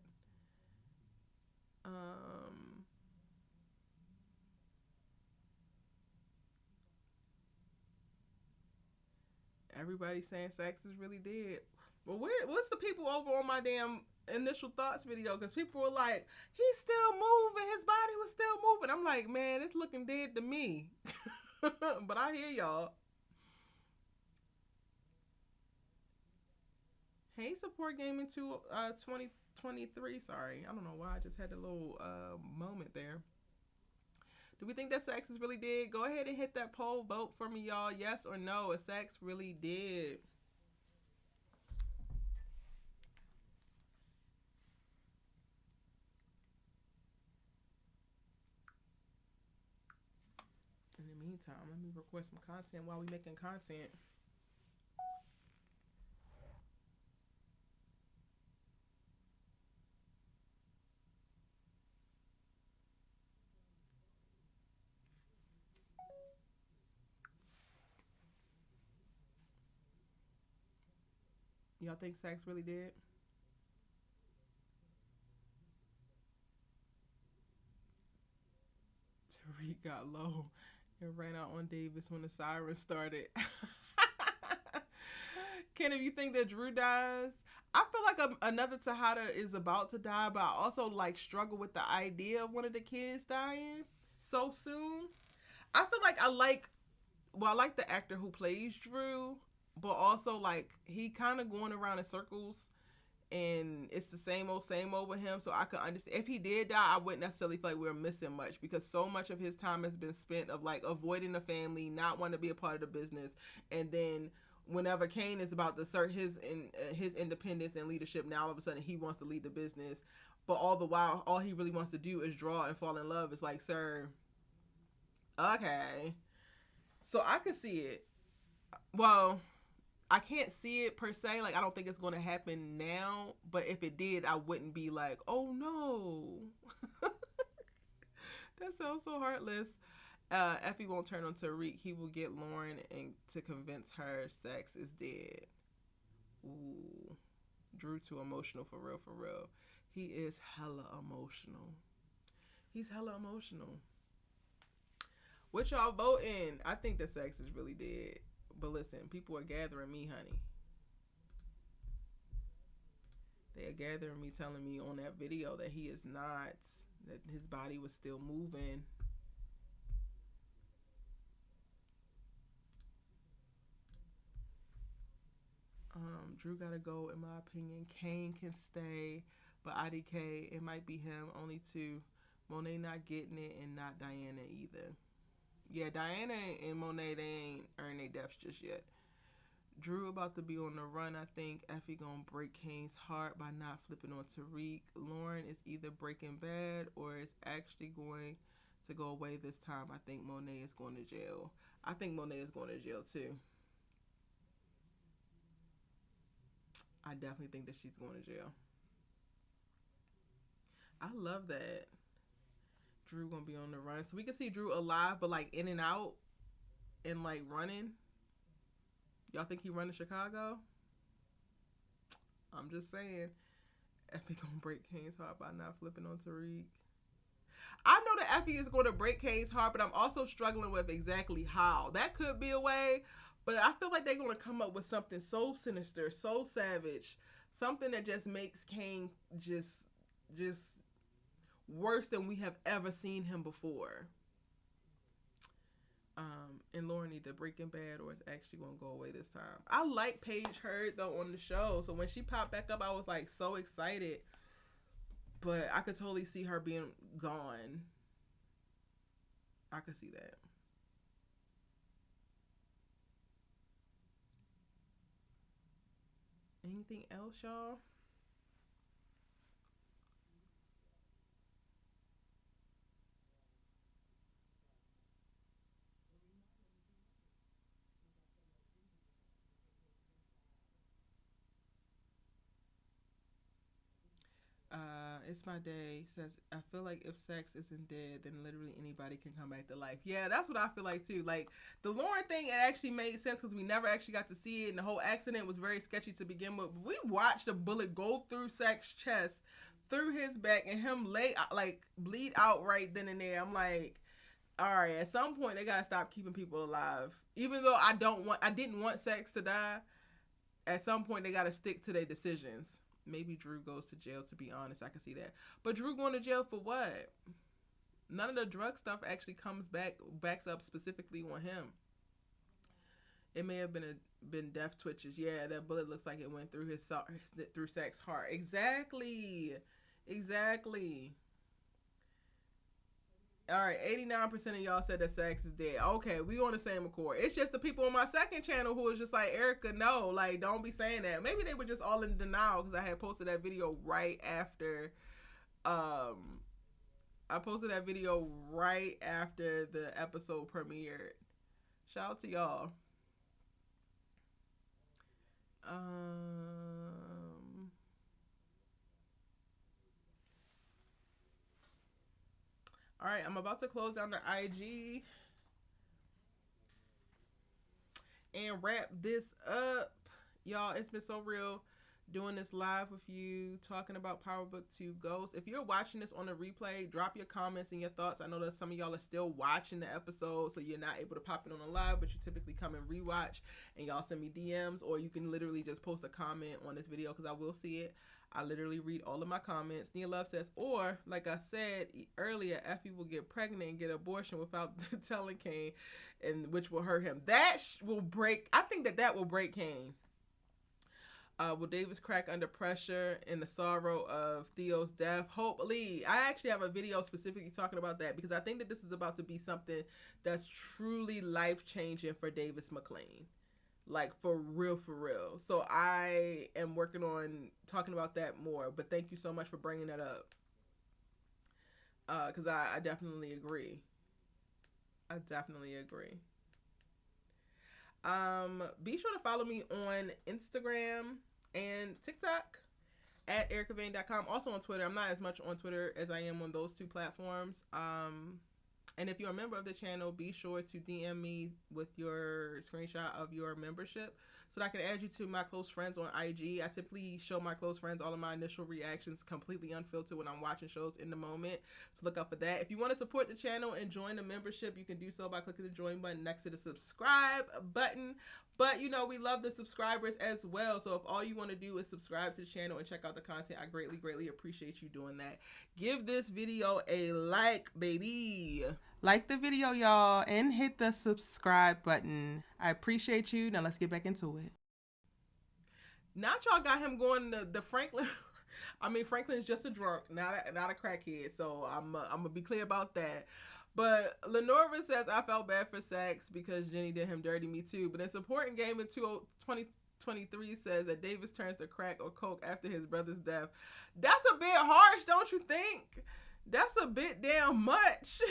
Everybody's saying Saxe is really dead. Well, what's the people over on my damn initial thoughts video? Because people were like, he's still moving. His body was still moving. I'm like, man, it's looking dead to me. But I hear y'all. Hey, Support Gaming 2023. Sorry, I don't know why I just had a little moment there. Do we think that Saxe is really dead? Go ahead and hit that poll. Vote for me, y'all. Yes or no? Is Saxe really dead? In the meantime, let me record some content while we making content. Y'all think Saxe really did? Tariq got low and ran out on Davis when the siren started. Ken, if you think that Drew dies, I feel like another Tejada is about to die, but I also like struggle with the idea of one of the kids dying so soon. I feel like I like the actor who plays Drew, but also like he kind of going around in circles and it's the same old with him. So I could understand if he did die, I wouldn't necessarily feel like we were missing much, because so much of his time has been spent of like avoiding the family, not wanting to be a part of the business, and then whenever Kane is about to assert his independence and leadership, now all of a sudden he wants to lead the business, but all the while all he really wants to do is draw and fall in love. It's like, sir, okay. So I could see it. Well, I can't see it per se. Like, I don't think it's going to happen now. But if it did, I wouldn't be like, oh no. That sounds so heartless. Effie won't turn on Tariq. He will get Lauren and to convince her Saxe is dead. Ooh. Drew too emotional for real, for real. He is hella emotional. He's hella emotional. What y'all voting? I think that Saxe is really dead. But listen, people are gathering me, honey. They are gathering me, telling me on that video that he is not, that his body was still moving. Drew gotta go, in my opinion. Kane can stay, but IDK, it might be him. Only two. Monet not getting it, and not Diana either. Yeah, Diana and Monet, they ain't earned their deaths just yet. Drew about to be on the run, I think. Effie gonna break Kane's heart by not flipping on Tariq. Lauren is either Breaking Bad or is actually going to go away this time. I think Monet is going to jail. I think Monet is going to jail too. I definitely think that she's going to jail. I love that. Drew gonna be on the run. So we can see Drew alive, but like in and out and like running. Y'all think he running Chicago? I'm just saying. Effie gonna break Kane's heart by not flipping on Tariq. I know that Effie is going to break Kane's heart, but I'm also struggling with exactly how. That could be a way, but I feel like they're going to come up with something so sinister, so savage, something that just makes Kane just worse than we have ever seen him before. And Lauren either Breaking Bad or is actually going to go away this time. I like Paige Hurd though on the show, so when she popped back up, I was like so excited. But I could totally see her being gone. I could see that. Anything else, y'all? It's my day. Says, I feel like if Saxe isn't dead, then literally anybody can come back to life. Yeah, that's what I feel like too. Like the Lauren thing, it actually made sense because we never actually got to see it, and the whole accident was very sketchy to begin with. We watched a bullet go through Saxe's chest, through his back, and him bleed out right then and there. I'm like, all right, at some point they gotta stop keeping people alive. Even though I didn't want Saxe to die. At some point they gotta stick to their decisions. Maybe Drew goes to jail, to be honest. I can see that. But Drew going to jail for what? None of the drug stuff actually backs up specifically on him. It may have been death twitches. Yeah, that bullet looks like it went through through Saxe's heart. Exactly. All right, 89% of y'all said that Saxe is dead. Okay, we on the same accord. It's just the people on my second channel who was just like, Erica, no, like, don't be saying that. Maybe they were just all in denial because I had posted that video right after, the episode premiered. Shout out to y'all. All right, I'm about to close down the IG and wrap this up. Y'all, it's been so real doing this live with you, talking about PowerBook 2 Ghost. If you're watching this on the replay, drop your comments and your thoughts. I know that some of y'all are still watching the episode, so you're not able to pop it on the live, but you typically come and rewatch, and y'all send me DMs, or you can literally just post a comment on this video because I will see it. I literally read all of my comments. Nia Love says, or like I said earlier, Effie will get pregnant and get abortion without telling Kane, and which will hurt him. That will break. I think that will break Kane. Will Davis crack under pressure in the sorrow of Theo's death? Hope Lee. I actually have a video specifically talking about that because I think that this is about to be something that's truly life-changing for Davis McLean. Like, for real. So I am working on talking about that more. But thank you so much for bringing that up. Because I definitely agree. Be sure to follow me on Instagram and TikTok at ericavane.com. Also on Twitter. I'm not as much on Twitter as I am on those two platforms. And if you're a member of the channel, be sure to DM me with your screenshot of your membership so that I can add you to my close friends on IG. I typically show my close friends all of my initial reactions completely unfiltered when I'm watching shows in the moment. So look out for that. If you want to support the channel and join the membership, you can do so by clicking the join button next to the subscribe button. But, you know, we love the subscribers as well. So if all you want to do is subscribe to the channel and check out the content, I greatly appreciate you doing that. Give this video a like, baby. Like the video, y'all, and hit the subscribe button. I appreciate you. Now let's get back into it. Not y'all got him going to the Franklin. I mean, Franklin's just a drunk, not a crackhead. So I'm gonna be clear about that. But Lenora says, I felt bad for Saxe because Jenny did him dirty, me too. But in supporting game in 2023 says that Davis turns to crack or coke after his brother's death. That's a bit harsh, don't you think? That's a bit damn much.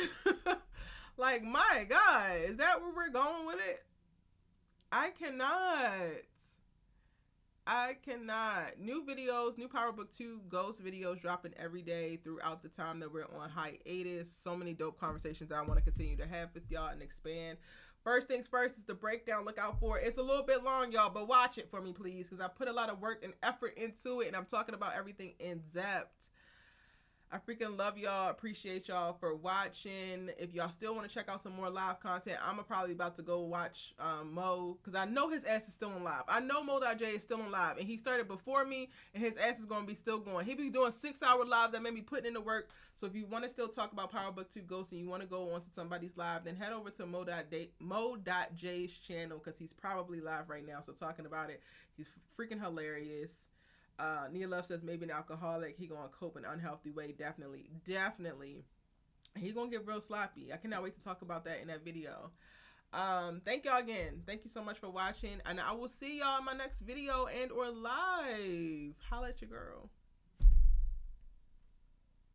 Like, my God, is that where we're going with it? I cannot. New videos, new PowerBook 2 Ghost videos dropping every day throughout the time that we're on hiatus. So many dope conversations I want to continue to have with y'all and expand. First things first is the breakdown. Look out for it. It's a little bit long, y'all, but watch it for me, please, because I put a lot of work and effort into it, and I'm talking about everything in depth. I freaking love y'all. Appreciate y'all for watching. If y'all still want to check out some more live content, I'm probably about to go watch Mo, because I know his ass is still on live. I know Mo.J is still on live, and he started before me, and his ass is going to be still going. He be doing 6-hour lives that made me putting in the work. So if you want to still talk about PowerBook 2 Ghost and you want to go onto somebody's live, then head over to Mo.J's channel, because he's probably live right now. So talking about it, he's freaking hilarious. Nia Love says maybe an alcoholic. He gonna cope in an unhealthy way. Definitely. He gonna get real sloppy. I cannot wait to talk about that in that video. Thank y'all again. Thank you so much for watching, and I will see y'all in my next video and or live. Holla at your girl.